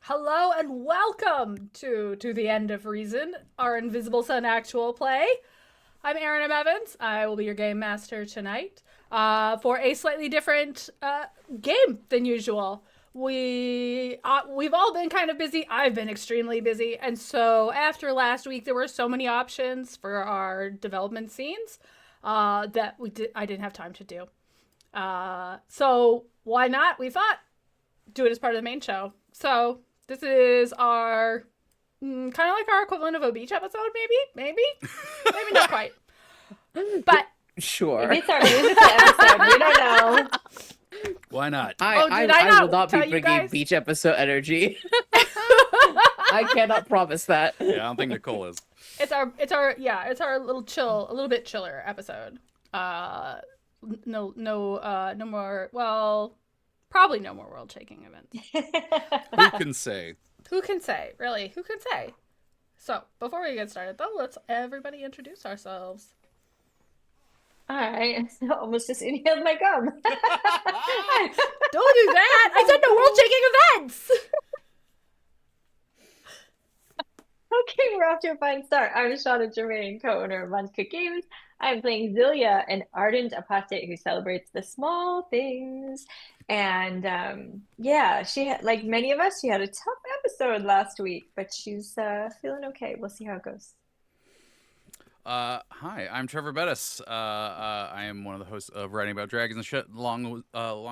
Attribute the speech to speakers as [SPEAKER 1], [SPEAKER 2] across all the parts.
[SPEAKER 1] Hello and welcome to the End of Reason, our Invisible Sun actual play. I'm Erin M. Evans. I will be your game master tonight for a slightly different game than usual. We've all been kind of busy. I've been extremely busy, and so after last week, there were so many options for our development scenes that I didn't have time to do. So why not? We thought do it as part of the main show. So this is our kind of like our equivalent of a beach episode, maybe not quite, but
[SPEAKER 2] Sure.
[SPEAKER 3] Maybe it's our musical episode. We don't know.
[SPEAKER 4] Why not?
[SPEAKER 2] I will not be
[SPEAKER 1] tell you
[SPEAKER 2] bringing
[SPEAKER 1] guys?
[SPEAKER 2] beach episode energy. I cannot promise that.
[SPEAKER 4] Yeah, I don't think Nicoal is.
[SPEAKER 1] It's our little chill, a little bit chiller episode. No more. Well, probably no more world shaking events.
[SPEAKER 4] Who can say?
[SPEAKER 1] Who can say? Really, who can say? So before we get started, though, let's everybody introduce ourselves.
[SPEAKER 3] All right. I almost just inhaled my gum.
[SPEAKER 1] Don't do that! I said no world shaking events!
[SPEAKER 3] Okay, we're off to a fine start. I'm Shauna Germain, co-owner of Munchkin Games. I'm playing Zilya, an ardent apostate who celebrates the small things. And yeah, like many of us, she had a tough episode last week, but she's feeling okay. We'll see how it goes.
[SPEAKER 4] Hi, I'm Treavor Bettis. I am one of the hosts of Writing About Dragons and Shit, along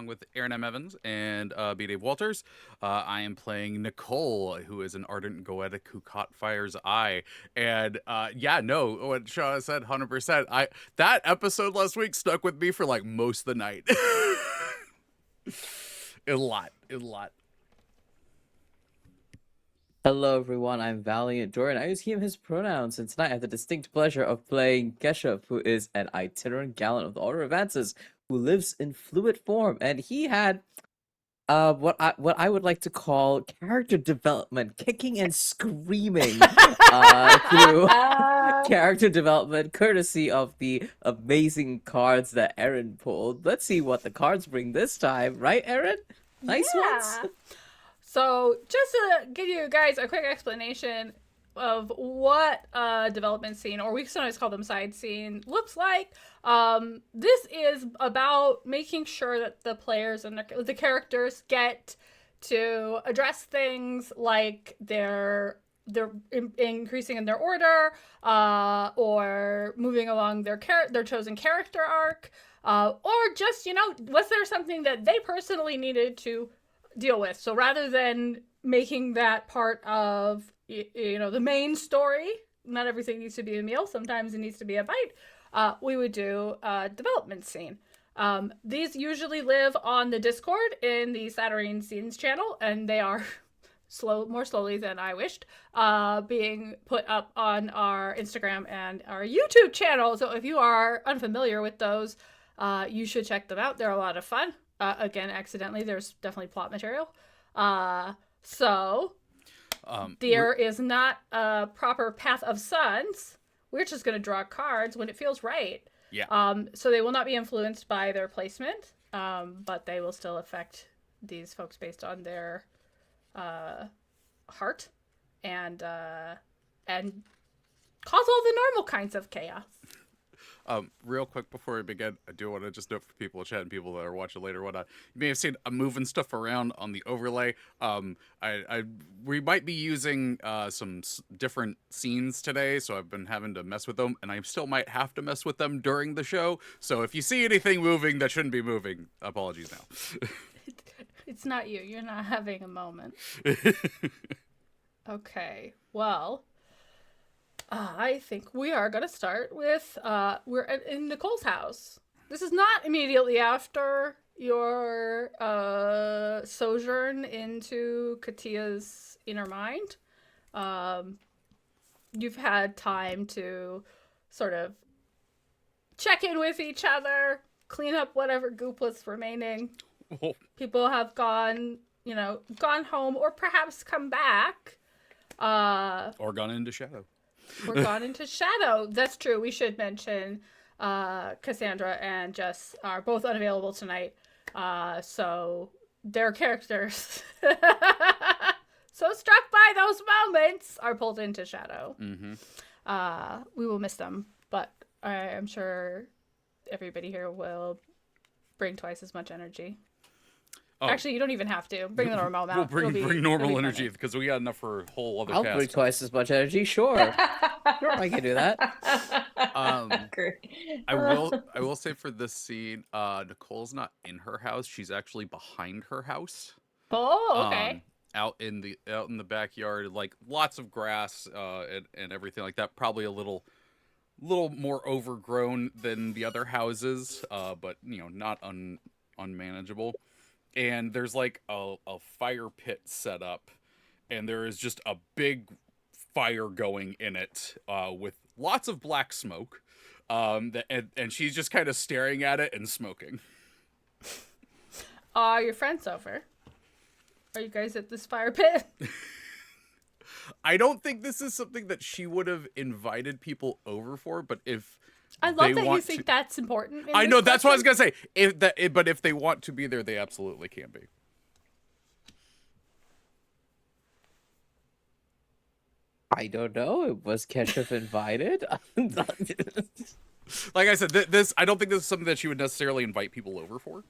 [SPEAKER 4] with Erin M. Evans and B. Dave Walters. I am playing Nicoal, who is an ardent goetic who caught fire's eye. And what Shauna said, 100%. That episode last week stuck with me for like most of the night. A lot.
[SPEAKER 2] Hello, everyone. I'm Valiant Doran. I use he, him, his pronouns, and tonight I have the distinct pleasure of playing Keshav, who is an itinerant gallant of the Order of Advances, who lives in fluid form, and he had what I would like to call character development, kicking and screaming through character development, courtesy of the amazing cards that Erin pulled. Let's see what the cards bring this time, right, Erin? Nice ones.
[SPEAKER 1] So, just to give you guys a quick explanation of what a development scene, or we sometimes call them side scene, looks like, this is about making sure that the players and the characters get to address things like they're increasing in their order, or moving along their chosen character arc, or just, was there something that they personally needed to deal with. So rather than making that part of the main story, not everything needs to be a meal, sometimes it needs to be a bite, we would do a development scene. These usually live on the Discord in the Saturnine Scenes channel, and they are more slowly than I wished, being put up on our Instagram and our YouTube channel. So if you are unfamiliar with those, you should check them out. They're a lot of fun. Again, accidentally, there's definitely plot material. There is not a proper path of suns. We're just going to draw cards when it feels right.
[SPEAKER 4] Yeah.
[SPEAKER 1] So they will not be influenced by their placement, but they will still affect these folks based on their heart and cause all the normal kinds of chaos.
[SPEAKER 4] Real quick before we begin, I do want to just note for people in chat and people that are watching later whatnot, you may have seen I'm moving stuff around on the overlay. We might be using some different scenes today, so I've been having to mess with them, and I still might have to mess with them during the show. So if you see anything moving that shouldn't be moving, apologies now.
[SPEAKER 1] It's not you. You're not having a moment. Okay, well, I think we are going to start with, we're in Nicoal's house. This is not immediately after your sojourn into Katia's inner mind. You've had time to sort of check in with each other, clean up whatever goop was remaining.
[SPEAKER 4] Oh.
[SPEAKER 1] People have gone home, or perhaps come back.
[SPEAKER 4] Or gone into shadow.
[SPEAKER 1] We're gone into shadow. That's true. We should mention Cassandra and Jess are both unavailable tonight. So their characters so struck by those moments are pulled into shadow.
[SPEAKER 4] Mm-hmm.
[SPEAKER 1] We will miss them, but I'm sure everybody here will bring twice as much energy.
[SPEAKER 4] Oh,
[SPEAKER 1] Actually, you don't even have to bring the normal amount.
[SPEAKER 4] we'll bring
[SPEAKER 1] it'll
[SPEAKER 4] normal
[SPEAKER 1] be
[SPEAKER 4] energy
[SPEAKER 1] plenty.
[SPEAKER 4] because we got enough for a whole other
[SPEAKER 2] I'll
[SPEAKER 4] cast.
[SPEAKER 2] bring twice as much energy. Sure, sure, I can do that.
[SPEAKER 3] Great.
[SPEAKER 4] I will say for this scene, Nicole's not in her house. She's actually behind her house.
[SPEAKER 1] Oh, okay.
[SPEAKER 4] Out in the backyard, like lots of grass, and everything like that. Probably a little more overgrown than the other houses, but not unmanageable. And there's like a fire pit set up, and there is just a big fire going in it, with lots of black smoke. And she's just kind of staring at it and smoking.
[SPEAKER 1] Are your friends over? Are you guys at this fire pit?
[SPEAKER 4] I don't think this is something that she would have invited people over for, but if
[SPEAKER 1] I love
[SPEAKER 4] they
[SPEAKER 1] that you
[SPEAKER 4] want
[SPEAKER 1] think
[SPEAKER 4] to,
[SPEAKER 1] that's important.
[SPEAKER 4] I know that's what I was gonna say. But if they want to be there, they absolutely can be.
[SPEAKER 2] I don't know. Was Keshav invited?
[SPEAKER 4] Like I said, this I don't think this is something that she would necessarily invite people over for.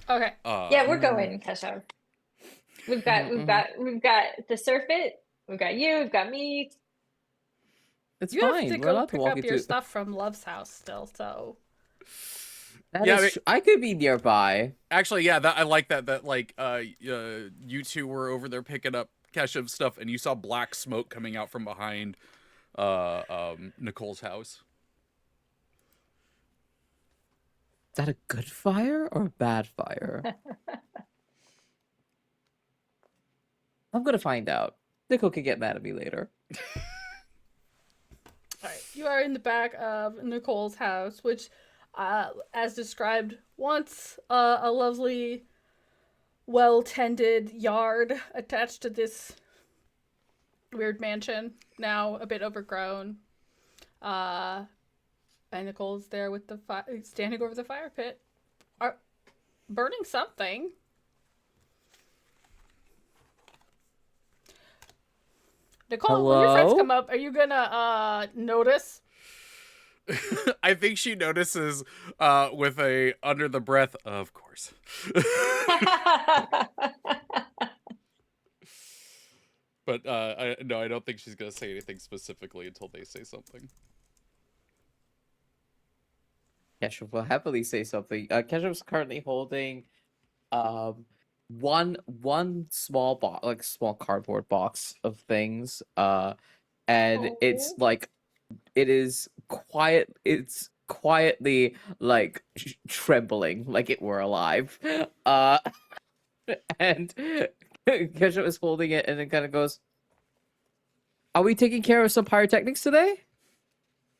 [SPEAKER 1] Okay.
[SPEAKER 3] Yeah, we're going, Keshav. We've got the Surfeit. We've got you. We've got me.
[SPEAKER 2] It's
[SPEAKER 1] You have
[SPEAKER 2] fine.
[SPEAKER 1] to
[SPEAKER 2] We're
[SPEAKER 1] go
[SPEAKER 2] allowed to
[SPEAKER 1] pick
[SPEAKER 2] walk
[SPEAKER 1] up
[SPEAKER 2] you
[SPEAKER 1] your
[SPEAKER 2] through.
[SPEAKER 1] stuff from Love's house still, so.
[SPEAKER 2] I could be nearby.
[SPEAKER 4] Actually, yeah, I like that. That like, you two were over there picking up Keshav's stuff, and you saw black smoke coming out from behind, Nicole's house.
[SPEAKER 2] Is that a good fire or a bad fire? I'm gonna find out. Nicole can get mad at me later.
[SPEAKER 1] All right. You are in the back of Nicole's house, which, as described, once a lovely, well-tended yard attached to this weird mansion, now a bit overgrown. And Nicole's there with the standing over the fire pit, burning something. Nicole, when your friends
[SPEAKER 2] Hello?
[SPEAKER 1] come up, are you gonna notice?
[SPEAKER 4] I think she notices, with a under the breath, of course. But I don't think she's gonna say anything specifically until they say something.
[SPEAKER 2] Keshav will happily say something. Keshav's currently holding one small box, like small cardboard box of things. And it's like it's quietly like trembling like it were alive. And Keshav is holding it and it kind of goes, "Are we taking care of some pyrotechnics today?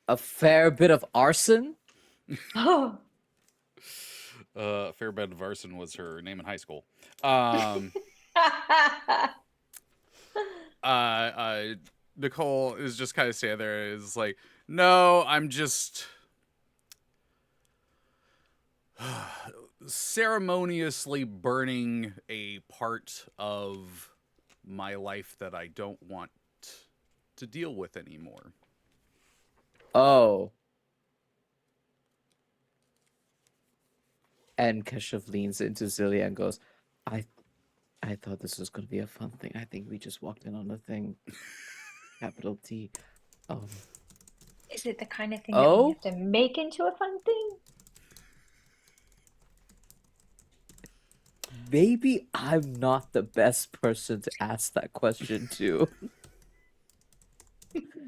[SPEAKER 2] A fair bit of arson?"
[SPEAKER 3] Oh,
[SPEAKER 4] Fair bit of arson was her name in high school. Nicole is just kind of standing there. Is like, no, I'm just ceremoniously burning a part of my life that I don't want to deal with anymore.
[SPEAKER 2] Oh. And Keshav leans into Zilya and goes, I thought this was going to be a fun thing. I think we just walked in on a thing. Capital T.
[SPEAKER 3] is it the kind of thing that we have to make into a fun thing?
[SPEAKER 2] Maybe I'm not the best person to ask that question to.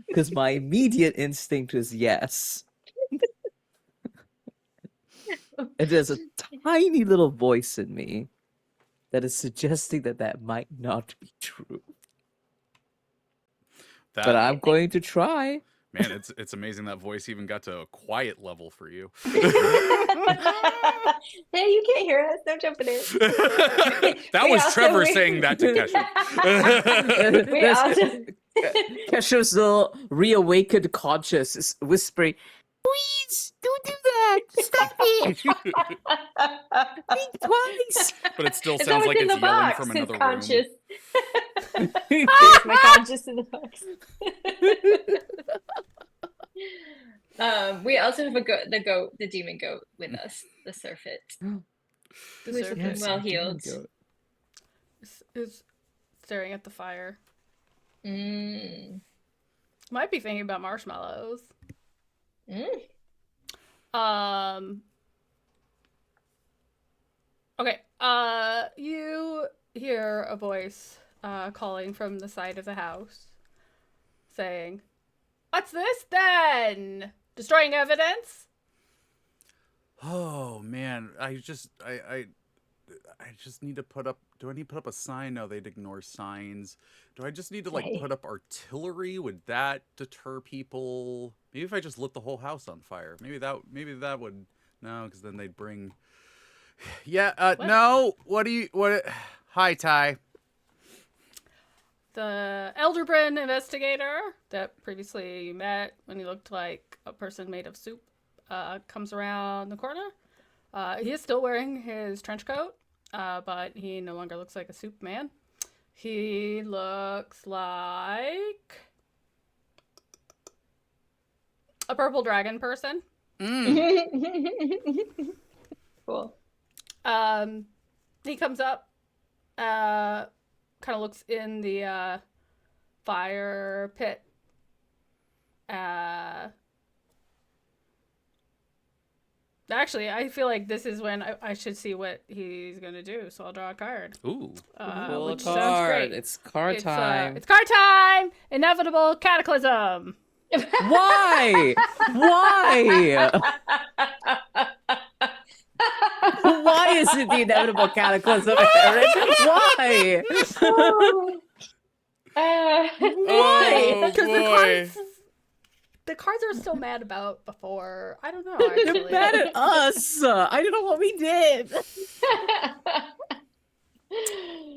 [SPEAKER 2] Because my immediate instinct is yes. And there's a tiny little voice in me that is suggesting that might not be true. But I'm going to try.
[SPEAKER 4] Man, it's amazing that voice even got to a quiet level for you.
[SPEAKER 3] Hey, you can't hear us. Don't jump in it.
[SPEAKER 4] That was Treavor saying that to Keshav.
[SPEAKER 2] Keshav's little reawakened conscious is whispering, "Please, don't do that! Stop it! Think twice!"
[SPEAKER 4] But it still
[SPEAKER 3] It's
[SPEAKER 4] sounds
[SPEAKER 3] always
[SPEAKER 4] like
[SPEAKER 3] in
[SPEAKER 4] it's
[SPEAKER 3] the
[SPEAKER 4] yelling
[SPEAKER 3] box.
[SPEAKER 4] from
[SPEAKER 3] It's
[SPEAKER 4] another
[SPEAKER 3] conscious.
[SPEAKER 4] room.
[SPEAKER 3] Here's my conscious in the box. We also have the demon goat with us, the surfeit.
[SPEAKER 1] The
[SPEAKER 3] Who's
[SPEAKER 1] serpent
[SPEAKER 3] looking well healed.
[SPEAKER 1] is staring at the fire.
[SPEAKER 3] Mm.
[SPEAKER 1] Might be thinking about marshmallows.
[SPEAKER 3] Mm.
[SPEAKER 1] Okay. You hear a voice calling from the side of the house, saying, "What's this then? Destroying evidence?"
[SPEAKER 4] Oh man, I just need to put up. Do I need to put up a sign? No, they'd ignore signs. Do I just need to like
[SPEAKER 3] Hey.
[SPEAKER 4] put up artillery? Would that deter people? Maybe if I just lit the whole house on fire. Maybe that would. No, because then they'd bring. Yeah.
[SPEAKER 1] What?
[SPEAKER 4] No. What do you? What? Hi, Ty.
[SPEAKER 1] The Elderbrand investigator that previously you met when he looked like a person made of soup comes around the corner. He is still wearing his trench coat, but he no longer looks like a soup man. He looks like a purple dragon person.
[SPEAKER 3] Cool.
[SPEAKER 1] He comes up, kind of looks in the fire pit. Actually, I feel like this is when I should see what he's gonna do, so I'll draw a card.
[SPEAKER 4] Ooh.
[SPEAKER 2] Pull a
[SPEAKER 1] Which sounds
[SPEAKER 2] card.
[SPEAKER 1] great.
[SPEAKER 2] It's card
[SPEAKER 1] It's,
[SPEAKER 2] time.
[SPEAKER 1] it's card time! Inevitable cataclysm!
[SPEAKER 2] Why? Why? Why is it the inevitable cataclysm, Eric? Why?
[SPEAKER 4] Oh,
[SPEAKER 1] Because
[SPEAKER 4] boy.
[SPEAKER 1] the cards are still mad about before. I don't know,
[SPEAKER 2] They're
[SPEAKER 1] actually.
[SPEAKER 2] mad at us. I don't know what we did.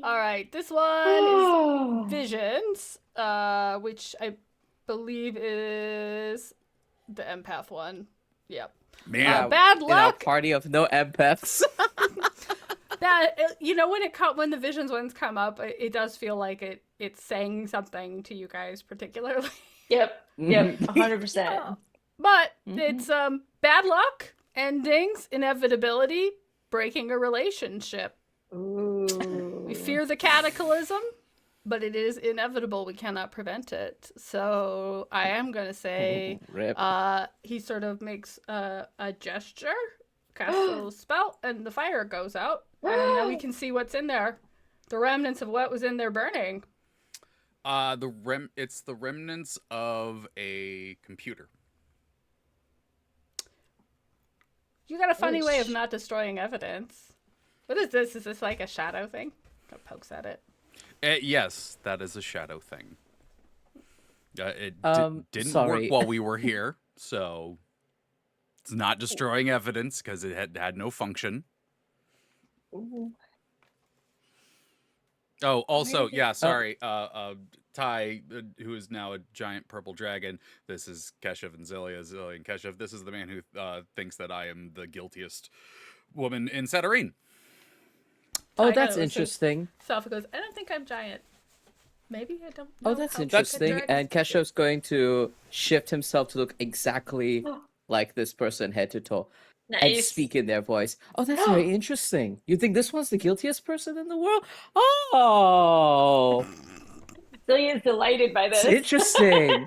[SPEAKER 1] Alright, this one is Visions, which I believe is the empath one. Yep.
[SPEAKER 4] Man.
[SPEAKER 1] Bad
[SPEAKER 2] In our
[SPEAKER 1] luck.
[SPEAKER 2] party of no empaths.
[SPEAKER 1] When the Visions ones come up, it does feel like it's saying something to you guys particularly.
[SPEAKER 3] Yep, 100%.
[SPEAKER 1] But it's bad luck, endings, inevitability, breaking a relationship.
[SPEAKER 3] Ooh.
[SPEAKER 1] We fear the cataclysm, but it is inevitable. We cannot prevent it. So I am going to say
[SPEAKER 2] Rip.
[SPEAKER 1] he sort of makes a gesture, casts a little spell, and the fire goes out. And then we can see what's in there. The remnants of what was in there burning.
[SPEAKER 4] It's the remnants of a computer.
[SPEAKER 1] You got a funny way of
[SPEAKER 3] Oosh.
[SPEAKER 1] not destroying evidence. What is this? Is this like a shadow thing? That pokes at it.
[SPEAKER 4] Yes, that is a shadow thing. It didn't
[SPEAKER 2] sorry.
[SPEAKER 4] work while we were here, so it's not destroying evidence because it had no function.
[SPEAKER 3] Ooh.
[SPEAKER 4] Oh, also,
[SPEAKER 3] Where is it?
[SPEAKER 4] yeah, sorry. Ty, who is now a giant purple dragon. This is Keshav and Zilya. Zilya and Keshav. This is the man who thinks that I am the guiltiest woman in Satyrine.
[SPEAKER 2] Oh,
[SPEAKER 1] I
[SPEAKER 2] that's
[SPEAKER 1] gotta listen.
[SPEAKER 2] interesting.
[SPEAKER 1] Self goes, I don't think I'm giant. Maybe I don't know.
[SPEAKER 2] Oh, that's
[SPEAKER 1] how
[SPEAKER 2] interesting.
[SPEAKER 1] dragons
[SPEAKER 2] And
[SPEAKER 1] do it.
[SPEAKER 2] Keshav's going to shift himself to look exactly like this person head to toe and
[SPEAKER 3] Nice.
[SPEAKER 2] speak in their voice. Oh, that's very interesting. You think this one's the guiltiest person in the world? Oh,
[SPEAKER 3] Zillia's delighted by
[SPEAKER 2] it's
[SPEAKER 3] this.
[SPEAKER 2] interesting.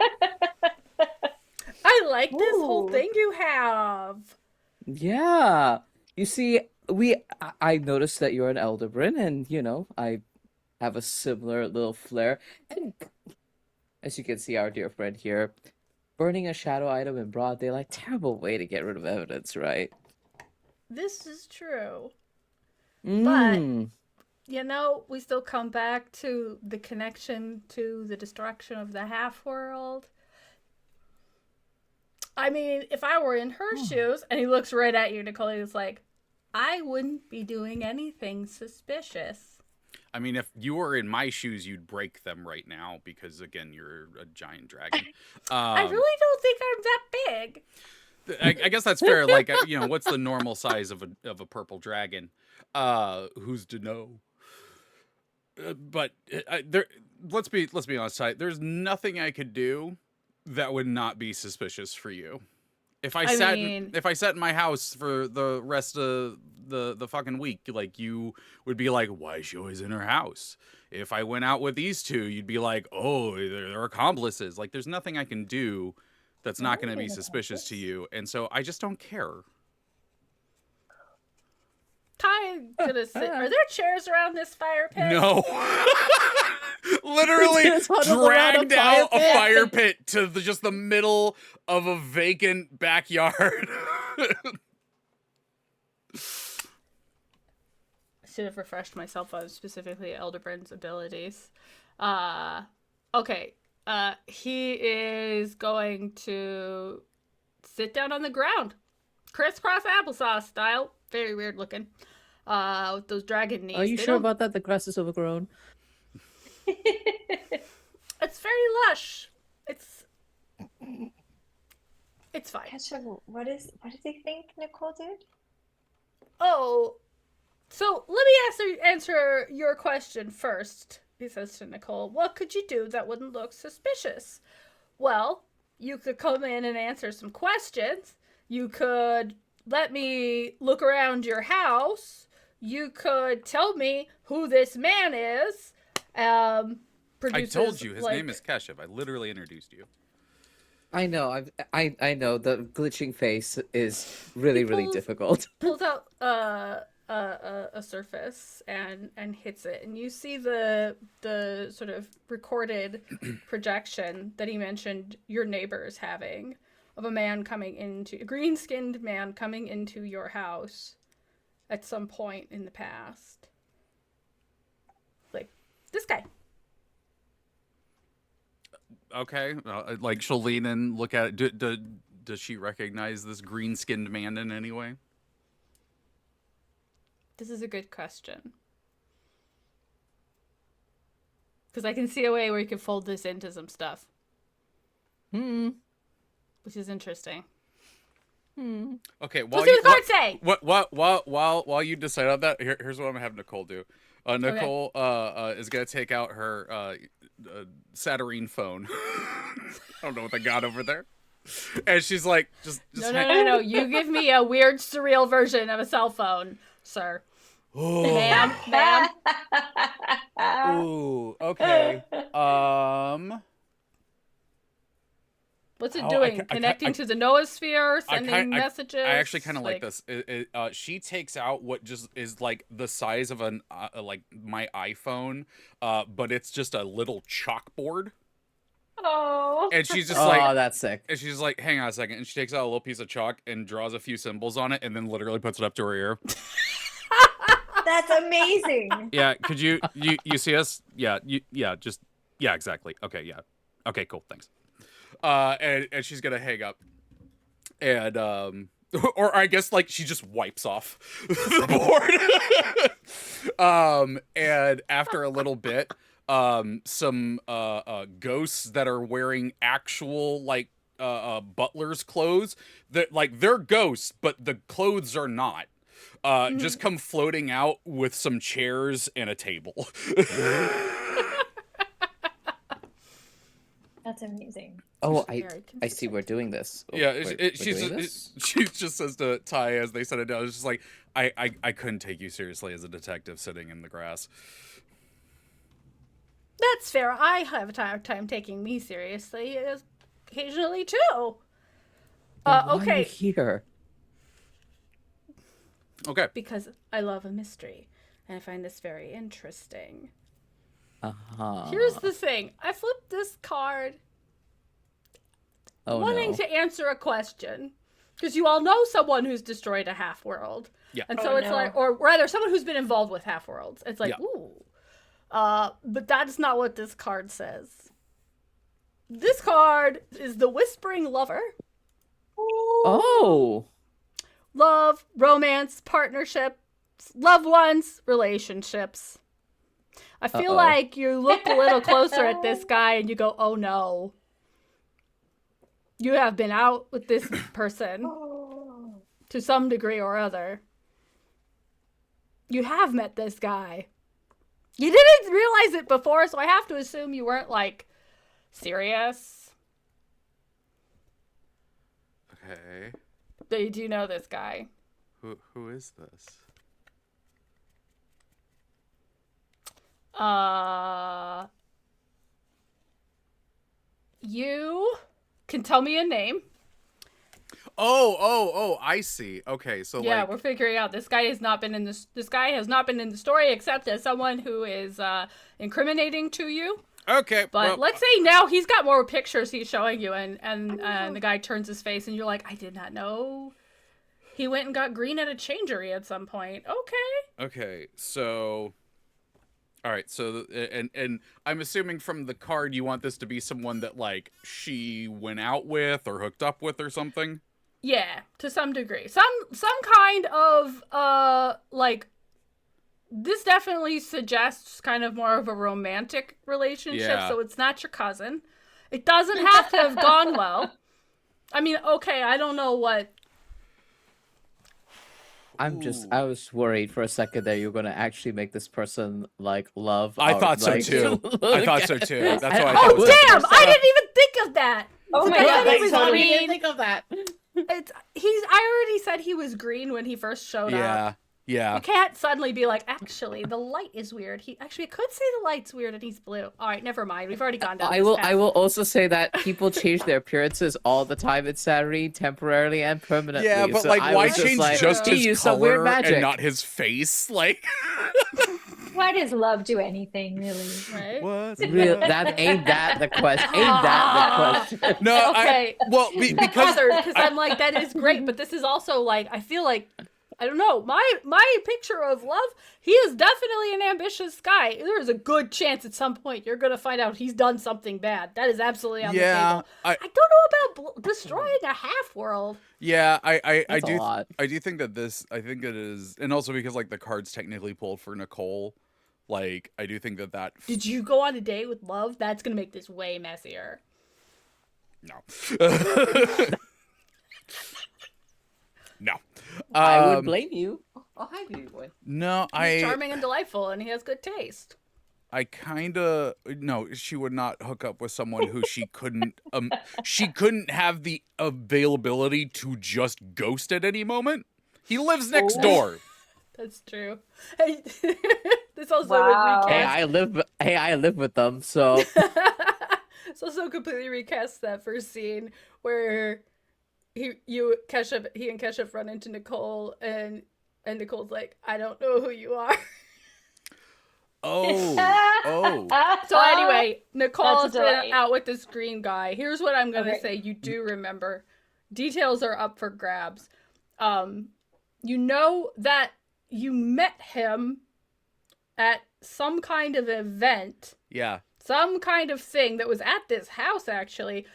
[SPEAKER 1] I like this whole
[SPEAKER 3] Ooh.
[SPEAKER 1] thing you have.
[SPEAKER 2] Yeah. You see, I noticed that you're an Elderbrand, and I have a similar little flair. And as you can see, our dear friend here, burning a shadow item in broad daylight, terrible way to get rid of evidence, right?
[SPEAKER 1] This is true.
[SPEAKER 2] Mm.
[SPEAKER 1] We still come back to the connection to the destruction of the half-world. I mean, if I were in her shoes, and he looks right at you, Nicoal, he's like, I wouldn't be doing anything suspicious.
[SPEAKER 4] I mean, if you were in my shoes, you'd break them right now because, again, you're a giant dragon.
[SPEAKER 1] I really don't think I'm that big.
[SPEAKER 4] I guess that's fair. Like, what's the normal size of a purple dragon? Who's to know? but there. Let's be honest, Ty. There's nothing I could do that would not be suspicious for you. If I sat in my house for the rest of the fucking week, like, you would be like, why is she always in her house? If I went out with these two, you'd be like, oh, they're accomplices. Like, there's nothing I can do that's not going to be suspicious to you, and so I just don't care.
[SPEAKER 1] Ty gonna sit. Are there chairs around this fire pit?
[SPEAKER 4] No. Literally dragged out a fire pit to just the middle of a vacant backyard.
[SPEAKER 1] Should have refreshed myself on specifically Elderbrand's abilities. Okay. He is going to sit down on the ground, crisscross applesauce style. Very weird looking. With those dragon knees.
[SPEAKER 2] Are you sure about that? The grass is overgrown.
[SPEAKER 1] It's very lush. It's fine.
[SPEAKER 3] Keshav, what does he think Nicoal did?
[SPEAKER 1] Oh, so let me answer your question first. He says to Nicoal, "What could you do that wouldn't look suspicious?" Well, you could come in and answer some questions. You could let me look around your house. You could tell me who this man is.
[SPEAKER 4] I told you his name is Keshav. I literally introduced you.
[SPEAKER 2] I know. I know. The glitching face is really difficult.
[SPEAKER 1] Pulls out a surface and hits it, and you see the sort of recorded projection that he mentioned your neighbors having of a green-skinned man coming into your house at some point in the past. Like, this guy.
[SPEAKER 4] Okay, like, she'll lean in, look at it. Does she recognize this green-skinned man in any way?
[SPEAKER 1] This is a good question. Because I can see a way where you can fold this into some stuff. Which is interesting.
[SPEAKER 4] Okay,
[SPEAKER 1] Let's see what the cards say!
[SPEAKER 4] While you decide on that, here's what I'm gonna have Nicoal do. Nicoal is gonna take out her Saturnine phone. I don't know what they got over there. And she's like, just
[SPEAKER 1] No. You give me a weird, surreal version of a cell phone, sir. Ma'am.
[SPEAKER 4] Ooh, okay.
[SPEAKER 1] What's it doing? Connecting to the noosphere, sending messages?
[SPEAKER 4] I actually kind of like this. She takes out what just is like the size of an like my iPhone, but it's just a little chalkboard.
[SPEAKER 3] Oh.
[SPEAKER 4] And she's just
[SPEAKER 2] oh, that's sick.
[SPEAKER 4] And she's like, hang on a second. And she takes out a little piece of chalk and draws a few symbols on it, and then literally puts it up to her ear.
[SPEAKER 3] That's amazing.
[SPEAKER 4] Yeah, could you see us? Yeah, yeah, exactly. Okay, yeah. Okay, cool, thanks. And she's gonna hang up. And or I guess like she just wipes off the board. And after a little bit, some ghosts that are wearing actual like butler's clothes, that like they're ghosts, but the clothes are not. Just come floating out with some chairs and a table.
[SPEAKER 3] That's amazing.
[SPEAKER 2] Oh, I see we're doing this.
[SPEAKER 4] Yeah, she just says to Ty as they set it down, it's just like, I couldn't take you seriously as a detective sitting in the grass.
[SPEAKER 1] That's fair. I have a hard time taking me seriously occasionally too.
[SPEAKER 2] Why
[SPEAKER 1] okay.
[SPEAKER 2] are you here?
[SPEAKER 4] Okay.
[SPEAKER 1] Because I love a mystery, and I find this very interesting.
[SPEAKER 2] Uh-huh.
[SPEAKER 1] Here's the thing. I flipped this card wanting to answer a question. Because you all know someone who's destroyed a half-world.
[SPEAKER 4] Yeah.
[SPEAKER 1] And so like, or rather, someone who's been involved with half-worlds. It's like, ooh. But that's not what this card says. This card is the Whispering Lover.
[SPEAKER 2] Oh.
[SPEAKER 1] Love, romance, partnership, loved ones, relationships. I feel like you look a little closer at this guy and you go, oh no. You have been out with this person to some degree or other. You have met this guy. You didn't realize it before, so I have to assume you weren't, like, serious.
[SPEAKER 4] Okay.
[SPEAKER 1] But you do know this guy.
[SPEAKER 4] Who is this?
[SPEAKER 1] You can tell me a name.
[SPEAKER 4] Oh, I see. Okay, so
[SPEAKER 1] Yeah,
[SPEAKER 4] like
[SPEAKER 1] we're figuring out this guy has not been in this. This guy has not been in the story except as someone who is incriminating to you.
[SPEAKER 4] okay,
[SPEAKER 1] But
[SPEAKER 4] well,
[SPEAKER 1] let's say now he's got more pictures he's showing you, and the guy turns his face, and you're like, I did not know he went and got green at a changery at some point. Okay.
[SPEAKER 4] okay, so all right, so and I'm assuming from the card you want this to be someone that like she went out with or hooked up with or something.
[SPEAKER 1] Yeah, to some degree. Some kind of like this definitely suggests kind of more of a romantic relationship,
[SPEAKER 4] Yeah.
[SPEAKER 1] so it's not your cousin. It doesn't have to have gone well. I mean, okay, I don't know what
[SPEAKER 2] I was worried for a second that you're gonna actually make this person like love.
[SPEAKER 4] I
[SPEAKER 2] our,
[SPEAKER 4] thought so
[SPEAKER 2] like,
[SPEAKER 4] too. I thought so too. That's why I
[SPEAKER 2] I
[SPEAKER 4] thought it
[SPEAKER 1] Oh
[SPEAKER 4] was
[SPEAKER 1] damn!
[SPEAKER 4] happening.
[SPEAKER 1] I didn't even think of that.
[SPEAKER 3] Oh
[SPEAKER 1] So
[SPEAKER 3] my
[SPEAKER 1] that's
[SPEAKER 3] God,
[SPEAKER 1] what he
[SPEAKER 3] that's
[SPEAKER 1] was
[SPEAKER 3] totally
[SPEAKER 1] green.
[SPEAKER 2] think of that.
[SPEAKER 1] I already said he was green when he first showed up.
[SPEAKER 4] Yeah.
[SPEAKER 1] You can't suddenly be like, actually, the light is weird. He actually could say the light's weird and he's blue. All right, never mind. We've already gone down.
[SPEAKER 2] I will also say that people change their appearances all the time in Saturday, temporarily and permanently.
[SPEAKER 4] Yeah, but
[SPEAKER 2] so
[SPEAKER 4] like,
[SPEAKER 2] I
[SPEAKER 4] why
[SPEAKER 2] was
[SPEAKER 4] change
[SPEAKER 2] like,
[SPEAKER 4] just
[SPEAKER 2] he
[SPEAKER 4] his
[SPEAKER 2] used some weird
[SPEAKER 4] color
[SPEAKER 2] magic.
[SPEAKER 4] and not his face? Like,
[SPEAKER 3] Why does love do anything, really?
[SPEAKER 1] Right?
[SPEAKER 4] what's
[SPEAKER 2] That ain't that the question. Ain't that the question?
[SPEAKER 4] No,
[SPEAKER 1] Okay.
[SPEAKER 4] because
[SPEAKER 1] Because I'm like, that is great, but this is also like, I feel like, I don't know, my picture of love, he is definitely an ambitious guy. There is a good chance at some point you're going to find out he's done something bad. That is absolutely on the table. I don't know about destroying a half world.
[SPEAKER 4] yeah, I
[SPEAKER 2] That's a
[SPEAKER 4] do
[SPEAKER 2] lot.
[SPEAKER 4] I do think that I think it is, and also because like the cards technically pulled for Nicole, like I do think that
[SPEAKER 1] Did you go on a date with love? That's going to make this way messier.
[SPEAKER 4] no. No.
[SPEAKER 2] I would blame you. Oh, hi, baby boy.
[SPEAKER 4] No,
[SPEAKER 1] He's charming and delightful, and he has good taste.
[SPEAKER 4] I kind of no. She would not hook up with someone who she couldn't have the availability to just ghost at any moment. He lives next door.
[SPEAKER 1] That's true. Hey, this also
[SPEAKER 3] Wow.
[SPEAKER 1] would
[SPEAKER 2] Hey,
[SPEAKER 1] recast.
[SPEAKER 2] I live with them, so
[SPEAKER 1] This also completely recasts that first scene where he and Keshav run into Nicoal, and Nicole's like, I don't know who you are.
[SPEAKER 4] Oh.
[SPEAKER 1] So anyway, Nicole has
[SPEAKER 3] That's a
[SPEAKER 1] been
[SPEAKER 3] delight.
[SPEAKER 1] out with this green guy. Here's what I'm gonna
[SPEAKER 3] Okay.
[SPEAKER 1] say. You do remember. Details are up for grabs. You know that you met him at some kind of event,
[SPEAKER 4] Yeah.
[SPEAKER 1] some kind of thing that was at this house actually,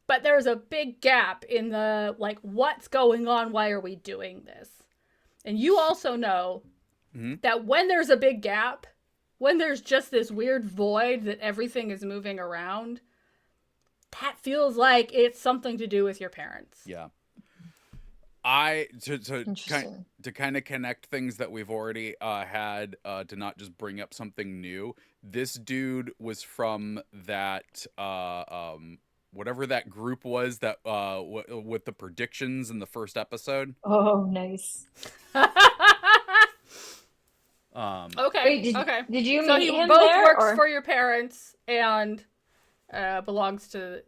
[SPEAKER 1] but there's a big gap in the like, what's going on? Why are we doing this? And you also know that when there's a big gap, when there's just this weird void that everything is moving around, that feels like it's something to do with your parents.
[SPEAKER 4] Yeah. To
[SPEAKER 3] Interesting.
[SPEAKER 4] kind of connect things that we've already had to not just bring up something new. This dude was from that whatever that group was that with the predictions in the first episode.
[SPEAKER 3] Oh, nice.
[SPEAKER 1] Okay.
[SPEAKER 3] Wait,
[SPEAKER 1] okay.
[SPEAKER 3] did you
[SPEAKER 1] So
[SPEAKER 3] meet
[SPEAKER 1] he
[SPEAKER 3] him
[SPEAKER 1] both
[SPEAKER 3] there,
[SPEAKER 1] works
[SPEAKER 3] or-
[SPEAKER 1] for your parents and belongs to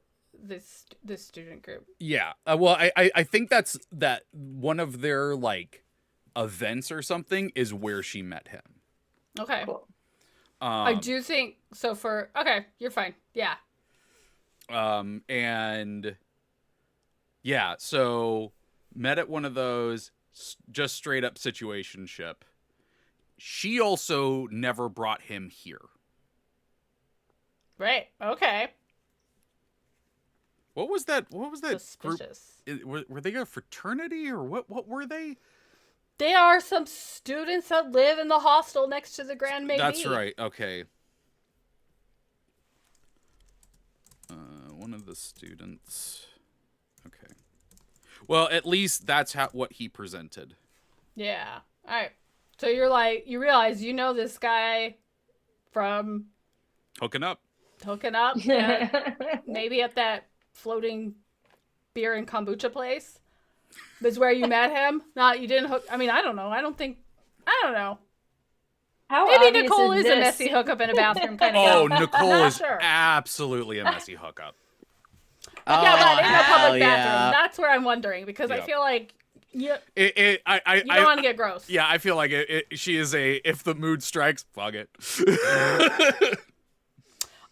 [SPEAKER 1] this student group.
[SPEAKER 4] Yeah. Well, I think that's that one of their like events or something is where she met him.
[SPEAKER 1] Okay.
[SPEAKER 3] Cool.
[SPEAKER 1] I do think so. Okay, you're fine. Yeah.
[SPEAKER 4] And yeah, so met at one of those, just straight up situationship. She also never brought him here.
[SPEAKER 1] Right. Okay.
[SPEAKER 4] What was that group?
[SPEAKER 1] Suspicious.
[SPEAKER 4] Were they a fraternity or what were they?
[SPEAKER 1] They are some students that live in the hostel next to the Grand Maybe.
[SPEAKER 4] That's right. Okay. One of the students. Okay. Well, at least that's what he presented.
[SPEAKER 1] Yeah. All right. So you realize you know this guy from
[SPEAKER 4] Hooking up.
[SPEAKER 1] Maybe at that floating beer and kombucha place. That's where you met him. You didn't hook. I mean, I don't know. I don't know.
[SPEAKER 3] How
[SPEAKER 1] Maybe
[SPEAKER 3] obvious
[SPEAKER 1] Nicoal is a
[SPEAKER 3] this?
[SPEAKER 1] messy hookup in a bathroom kind of
[SPEAKER 4] Oh,
[SPEAKER 1] gal.
[SPEAKER 4] Nicoal
[SPEAKER 1] Not
[SPEAKER 4] is
[SPEAKER 1] sure.
[SPEAKER 4] absolutely a messy hookup.
[SPEAKER 1] Yeah, but in a
[SPEAKER 2] hell
[SPEAKER 1] public
[SPEAKER 2] yeah.
[SPEAKER 1] bathroom. That's where I'm wondering because I
[SPEAKER 4] Yeah.
[SPEAKER 1] feel like you
[SPEAKER 4] I
[SPEAKER 1] don't want to get gross.
[SPEAKER 4] Yeah, I feel like she is if the mood strikes, fuck it.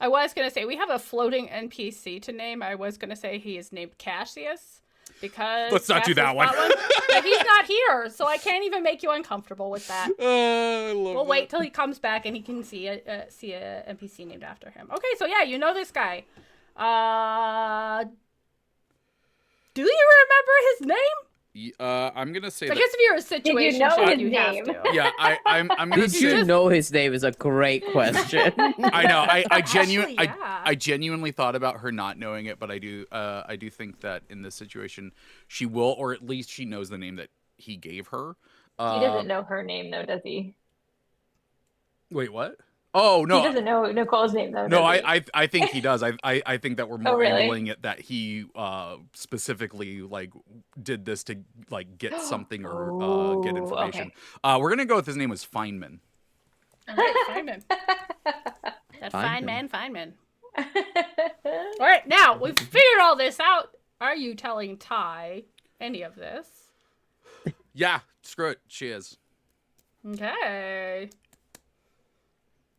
[SPEAKER 1] I was going to say, we have a floating NPC to name. I was going to say he is named Cassius because...
[SPEAKER 4] Let's not do that one.
[SPEAKER 1] But he's not here, so I can't even make you uncomfortable with that.
[SPEAKER 4] I love
[SPEAKER 1] We'll
[SPEAKER 4] that.
[SPEAKER 1] wait till he comes back and he can see a NPC named after him. Okay, so yeah, you know this guy. Do you remember his name?
[SPEAKER 4] I'm gonna say
[SPEAKER 1] I guess if you're a situation,
[SPEAKER 3] know his
[SPEAKER 1] you have
[SPEAKER 3] name?
[SPEAKER 1] to.
[SPEAKER 4] yeah, I'm gonna
[SPEAKER 2] Did
[SPEAKER 4] say
[SPEAKER 2] you know his name is a great question.
[SPEAKER 4] I know.
[SPEAKER 1] Actually, yeah.
[SPEAKER 4] I genuinely thought about her not knowing it, but I do think that in this situation she will, or at least she knows the name that he gave her.
[SPEAKER 3] He doesn't know her name though, does he?
[SPEAKER 4] Wait, what? Oh no.
[SPEAKER 3] He doesn't know Nicole's name though.
[SPEAKER 4] No,
[SPEAKER 3] does he?
[SPEAKER 4] I think he does. I think that we're more
[SPEAKER 3] really?
[SPEAKER 4] angling it that he specifically like did this to like get something or get information.
[SPEAKER 3] Okay.
[SPEAKER 4] We're gonna go with his name was Feynman.
[SPEAKER 1] All right, Feynman. That
[SPEAKER 2] Feynman.
[SPEAKER 1] Feynman. All right, now we've figured all this out. Are you telling Ty any of this?
[SPEAKER 4] Yeah, screw it. She is.
[SPEAKER 1] Okay.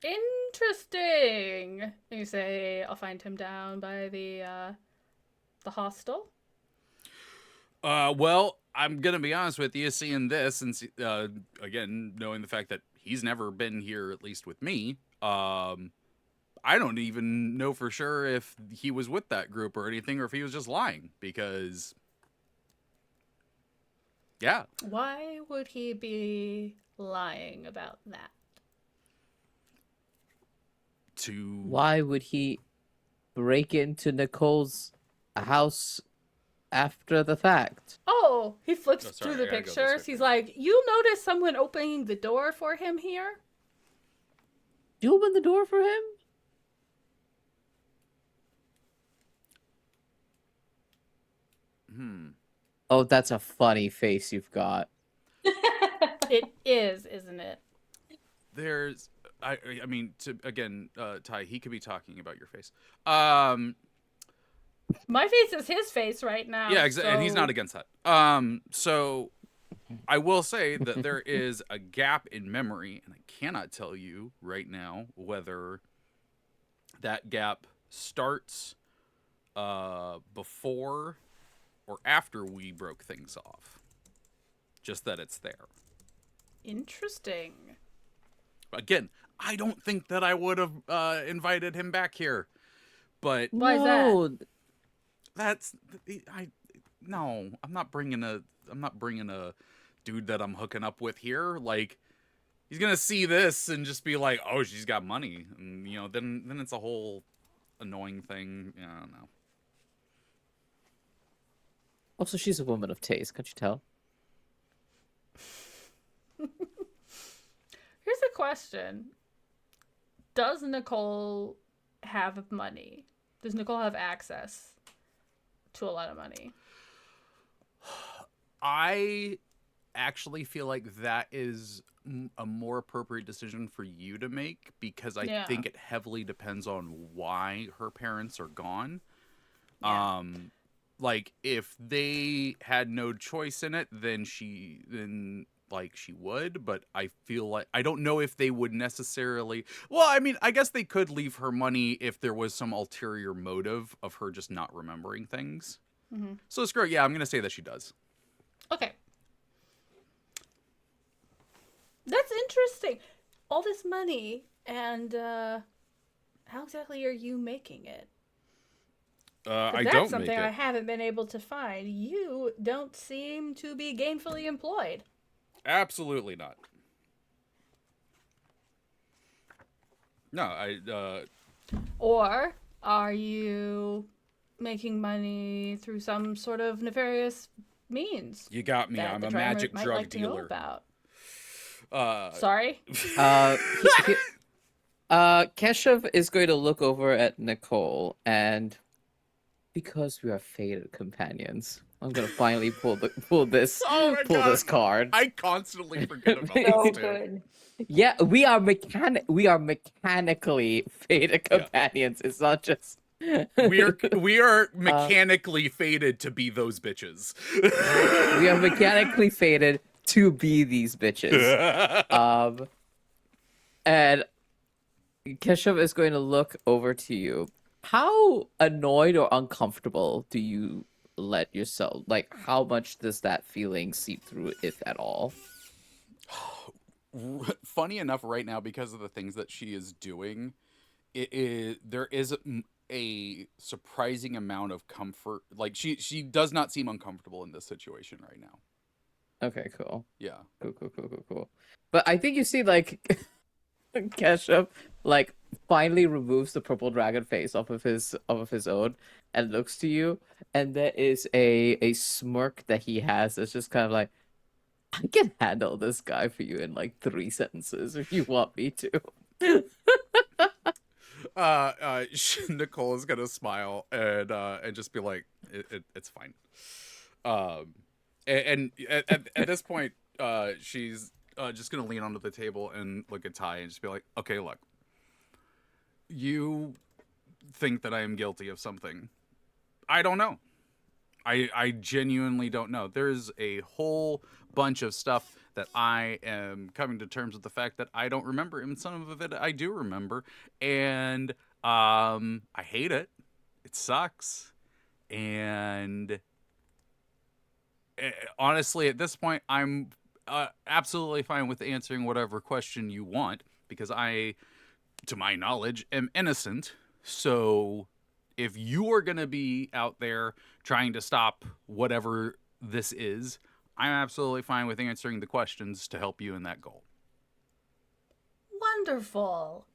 [SPEAKER 1] Interesting. You say I'll find him down by the hostel.
[SPEAKER 4] Well, I'm gonna be honest with you, seeing this and again knowing the fact that he's never been here, at least with me. I don't even know for sure if he was with that group or anything, or if he was just lying. Because, yeah.
[SPEAKER 1] Why would he be lying about that?
[SPEAKER 2] Why would he break into Nicole's house after the fact?
[SPEAKER 1] Oh, he flips
[SPEAKER 4] Oh, sorry,
[SPEAKER 1] through the
[SPEAKER 4] I gotta go this
[SPEAKER 1] pictures.
[SPEAKER 4] way.
[SPEAKER 1] He's like, you notice someone opening the door for him here?
[SPEAKER 2] You open the door for him? Oh, that's a funny face you've got.
[SPEAKER 1] It is, isn't it?
[SPEAKER 4] There's, I mean, Ty, he could be talking about your face.
[SPEAKER 1] My face is his face right now.
[SPEAKER 4] Yeah, exactly, and he's
[SPEAKER 1] so-
[SPEAKER 4] not against that. So I will say that there is a gap in memory, and I cannot tell you right now whether that gap starts before or after we broke things off. Just that it's there.
[SPEAKER 1] Interesting.
[SPEAKER 4] Again, I don't think that I would have invited him back here, but
[SPEAKER 1] Why is that?
[SPEAKER 2] No,
[SPEAKER 4] that's no. I'm not bringing a dude that I'm hooking up with here. Like, he's gonna see this and just be like, "Oh, she's got money," and then it's a whole annoying thing. Yeah, I don't know.
[SPEAKER 2] Also, she's a woman of taste. Can't you tell?
[SPEAKER 1] Here's a question. Does Nicoal have money? Does Nicoal have access to a lot of money?
[SPEAKER 4] I actually feel like that is a more appropriate decision for you to make, because I think it heavily depends on why her parents are gone.
[SPEAKER 1] Yeah.
[SPEAKER 4] Like, if they had no choice in it, then she would, but I feel like I don't know if they would necessarily. Well, I mean, I guess they could leave her money if there was some ulterior motive of her just not remembering things.
[SPEAKER 1] Mm-hmm.
[SPEAKER 4] So screw it. Yeah, I'm gonna say that she does.
[SPEAKER 1] Okay. That's interesting. All this money, and how exactly are you making it?
[SPEAKER 4] I
[SPEAKER 1] That's
[SPEAKER 4] don't
[SPEAKER 1] something
[SPEAKER 4] make it.
[SPEAKER 1] I haven't been able to find. You don't seem to be gainfully employed.
[SPEAKER 4] Absolutely not. No,
[SPEAKER 1] Or are you making money through some sort of nefarious means?
[SPEAKER 4] you got me.
[SPEAKER 1] that
[SPEAKER 4] I'm
[SPEAKER 1] the
[SPEAKER 4] a
[SPEAKER 1] driver
[SPEAKER 4] magic
[SPEAKER 1] might
[SPEAKER 4] drug
[SPEAKER 1] like to know
[SPEAKER 4] dealer.
[SPEAKER 1] about?
[SPEAKER 4] Uh,
[SPEAKER 1] Sorry?
[SPEAKER 2] Uh, he- Keshav is going to look over at Nicole, and because we are fated companions, I'm gonna finally pull this
[SPEAKER 4] Oh my God.
[SPEAKER 2] this card.
[SPEAKER 4] I constantly forget about
[SPEAKER 3] So
[SPEAKER 4] this too.
[SPEAKER 3] good.
[SPEAKER 2] Yeah, we are mechanically fated
[SPEAKER 4] Yeah.
[SPEAKER 2] companions. It's not just
[SPEAKER 4] We are mechanically fated to be those bitches.
[SPEAKER 2] we are mechanically fated to be these bitches. And Keshav is going to look over to you. How annoyed or uncomfortable do you let yourself? Like, how much does that feeling seep through, if at all?
[SPEAKER 4] Funny enough, right now, because of the things that she is doing, there is a surprising amount of comfort. Like she does not seem uncomfortable in this situation right now.
[SPEAKER 2] Okay, cool.
[SPEAKER 4] Yeah.
[SPEAKER 2] Cool. But I think you see, like, Keshav, like, finally removes the purple dragon face off of his own and looks to you, and there is a smirk that he has that's just kind of like, I can handle this guy for you in like 3 sentences if you want me to.
[SPEAKER 4] Nicole is gonna smile and just be like, it's fine. And at this point, she's just gonna lean onto the table and look at Ty and just be like, okay, look, you think that I am guilty of something. I don't know. I genuinely don't know. There's a whole bunch of stuff that I am coming to terms with the fact that I don't remember, and some of it I do remember, and I hate it. It sucks, and honestly, at this point, I'm absolutely fine with answering whatever question you want because I, to my knowledge, am innocent. So if you are going to be out there trying to stop whatever this is, I'm absolutely fine with answering the questions to help you in that goal.
[SPEAKER 1] Wonderful.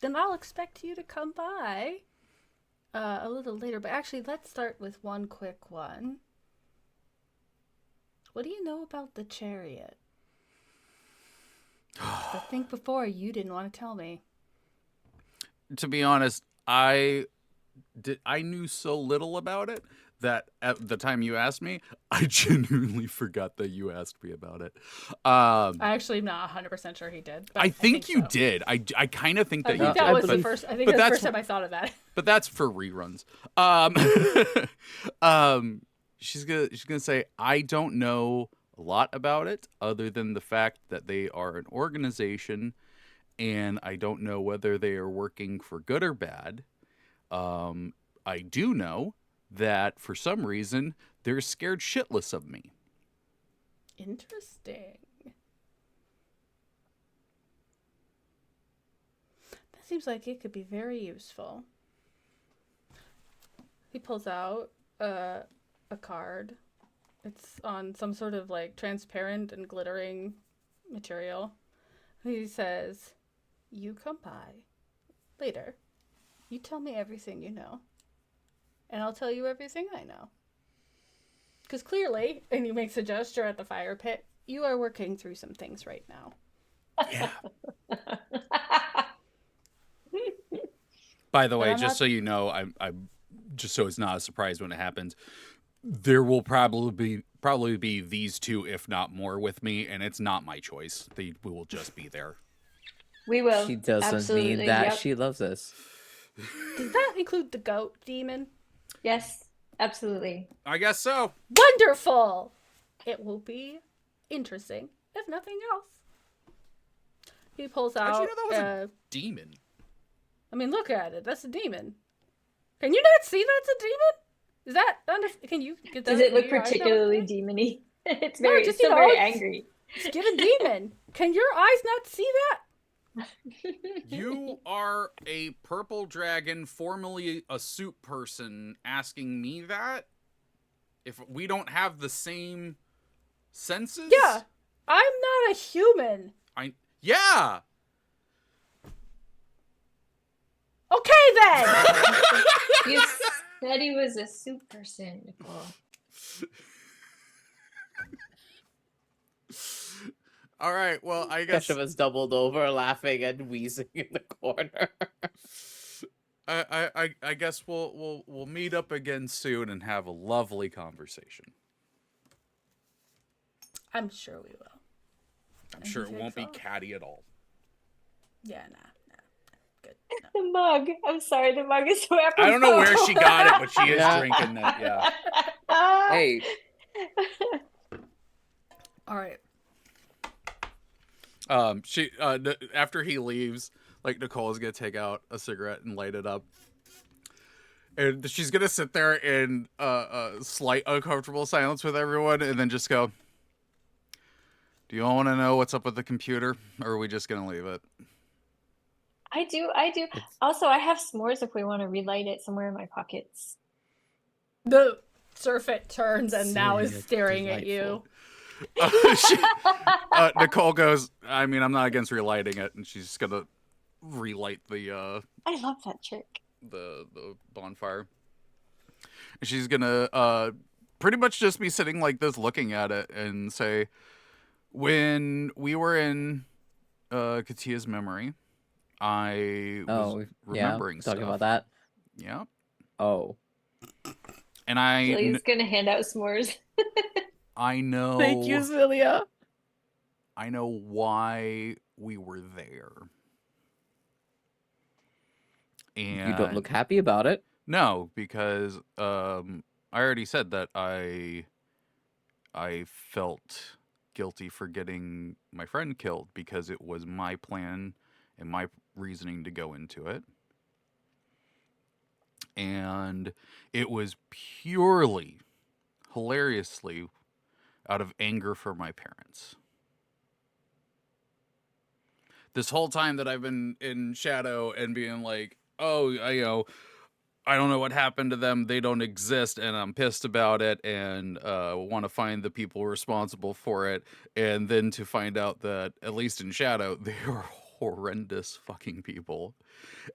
[SPEAKER 1] Then I'll expect you to come by a little later. But actually, let's start with one quick one. What do you know about the chariot? I think before you didn't want to tell me.
[SPEAKER 4] To be honest, I knew so little about it that at the time you asked me, I genuinely forgot that you asked me about it.
[SPEAKER 1] I actually am not 100% sure he did. But
[SPEAKER 4] I think you
[SPEAKER 1] so.
[SPEAKER 4] did. I kind of think that
[SPEAKER 1] I think
[SPEAKER 4] you
[SPEAKER 1] that
[SPEAKER 4] did.
[SPEAKER 1] was the first. I think that's the first time I thought of that.
[SPEAKER 4] But that's for reruns. She's gonna say, I don't know a lot about it other than the fact that they are an organization, and I don't know whether they are working for good or bad. I do know that for some reason they're scared shitless of me.
[SPEAKER 1] Interesting. That seems like it could be very useful. He pulls out a card. It's on some sort of like transparent and glittering material. He says, "You come by later. You tell me everything you know. And I'll tell you everything I know." Because clearly, and he makes a gesture at the fire pit, you are working through some things right now.
[SPEAKER 4] Yeah. By the way, just so you know, I'm just so it's not a surprise when it happens. There will probably be these two, if not more, with me, and it's not my choice. We will just be there.
[SPEAKER 3] We will.
[SPEAKER 2] She doesn't
[SPEAKER 3] Absolutely.
[SPEAKER 2] mean that
[SPEAKER 3] Yep.
[SPEAKER 2] she loves us.
[SPEAKER 1] Does that include the goat demon?
[SPEAKER 3] Yes, absolutely.
[SPEAKER 4] I guess so.
[SPEAKER 1] Wonderful! It will be interesting, if nothing else. He pulls out.
[SPEAKER 4] How'd you know that was a demon?
[SPEAKER 1] I mean, look at it. That's a demon. Can you not see that's a demon? Is that can you get that?
[SPEAKER 3] Does it look
[SPEAKER 1] your eyes now?
[SPEAKER 3] particularly demony? It's
[SPEAKER 1] No,
[SPEAKER 3] very,
[SPEAKER 1] just,
[SPEAKER 3] still
[SPEAKER 1] you know,
[SPEAKER 3] very
[SPEAKER 1] it's-
[SPEAKER 3] angry.
[SPEAKER 1] It's given demon. Can your eyes not see that?
[SPEAKER 4] You are a purple dragon, formerly a soup person, asking me that? If we don't have the same senses?
[SPEAKER 1] Yeah. I'm not a human.
[SPEAKER 4] Yeah!
[SPEAKER 1] Okay then!
[SPEAKER 3] You said he was a soup person, Nicole.
[SPEAKER 4] All right. Well, I guess
[SPEAKER 2] Keshav is doubled over, laughing and wheezing in the corner.
[SPEAKER 4] I guess we'll meet up again soon and have a lovely conversation.
[SPEAKER 1] I'm sure we will.
[SPEAKER 4] I'm
[SPEAKER 1] And
[SPEAKER 4] sure
[SPEAKER 1] he
[SPEAKER 4] it won't be
[SPEAKER 1] takes off.
[SPEAKER 4] catty at all.
[SPEAKER 1] Yeah, nah. Good. No.
[SPEAKER 3] The mug. I'm sorry, the mug is so apropos.
[SPEAKER 4] I don't know where she got it, but she is
[SPEAKER 2] Yeah.
[SPEAKER 4] drinking that. Yeah.
[SPEAKER 2] Hey,
[SPEAKER 1] All right.
[SPEAKER 4] She after he leaves, like Nicoal is gonna take out a cigarette and light it up, and she's gonna sit there in slight uncomfortable silence with everyone, and then just go, "Do you all want to know what's up with the computer, or are we just gonna leave it?"
[SPEAKER 3] I do.
[SPEAKER 2] it's
[SPEAKER 3] Also, I have s'mores if we want to relight it somewhere in my pockets.
[SPEAKER 1] The surfeit turns and now is
[SPEAKER 2] Zilya,
[SPEAKER 1] staring at you.
[SPEAKER 4] Nicoal goes, "I mean, I'm not against relighting it," and she's gonna relight the
[SPEAKER 3] I love that trick.
[SPEAKER 4] the bonfire. And she's gonna pretty much just be sitting like this, looking at it, and say, "When we were in Katia's memory, I was remembering stuff.
[SPEAKER 2] talking about that.
[SPEAKER 4] Yeah,
[SPEAKER 2] Oh,
[SPEAKER 4] and I
[SPEAKER 3] Jillian's gonna hand out s'mores.
[SPEAKER 4] know
[SPEAKER 2] thank you, Zilya.
[SPEAKER 4] I know why we were there. And
[SPEAKER 2] You don't look happy about it.
[SPEAKER 4] No, because I already said that I felt guilty for getting my friend killed because it was my plan and my reasoning to go into it. And it was purely, hilariously, out of anger for my parents. This whole time that I've been in shadow and being like, oh, I don't know what happened to them. They don't exist, and I'm pissed about it, and want to find the people responsible for it. And then to find out that, at least in shadow, they are horrendous fucking people.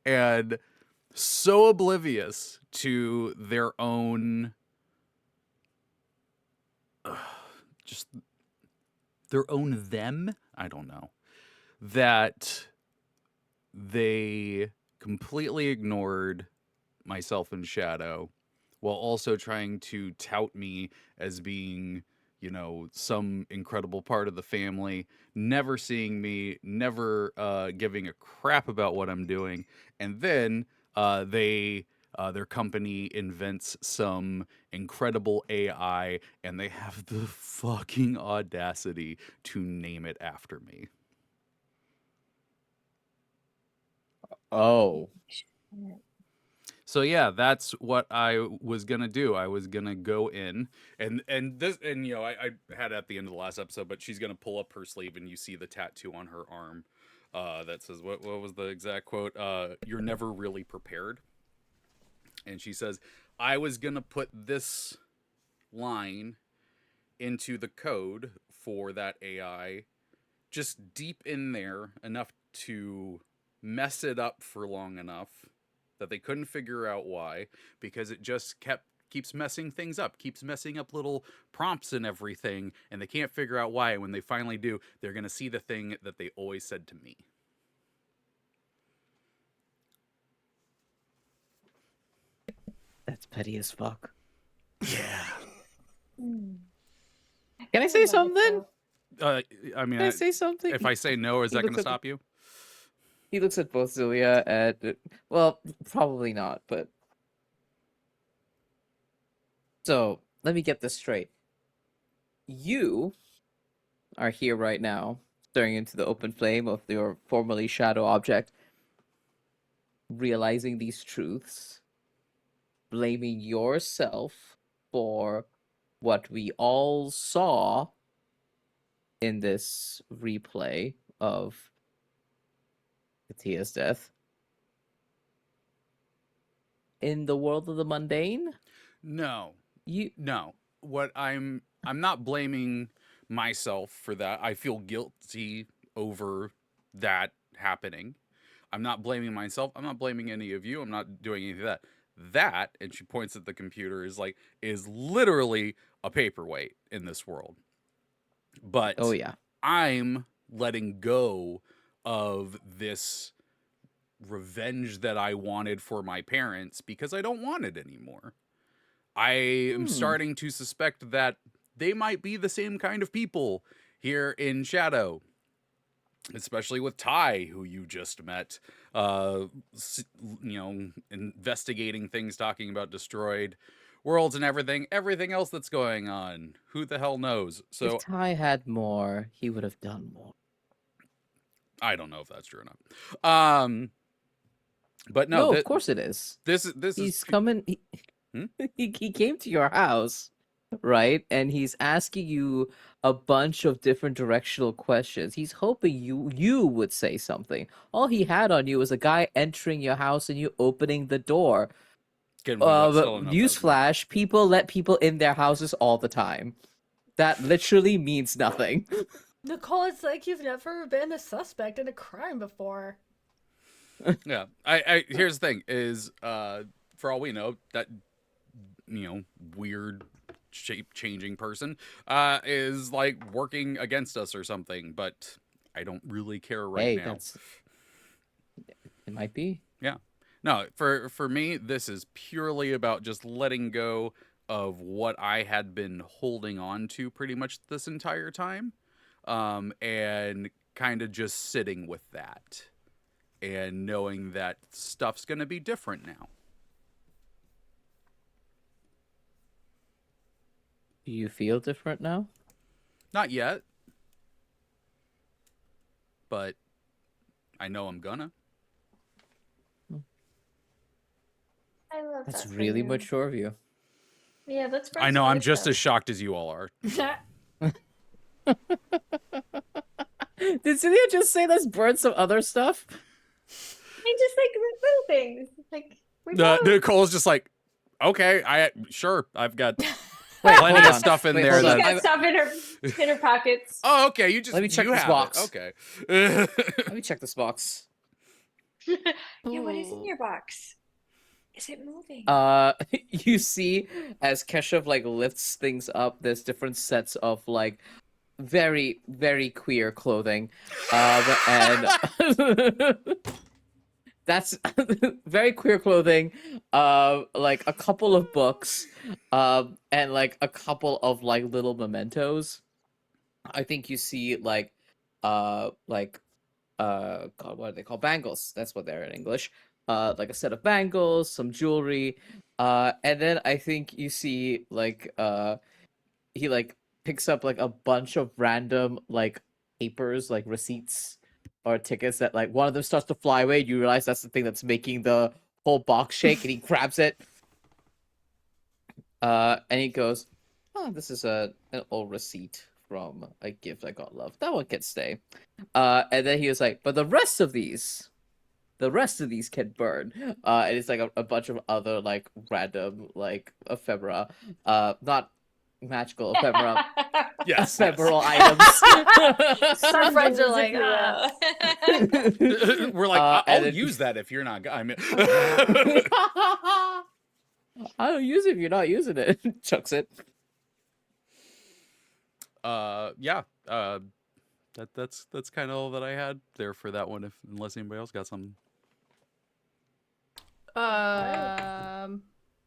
[SPEAKER 4] And so oblivious to their own, just their own them. I don't know. That they completely ignored myself in shadow while also trying to tout me as being, some incredible part of the family, never seeing me, never giving a crap about what I'm doing. And then their company invents some incredible AI, and they have the fucking audacity to name it after me.
[SPEAKER 2] Oh,
[SPEAKER 4] So yeah, that's what I was gonna do. I was gonna go in and I had it at the end of the last episode, but she's gonna pull up her sleeve and you see the tattoo on her arm that says what was the exact quote? You're never really prepared. And she says, I was gonna put this line into the code for that AI, just deep in there enough to mess it up for long enough that they couldn't figure out why, because it just keeps messing things up, keeps messing up little prompts and everything, and they can't figure out why. And when they finally do, they're going to see the thing that they always said to me.
[SPEAKER 2] that's petty as fuck.
[SPEAKER 4] Yeah.
[SPEAKER 2] Can I say something?
[SPEAKER 4] I mean,
[SPEAKER 2] Can I say something?
[SPEAKER 4] if I say no, is that going to stop you?
[SPEAKER 2] He looks at both Zilya and, well, probably not, but. So, let me get this straight. You are here right now, staring into the open flame of your formerly shadow object, realizing these truths, blaming yourself for what we all saw in this replay of Katia's death. In the world of the mundane?
[SPEAKER 4] No.
[SPEAKER 2] You
[SPEAKER 4] No. What I'm not blaming myself for that. I feel guilty over that happening. I'm not blaming myself. I'm not blaming any of you. I'm not doing any of that. That, and she points at the computer, is literally a paperweight in this world. But
[SPEAKER 2] Oh yeah.
[SPEAKER 4] I'm letting go of this revenge that I wanted for my parents because I don't want it anymore. I am starting to suspect that they might be the same kind of people here in Shadow, especially with Ty, who you just met, investigating things, talking about destroyed worlds and everything else that's going on. Who the hell knows? So
[SPEAKER 2] If Ty had more, he would have done more.
[SPEAKER 4] I don't know if that's true or not. But no,
[SPEAKER 2] No, of course it is.
[SPEAKER 4] This
[SPEAKER 2] He's
[SPEAKER 4] is
[SPEAKER 2] coming. He came to your house, right? And he's asking you a bunch of different directional questions. He's hoping you would say something. All he had on you was a guy entering your house and you opening the door.
[SPEAKER 4] Can we still enough of
[SPEAKER 2] Newsflash: people let people in their houses all the time. That literally means nothing.
[SPEAKER 1] Nicoal, it's like you've never been a suspect in a crime before.
[SPEAKER 4] Yeah, I here's the thing: is for all we know, that weird shape changing person is like working against us or something. But I don't really care right now.
[SPEAKER 2] It might be.
[SPEAKER 4] Yeah, no, for me, this is purely about just letting go of what I had been holding on to pretty much this entire time, and kind of just sitting with that. And knowing that stuff's going to be different now.
[SPEAKER 2] Do you feel different now?
[SPEAKER 4] Not yet. But I know I'm gonna.
[SPEAKER 3] I love
[SPEAKER 2] That's
[SPEAKER 3] that for
[SPEAKER 2] really
[SPEAKER 3] you.
[SPEAKER 2] mature of you.
[SPEAKER 3] Yeah, let's.
[SPEAKER 4] I know, I'm just as shocked as you all are.
[SPEAKER 2] Did Zilya just say let's burn some other stuff?
[SPEAKER 3] I just like little things. Like we both.
[SPEAKER 4] Nicoal's just like, okay, I've got
[SPEAKER 2] Wait,
[SPEAKER 4] plenty
[SPEAKER 2] hold
[SPEAKER 4] of
[SPEAKER 2] on.
[SPEAKER 4] stuff in
[SPEAKER 2] Wait,
[SPEAKER 4] there.
[SPEAKER 2] hold
[SPEAKER 3] She's
[SPEAKER 2] on.
[SPEAKER 3] got stuff in her pockets.
[SPEAKER 4] Oh, okay.
[SPEAKER 2] Let me check
[SPEAKER 4] you
[SPEAKER 2] this
[SPEAKER 4] have
[SPEAKER 2] box.
[SPEAKER 4] It. Okay.
[SPEAKER 2] Let me check this box.
[SPEAKER 3] Yeah, what is in your box? Is it moving?
[SPEAKER 2] You see, as Keshav like lifts things up, there's different sets of like very, very queer clothing, and that's very queer clothing. Like a couple of books, and like a couple of like little mementos. I think you see like, God, what are they called? Bangles. That's what they're in English. Like a set of bangles, some jewelry, and then I think you see like, he like picks up like a bunch of random like papers, like receipts or tickets that like one of them starts to fly away. You realize that's the thing that's making the whole box shake, and he grabs it. And he goes, "Oh, this is an old receipt from a gift I got love. That one can stay." And then he was like, "But the rest of these can burn." And it's like a bunch of other like random like ephemera, not magical ephemera,
[SPEAKER 4] Yes.
[SPEAKER 2] ephemeral items.
[SPEAKER 1] Our friends are like,
[SPEAKER 4] We're like,
[SPEAKER 2] and
[SPEAKER 4] I'll
[SPEAKER 2] then-
[SPEAKER 4] use that if you're not. I mean,
[SPEAKER 2] I don't use it if you're not using it. Chucks it.
[SPEAKER 4] yeah. That's kind of all that I had there for that one. Unless anybody else got something.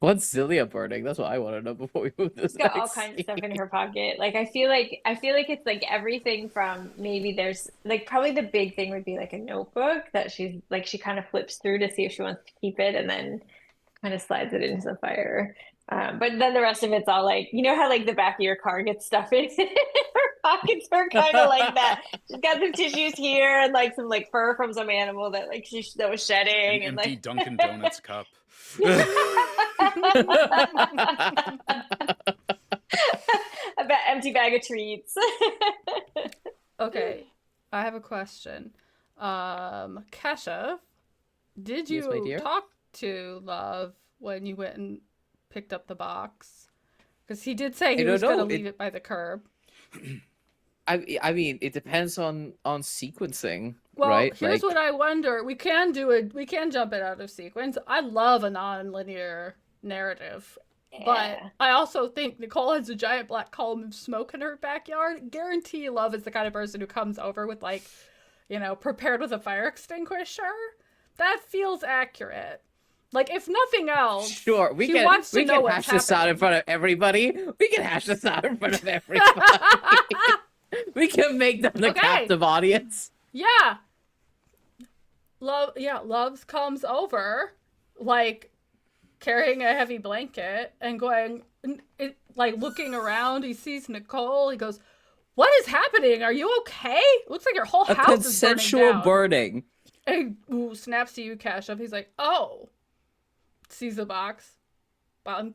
[SPEAKER 2] What's Zilya burning? That's what I want to know before we move this.
[SPEAKER 3] She's got all
[SPEAKER 2] next
[SPEAKER 3] kinds of stuff in
[SPEAKER 2] scene.
[SPEAKER 3] her pocket. Like I feel like it's like everything from maybe there's like probably the big thing would be like a notebook that she kind of flips through to see if she wants to keep it and then kind of slides it into the fire. But then the rest of it's all like, you know how like the back of your car gets stuff in her pockets are kind of like that. She's got some tissues here and like some like fur from some animal that like that was shedding
[SPEAKER 4] An
[SPEAKER 3] and
[SPEAKER 4] empty
[SPEAKER 3] like
[SPEAKER 4] Dunkin' Donuts cup.
[SPEAKER 3] a empty bag of treats.
[SPEAKER 1] Okay, I have a question. Keshav, did
[SPEAKER 2] Yes, my
[SPEAKER 1] you
[SPEAKER 2] dear?
[SPEAKER 1] talk to Love when you went and picked up the box? Because he did say he
[SPEAKER 2] don't
[SPEAKER 1] was going to
[SPEAKER 2] know.
[SPEAKER 1] leave it by the curb.
[SPEAKER 2] I mean, it depends on sequencing,
[SPEAKER 1] Well,
[SPEAKER 2] right?
[SPEAKER 1] here's
[SPEAKER 2] Like,
[SPEAKER 1] what I wonder. We can jump it out of sequence. I love a non-linear narrative. But
[SPEAKER 3] Yeah.
[SPEAKER 1] I also think Nicole has a giant black column of smoke in her backyard. Guarantee Love is the kind of person who comes over with, like, prepared with a fire extinguisher. That feels accurate. Like, if nothing else,
[SPEAKER 2] Sure, we
[SPEAKER 1] he
[SPEAKER 2] can
[SPEAKER 1] wants to
[SPEAKER 2] we
[SPEAKER 1] know
[SPEAKER 2] can
[SPEAKER 1] what's
[SPEAKER 2] hash this out in
[SPEAKER 1] happening.
[SPEAKER 2] front of everybody. We can hash this out in front of everybody. We can make them the
[SPEAKER 1] Okay.
[SPEAKER 2] captive audience.
[SPEAKER 1] Yeah. Loves comes over, like, carrying a heavy blanket and going, like, looking around. He sees Nicole. He goes, "What is happening? Are you okay? Looks like your whole
[SPEAKER 2] A
[SPEAKER 1] house is burning
[SPEAKER 2] consensual
[SPEAKER 1] down."
[SPEAKER 2] burning.
[SPEAKER 1] And he snaps to you, Keshav. He's like, "Oh." Sees the box. Well,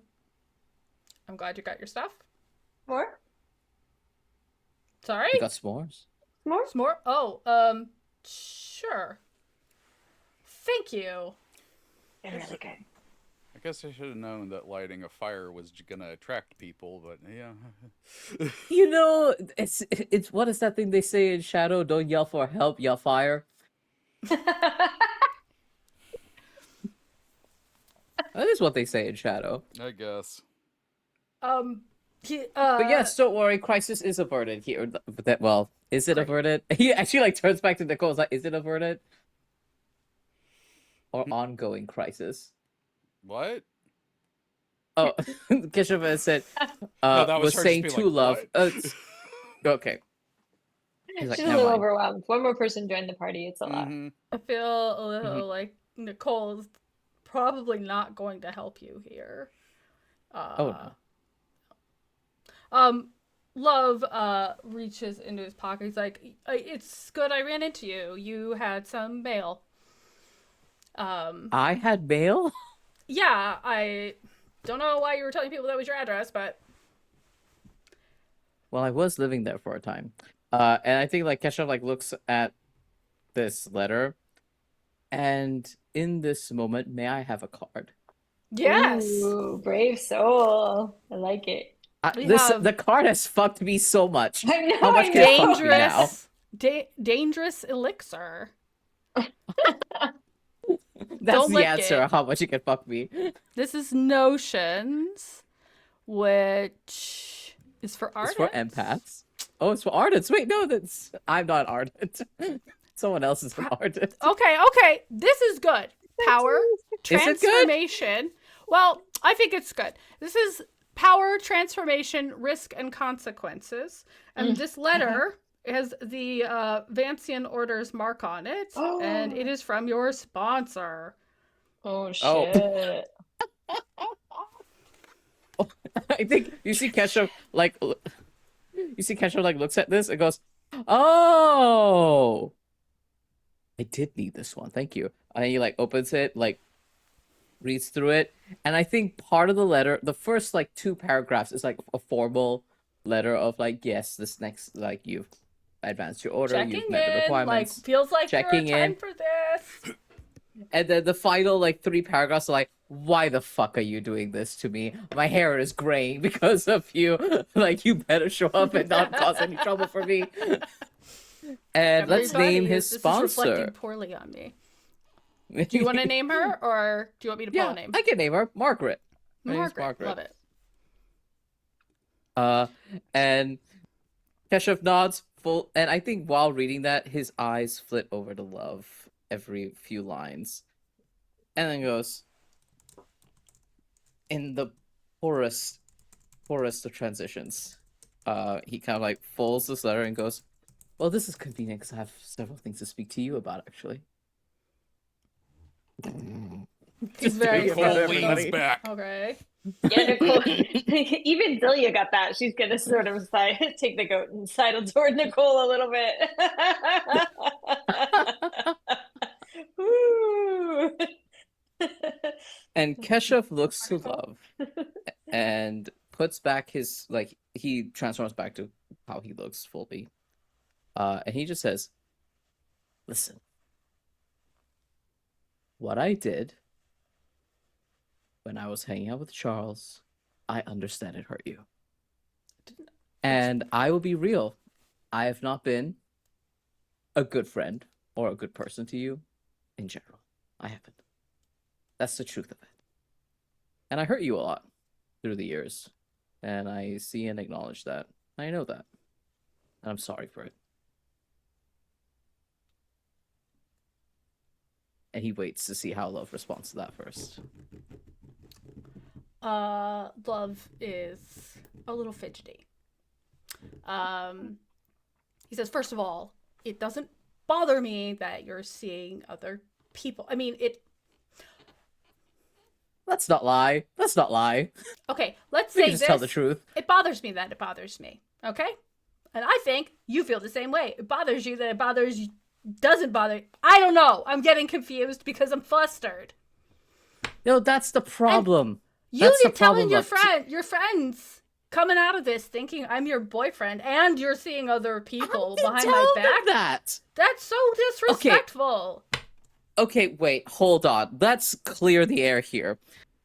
[SPEAKER 1] I'm glad you got your stuff.
[SPEAKER 3] More?
[SPEAKER 1] Sorry?
[SPEAKER 2] We got s'mores.
[SPEAKER 3] More?
[SPEAKER 1] More? Oh, sure. Thank you.
[SPEAKER 3] They're really good.
[SPEAKER 4] I guess I should have known that lighting a fire was gonna attract people, but yeah.
[SPEAKER 2] You know, it's what is that thing they say in Shadow? Don't yell for help, yell fire. That is what they say in Shadow.
[SPEAKER 4] I guess.
[SPEAKER 2] But yes, don't worry, crisis is averted here. Well, is it
[SPEAKER 1] Great.
[SPEAKER 2] averted? He actually like turns back to Nicole. Is like, is it averted? Or ongoing crisis?
[SPEAKER 4] What?
[SPEAKER 2] Oh, Keshav has said,
[SPEAKER 4] No, that
[SPEAKER 2] was
[SPEAKER 4] her just
[SPEAKER 2] saying
[SPEAKER 4] being
[SPEAKER 2] to
[SPEAKER 4] like,
[SPEAKER 2] love.
[SPEAKER 4] "What?"
[SPEAKER 2] Okay. He's like,
[SPEAKER 3] She's a
[SPEAKER 2] never
[SPEAKER 3] little
[SPEAKER 2] mind.
[SPEAKER 3] overwhelmed. One more person joined the party. It's a lot.
[SPEAKER 4] Mhm.
[SPEAKER 1] I feel a little like Nicole's probably not going to help you here.
[SPEAKER 2] Oh,
[SPEAKER 1] Love reaches into his pocket. He's like, "It's good I ran into you. You had some mail."
[SPEAKER 2] I had mail?
[SPEAKER 1] Yeah, I don't know why you were telling people that was your address, but
[SPEAKER 2] Well, I was living there for a time. And I think like Keshav like looks at this letter, and in this moment, may I have a card?
[SPEAKER 1] yes.
[SPEAKER 3] Ooh, brave soul. I like it.
[SPEAKER 1] We
[SPEAKER 2] This
[SPEAKER 1] have-
[SPEAKER 2] the card has fucked me so much.
[SPEAKER 3] I know.
[SPEAKER 2] How much
[SPEAKER 3] I
[SPEAKER 2] can it fuck me now?
[SPEAKER 1] Dangerous elixir.
[SPEAKER 2] That's
[SPEAKER 1] Don't
[SPEAKER 2] the
[SPEAKER 1] lick
[SPEAKER 2] answer.
[SPEAKER 1] it.
[SPEAKER 2] How much it can fuck me.
[SPEAKER 1] This is Notions, which is for
[SPEAKER 2] It's
[SPEAKER 1] artists.
[SPEAKER 2] for empaths. Oh, it's for artists. Wait, no, I'm not ardent. Someone else is an artist.
[SPEAKER 1] Okay. This is good. Power,
[SPEAKER 2] Is it good?
[SPEAKER 1] transformation. Well, I think it's good. This is power, transformation, risk, and consequences. And this letter has the Vancian Order's mark on it, and it is from your sponsor.
[SPEAKER 3] Oh,
[SPEAKER 2] Oh.
[SPEAKER 3] shit.
[SPEAKER 2] I think you see Keshav like looks at this and goes, "Oh, I did need this one. Thank you." And then he like opens it, like reads through it, and I think part of the letter, the first like 2 paragraphs, is like a formal letter of like, yes, this next like you've advanced your order,
[SPEAKER 1] Checking
[SPEAKER 2] you've met the
[SPEAKER 1] in, like,
[SPEAKER 2] requirements,
[SPEAKER 1] feels like
[SPEAKER 2] Checking
[SPEAKER 1] you're time
[SPEAKER 2] in.
[SPEAKER 1] for this.
[SPEAKER 2] And then the final like 3 paragraphs are like, why the fuck are you doing this to me? My hair is graying because of you. Like, you better show up and not cause any trouble for me. And let's name
[SPEAKER 1] Everybody,
[SPEAKER 2] his
[SPEAKER 1] this is
[SPEAKER 2] sponsor.
[SPEAKER 1] reflecting poorly on me. Do you want to name her, or do you want me to pull
[SPEAKER 2] Yeah,
[SPEAKER 1] a name?
[SPEAKER 2] I can name her Margaret. Her name's
[SPEAKER 1] Margaret. Love it.
[SPEAKER 2] And Keshav nods full, and I think while reading that, his eyes flit over to Love every few lines, and then goes, in the poorest of transitions, he kind of like folds this letter and goes, well, this is convenient because I have several things to speak to you about, actually.
[SPEAKER 1] He's very
[SPEAKER 2] doing it for
[SPEAKER 4] Nicole
[SPEAKER 1] excited.
[SPEAKER 4] leans back.
[SPEAKER 1] Okay.
[SPEAKER 3] Yeah, Nicole. Even Zilya got that. She's gonna sort of take the goat and sidle toward Nicole a little bit. Woo.
[SPEAKER 2] And Keshav looks to Love and puts back his, like, he transforms back to how he looks fully. And he just says, listen, what I did when I was hanging out with Charles, I understand it hurt you. And I will be real. I have not been a good friend or a good person to you in general. I haven't. That's the truth of it. And I hurt you a lot. through the years, and I see and acknowledge that. I know that, and I'm sorry for it. And he waits to see how Love responds to that first.
[SPEAKER 1] Love is a little fidgety. He says, first of all, it doesn't bother me that you're seeing other people. I mean,
[SPEAKER 2] Let's not lie. Let's not lie.
[SPEAKER 1] okay, let's
[SPEAKER 2] We
[SPEAKER 1] say
[SPEAKER 2] can just
[SPEAKER 1] this.
[SPEAKER 2] tell the truth.
[SPEAKER 1] It bothers me that it bothers me. Okay? And I think you feel the same way. It bothers you that it bothers you. Doesn't bother. I don't know. I'm getting confused because I'm flustered.
[SPEAKER 2] No, that's the problem.
[SPEAKER 1] You're
[SPEAKER 2] That's the
[SPEAKER 1] telling
[SPEAKER 2] problem,
[SPEAKER 1] your friends coming out of this thinking I'm your boyfriend and you're seeing other people behind my back.
[SPEAKER 2] That.
[SPEAKER 1] That's so disrespectful.
[SPEAKER 2] Okay, wait, hold on. Let's clear the air here.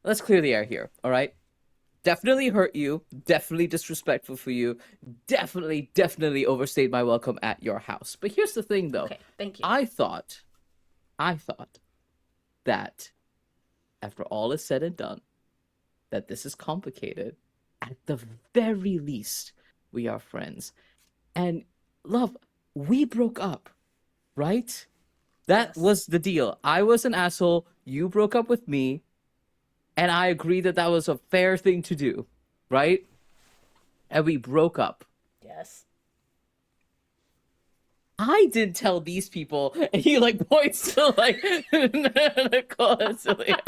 [SPEAKER 2] All right? Definitely hurt you. Definitely disrespectful for you. Definitely overstayed my welcome at your house. But here's the thing, though.
[SPEAKER 1] Okay, thank you.
[SPEAKER 2] I thought that after all is said and done, that this is complicated. At the very least, we are friends. And Love, we broke up, right? That
[SPEAKER 1] Yes.
[SPEAKER 2] was the deal. I was an asshole. You broke up with me. And I agreed that that was a fair thing to do, right? And we broke up.
[SPEAKER 1] Yes.
[SPEAKER 2] I didn't tell these people, and he like points to like Nicoal and Zilya.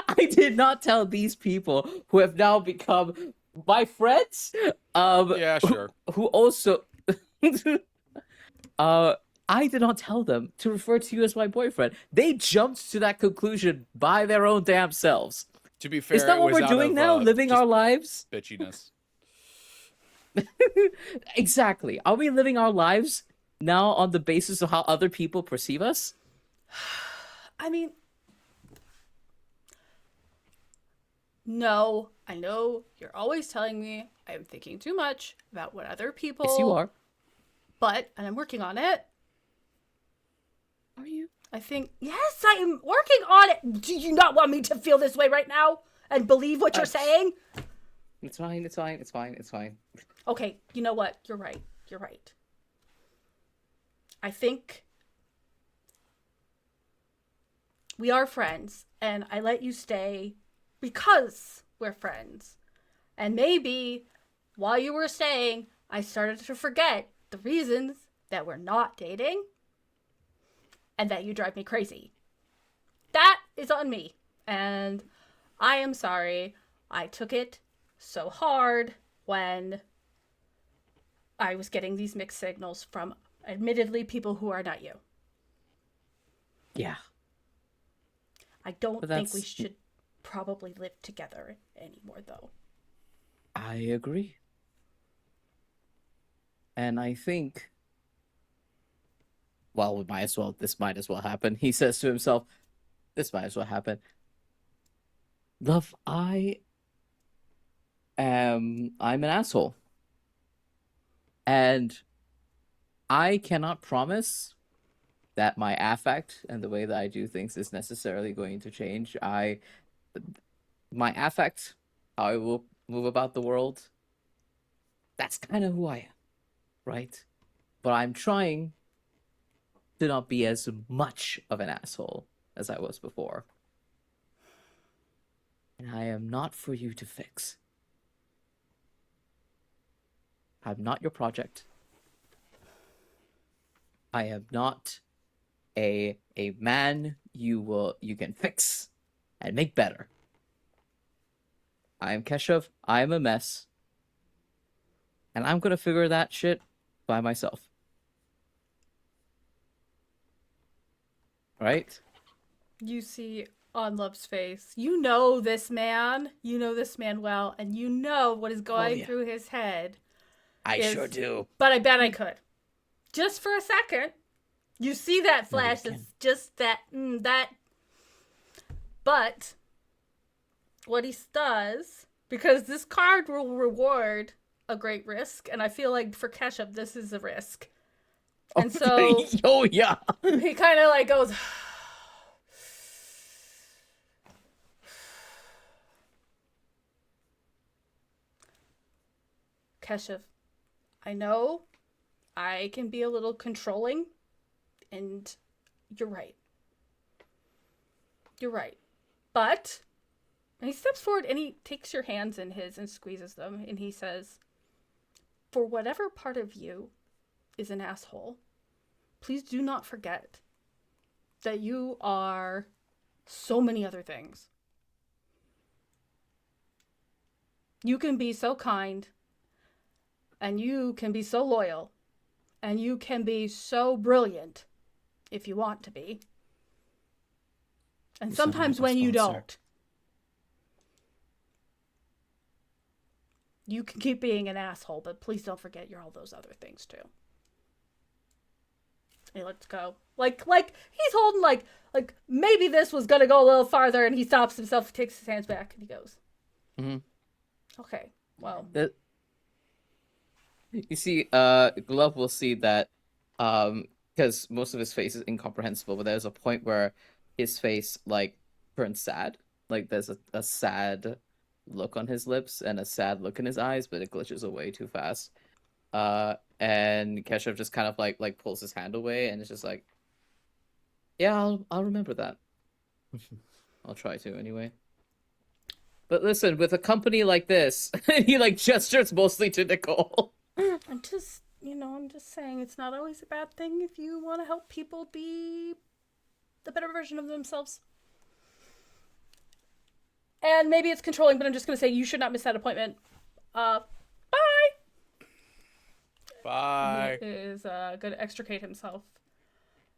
[SPEAKER 2] I did not tell these people who have now become my friends.
[SPEAKER 4] Yeah, sure.
[SPEAKER 2] Who also, I did not tell them to refer to you as my boyfriend. They jumped to that conclusion by their own damn selves.
[SPEAKER 4] To be fair,
[SPEAKER 2] Is that
[SPEAKER 4] it
[SPEAKER 2] what
[SPEAKER 4] was
[SPEAKER 2] we're
[SPEAKER 4] out
[SPEAKER 2] doing
[SPEAKER 4] of,
[SPEAKER 2] now? Living
[SPEAKER 4] just
[SPEAKER 2] our lives?
[SPEAKER 4] bitchiness.
[SPEAKER 2] Exactly. Are we living our lives now on the basis of how other people perceive us?
[SPEAKER 1] I mean, no, I know you're always telling me I'm thinking too much about what other people.
[SPEAKER 2] Yes, you are.
[SPEAKER 1] And I'm working on it.
[SPEAKER 2] Are you?
[SPEAKER 1] I think, yes, I am working on it. Do you not want me to feel this way right now and believe what you're saying?
[SPEAKER 2] It's fine. It's fine. It's fine. It's fine.
[SPEAKER 1] Okay, you know what? You're right. You're right. I think we are friends, and I let you stay because we're friends. And maybe while you were staying, I started to forget the reasons that we're not dating and that you drive me crazy. That is on me, and I am sorry. I took it so hard when I was getting these mixed signals from admittedly people who are not you.
[SPEAKER 2] Yeah.
[SPEAKER 1] I don't
[SPEAKER 2] But
[SPEAKER 1] think we
[SPEAKER 2] that's-
[SPEAKER 1] should probably live together anymore, though.
[SPEAKER 2] I agree. And I think, well, this might as well happen. He says to himself, this might as well happen. Love, I'm an asshole. And I cannot promise that my affect and the way that I do things is necessarily going to change. My affect, how I will move about the world, that's kind of who I am, right? But I'm trying to not be as much of an asshole as I was before. And I am not for you to fix. I'm not your project. I am not a man you can fix and make better. I am Keshav. I am a mess. And I'm gonna figure that shit by myself. Right?
[SPEAKER 1] You see on Love's face, you know this man well, and you know what is going
[SPEAKER 2] yeah.
[SPEAKER 1] through his head.
[SPEAKER 2] I
[SPEAKER 1] Yes.
[SPEAKER 2] sure do.
[SPEAKER 1] But I bet I could. Just for a second. You see that flash,
[SPEAKER 2] can.
[SPEAKER 1] it's just that. But what he does, because this card will reward a great risk, and I feel like for Keshav, this is a risk. And so
[SPEAKER 2] Oh yeah.
[SPEAKER 1] he kind of like goes, Keshav, I know I can be a little controlling, and you're right. You're right. But, and he steps forward and he takes your hands in his and squeezes them, and he says, for whatever part of you is an asshole, please do not forget that you are so many other things. You can be so kind, and you can be so loyal, and you can be so brilliant if you want to be. And
[SPEAKER 2] You sound
[SPEAKER 1] sometimes
[SPEAKER 2] like a
[SPEAKER 1] when you
[SPEAKER 2] sponsor.
[SPEAKER 1] don't, you can keep being an asshole, but please don't forget you're all those other things too. He lets go. Like he's holding like maybe this was gonna go a little farther, and he stops himself, takes his hands back, and he goes,
[SPEAKER 2] Mhm.
[SPEAKER 1] okay, well,
[SPEAKER 2] You see, Glove will see that, because most of his face is incomprehensible, but there's a point where his face, like, turns sad. Like, there's a sad look on his lips and a sad look in his eyes, but it glitches away too fast. And Keshav just kind of, like pulls his hand away, and it's just like, yeah, I'll remember that. I'll try to, anyway. But listen, with a company like this, he, like, gestures mostly to Nicoal.
[SPEAKER 1] I'm just saying it's not always a bad thing if you want to help people be the better version of themselves. And maybe it's controlling, but I'm just going to say you should not miss that appointment. Bye!
[SPEAKER 4] Bye.
[SPEAKER 1] He is going to extricate himself.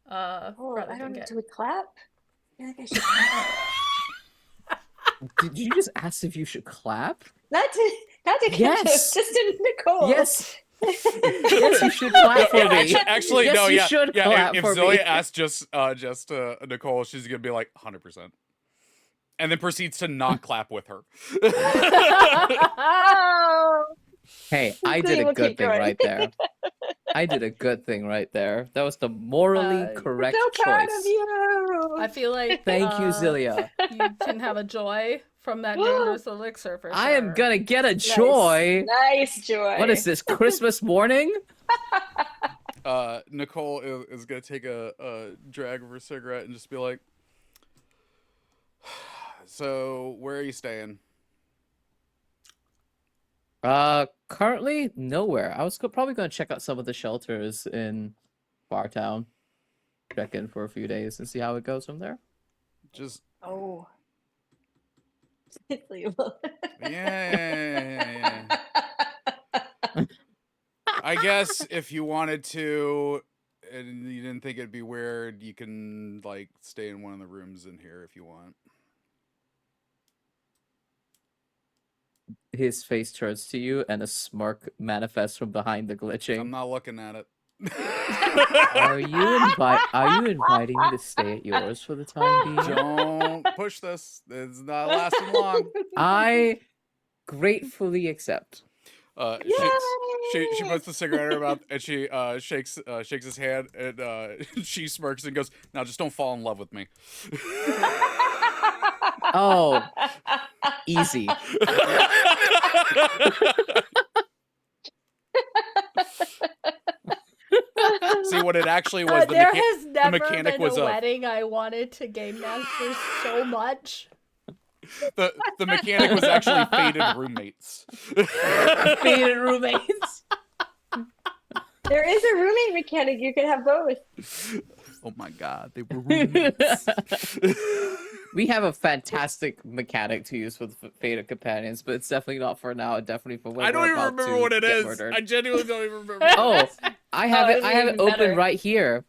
[SPEAKER 3] Oh,
[SPEAKER 1] rather
[SPEAKER 3] I
[SPEAKER 1] than
[SPEAKER 3] don't
[SPEAKER 1] get...
[SPEAKER 3] do we clap? I feel like I should clap.
[SPEAKER 2] Did you just ask if you should clap?
[SPEAKER 3] Not to
[SPEAKER 2] Yes.
[SPEAKER 3] Keshav, just to Nicoal.
[SPEAKER 2] Yes. Yes, you should clap for me.
[SPEAKER 4] Actually,
[SPEAKER 2] Yes,
[SPEAKER 4] no,
[SPEAKER 2] you
[SPEAKER 4] yeah,
[SPEAKER 2] should
[SPEAKER 4] yeah.
[SPEAKER 2] clap
[SPEAKER 4] If
[SPEAKER 2] for
[SPEAKER 4] Zilya
[SPEAKER 2] me.
[SPEAKER 4] asks just Nicoal, she's gonna be like 100%, and then proceeds to not clap with her.
[SPEAKER 3] Oh,
[SPEAKER 2] Hey, I
[SPEAKER 3] Glee
[SPEAKER 2] did a
[SPEAKER 3] will
[SPEAKER 2] good
[SPEAKER 3] keep
[SPEAKER 2] thing
[SPEAKER 3] going.
[SPEAKER 2] right there. I did a good thing right there. That was the morally
[SPEAKER 1] I'm
[SPEAKER 2] correct
[SPEAKER 3] so proud of
[SPEAKER 2] choice.
[SPEAKER 3] you.
[SPEAKER 1] I feel like
[SPEAKER 2] Thank you, Zilya.
[SPEAKER 1] you can have a joy from that dangerous elixir for
[SPEAKER 2] I am
[SPEAKER 1] sure.
[SPEAKER 2] gonna get a joy.
[SPEAKER 3] Nice joy.
[SPEAKER 2] What is this, Christmas morning?
[SPEAKER 4] Nicoal is gonna take a drag of her cigarette and just be like, "So, where are you staying?"
[SPEAKER 2] Currently nowhere. I was probably gonna check out some of the shelters in Bartown. Check in for a few days and see how it goes from there.
[SPEAKER 4] Just
[SPEAKER 3] Oh. It's legal.
[SPEAKER 4] yeah. I guess if you wanted to, and you didn't think it'd be weird, you can like stay in one of the rooms in here if you want.
[SPEAKER 2] His face turns to you and a smirk manifests from behind the
[SPEAKER 4] I'm
[SPEAKER 2] glitching.
[SPEAKER 4] not looking at it.
[SPEAKER 2] Are you inviting me to stay at yours for the time being?
[SPEAKER 4] Don't push this. It's not lasting long.
[SPEAKER 2] I gratefully accept.
[SPEAKER 4] She puts the cigarette in her mouth and she shakes his hand and she smirks and goes, "Now just don't fall in love with me."
[SPEAKER 2] Oh, easy.
[SPEAKER 4] See, what it actually was,
[SPEAKER 1] There has never
[SPEAKER 4] mechanic
[SPEAKER 1] been
[SPEAKER 4] was
[SPEAKER 1] a
[SPEAKER 4] a-
[SPEAKER 1] wedding I wanted to game master so much.
[SPEAKER 4] the mechanic was actually faded roommates.
[SPEAKER 2] Faded roommates.
[SPEAKER 3] There is a roommate mechanic. You could have both.
[SPEAKER 4] Oh my god, they were roommates.
[SPEAKER 2] We have a fantastic mechanic to use with Faded Companions, but it's definitely not for now. Definitely for when
[SPEAKER 4] I don't
[SPEAKER 2] we're
[SPEAKER 4] even
[SPEAKER 2] about
[SPEAKER 4] remember
[SPEAKER 2] to
[SPEAKER 4] what it
[SPEAKER 2] get
[SPEAKER 4] is.
[SPEAKER 2] murdered.
[SPEAKER 4] I genuinely don't even remember.
[SPEAKER 2] Oh, I have it. I have it
[SPEAKER 3] even
[SPEAKER 2] open
[SPEAKER 3] better.
[SPEAKER 2] right here.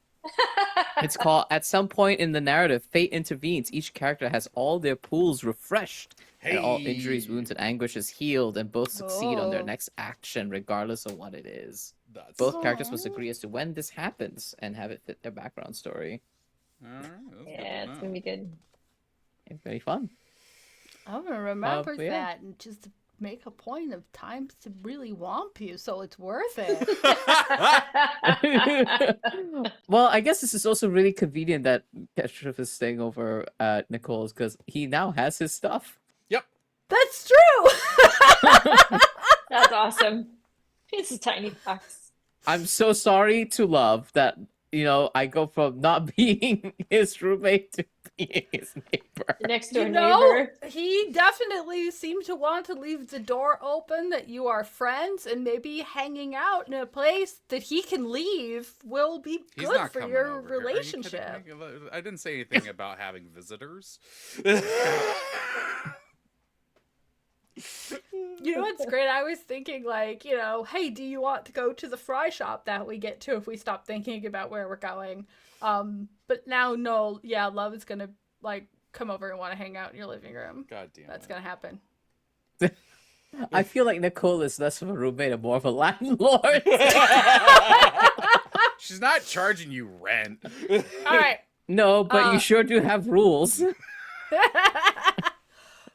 [SPEAKER 2] It's called, at some point in the narrative, fate intervenes. Each character has all their pools refreshed, and all injuries,
[SPEAKER 4] Hey.
[SPEAKER 2] wounds, and anguishes healed, and both succeed on their
[SPEAKER 1] Oh.
[SPEAKER 2] next action, regardless of what it is.
[SPEAKER 4] That's
[SPEAKER 2] Both characters must
[SPEAKER 1] Aw.
[SPEAKER 2] agree as to when this happens and have it fit their background story.
[SPEAKER 4] Alright, that's good to
[SPEAKER 3] Yeah, it's
[SPEAKER 4] know.
[SPEAKER 3] gonna be good.
[SPEAKER 2] It's very fun.
[SPEAKER 1] I'm gonna remember
[SPEAKER 2] yeah.
[SPEAKER 1] that and just make a point of times to really womp you, so it's worth it.
[SPEAKER 2] Well, I guess this is also really convenient that Keshav is staying over at Nicoal's because he now has his stuff.
[SPEAKER 4] Yep.
[SPEAKER 1] That's true.
[SPEAKER 3] That's awesome. It's a tiny fox.
[SPEAKER 2] I'm so sorry to Love that, I go from not being his roommate to being his neighbor.
[SPEAKER 3] Next door
[SPEAKER 1] You know,
[SPEAKER 3] neighbor.
[SPEAKER 1] he definitely seemed to want to leave the door open that you are friends and maybe hanging out in a place that he can leave will be
[SPEAKER 4] He's
[SPEAKER 1] good
[SPEAKER 4] not
[SPEAKER 1] for
[SPEAKER 4] coming
[SPEAKER 1] your
[SPEAKER 4] over here. Are you kidding
[SPEAKER 1] relationship.
[SPEAKER 4] me? I didn't say anything about having visitors.
[SPEAKER 1] You know what's great? I was thinking, like, hey, do you want to go to the fry shop that we get to if we stop thinking about where we're going? But now, no, yeah, Love is gonna, like, come over and want to hang out in your living room.
[SPEAKER 4] God damn
[SPEAKER 1] That's
[SPEAKER 4] it.
[SPEAKER 1] gonna happen.
[SPEAKER 2] I feel like Nicoal is less of a roommate and more of a landlord.
[SPEAKER 4] She's not charging you rent.
[SPEAKER 1] All right.
[SPEAKER 2] No, but you sure do have rules.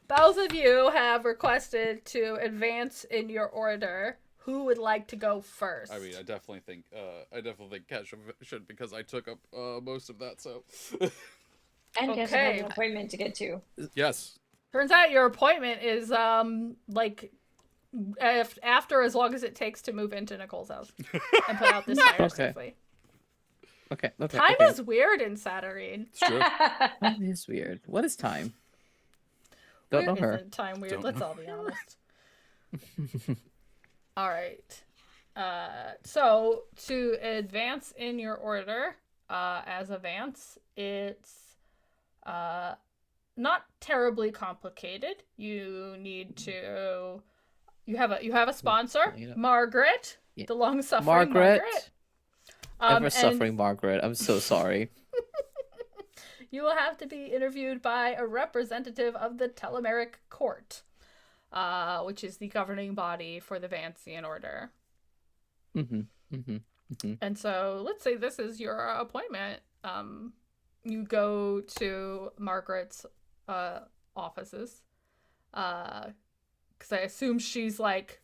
[SPEAKER 1] Both of you have requested to advance in your order. Who would like to go first?
[SPEAKER 4] I mean, I definitely think Keshav should, because I took up most of that. So
[SPEAKER 3] And Keshav
[SPEAKER 1] Okay.
[SPEAKER 3] has an appointment to get to.
[SPEAKER 4] yes,
[SPEAKER 1] Turns out your appointment is like after as long as it takes to move into Nicole's house and put out this fire
[SPEAKER 2] Okay.
[SPEAKER 1] safely.
[SPEAKER 2] Okay.
[SPEAKER 1] Time
[SPEAKER 2] okay.
[SPEAKER 1] is weird in Saturnine.
[SPEAKER 4] it's true.
[SPEAKER 2] That is weird. What is time? Don't know
[SPEAKER 1] Where
[SPEAKER 2] her.
[SPEAKER 1] isn't time weird?
[SPEAKER 4] Don't
[SPEAKER 1] Let's
[SPEAKER 4] know.
[SPEAKER 1] all be honest. All right. So to advance in your order, as a Vance, it's not terribly complicated. You need to. You have a sponsor, Margaret,
[SPEAKER 2] Yeah.
[SPEAKER 1] the long-suffering
[SPEAKER 2] Margaret.
[SPEAKER 1] Margaret.
[SPEAKER 2] Ever
[SPEAKER 1] and
[SPEAKER 2] suffering Margaret. I'm so sorry.
[SPEAKER 1] You will have to be interviewed by a representative of the Telemeric Court, which is the governing body for the Vancian Order. And so, let's say this is your appointment. You go to Margaret's offices, because I assume she's like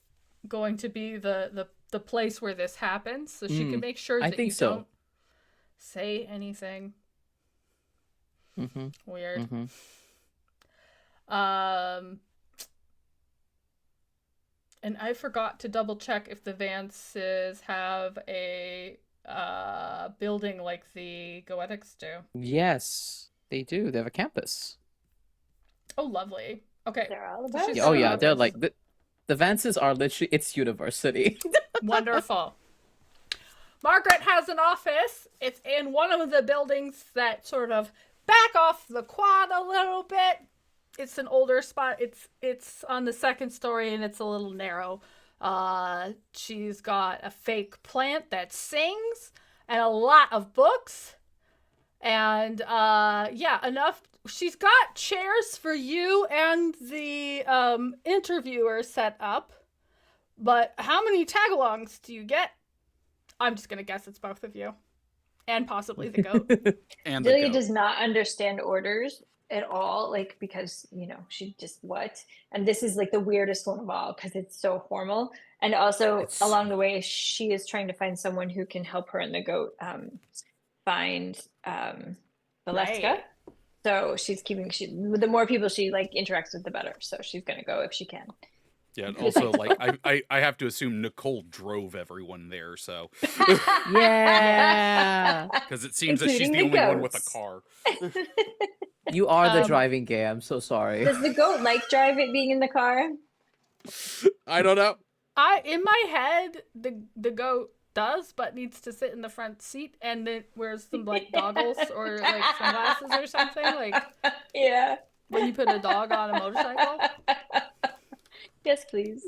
[SPEAKER 1] going to be the place where this happens, so she can make sure
[SPEAKER 2] I
[SPEAKER 1] that
[SPEAKER 2] think
[SPEAKER 1] you
[SPEAKER 2] so.
[SPEAKER 1] don't say anything weird. And I forgot to double check if the Vances have a building like the Goetics do.
[SPEAKER 2] Yes, they do. They have a campus.
[SPEAKER 1] Oh, lovely. Okay.
[SPEAKER 3] They're all
[SPEAKER 1] So
[SPEAKER 3] about
[SPEAKER 1] she's
[SPEAKER 3] it.
[SPEAKER 2] Oh
[SPEAKER 1] got an
[SPEAKER 2] yeah, they're
[SPEAKER 1] office.
[SPEAKER 2] like the Vances are literally its university.
[SPEAKER 1] Wonderful. Margaret has an office. It's in one of the buildings that sort of back off the quad a little bit. It's an older spot. It's on the second story and it's a little narrow. She's got a fake plant that sings and a lot of books. And yeah, enough. She's got chairs for you and the interviewer set up. But how many tag-alongs do you get? I'm just gonna guess it's both of you, and possibly the goat.
[SPEAKER 4] And the
[SPEAKER 3] Zilya
[SPEAKER 4] goat.
[SPEAKER 3] does not understand orders at all, like, because, she just what? And this is like the weirdest one of all because it's so formal. And also along the way, she is trying to find someone who can help her and the goat find Valeska.
[SPEAKER 1] Right.
[SPEAKER 3] So she's the more people she like interacts with, the better. So she's gonna go if she can.
[SPEAKER 4] Yeah, and also like I have to assume Nicoal drove everyone there, so
[SPEAKER 2] Yeah.
[SPEAKER 4] because it seems that she's the
[SPEAKER 3] Including
[SPEAKER 4] only
[SPEAKER 3] the
[SPEAKER 4] one with a
[SPEAKER 3] goats.
[SPEAKER 4] car.
[SPEAKER 2] You are the
[SPEAKER 1] Um,
[SPEAKER 2] driving gay. I'm so sorry.
[SPEAKER 3] Does the goat like being in the car?
[SPEAKER 4] I don't know.
[SPEAKER 1] In my head, the goat does, but needs to sit in the front seat and then wears some like goggles or like sunglasses or something, like
[SPEAKER 3] Yeah.
[SPEAKER 1] when you put a dog on a motorcycle.
[SPEAKER 3] Yes, please.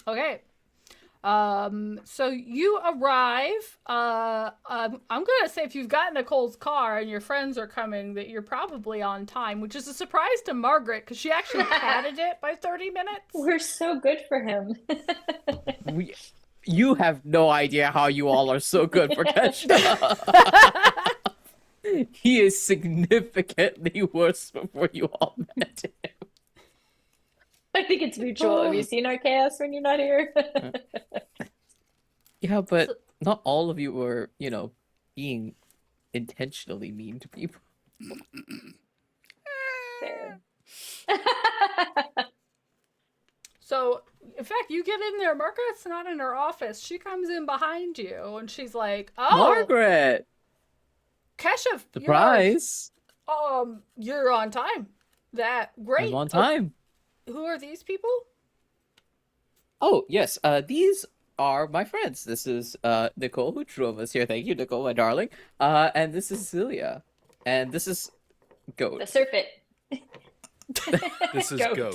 [SPEAKER 1] Okay. So you arrive. I'm gonna say if you've got Nicole's car and your friends are coming, that you're probably on time, which is a surprise to Margaret because she actually padded it by 30 minutes.
[SPEAKER 3] We're so good for him.
[SPEAKER 2] You have no idea how you all are so good for Keshav. He is significantly worse before you all met him.
[SPEAKER 3] I think it's mutual. Have you seen our chaos when you're not here?
[SPEAKER 2] Yeah, but not all of you were, being intentionally mean to people.
[SPEAKER 3] Fair.
[SPEAKER 1] So In fact, you get in there. Margaret's not in her office. She comes in behind you, and she's like, "Oh,
[SPEAKER 2] Margaret!
[SPEAKER 1] Keshav,
[SPEAKER 2] Surprise!
[SPEAKER 1] you're on time. Great.
[SPEAKER 2] I'm on time.
[SPEAKER 1] Who are these people?
[SPEAKER 2] Oh, yes. These are my friends. This is Nicoal, who drove us here. Thank you, Nicoal, my darling. And this is Zilya. And this is Goat.
[SPEAKER 3] The serpent.
[SPEAKER 4] This is Goat.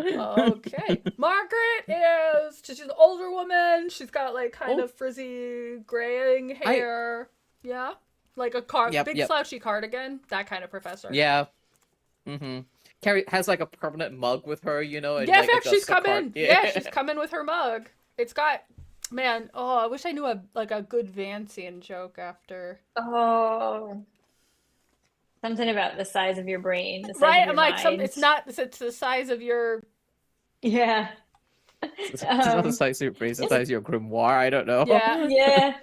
[SPEAKER 1] Okay. Margaret she's an older woman. She's got like kind of frizzy graying hair. Yeah. Like a big slouchy cardigan. That kind of professor.
[SPEAKER 2] Yeah. Mm-hmm. Carrie has like a permanent mug with her, you know. And,
[SPEAKER 1] yeah,
[SPEAKER 2] like,
[SPEAKER 1] in fact, she's coming.
[SPEAKER 2] Yeah.
[SPEAKER 1] She's coming with her mug. It's got, man. Oh, I wish I knew a good Vancian joke after.
[SPEAKER 3] Oh, something about the size of your brain. The size
[SPEAKER 1] Right,
[SPEAKER 3] of
[SPEAKER 1] I'm
[SPEAKER 3] your
[SPEAKER 1] like,
[SPEAKER 3] mind.
[SPEAKER 1] it's not. It's the size of your.
[SPEAKER 3] Yeah.
[SPEAKER 2] It's not the size of your brain, it's the size of your grimoire. I don't know.
[SPEAKER 1] Yeah.
[SPEAKER 3] Yeah.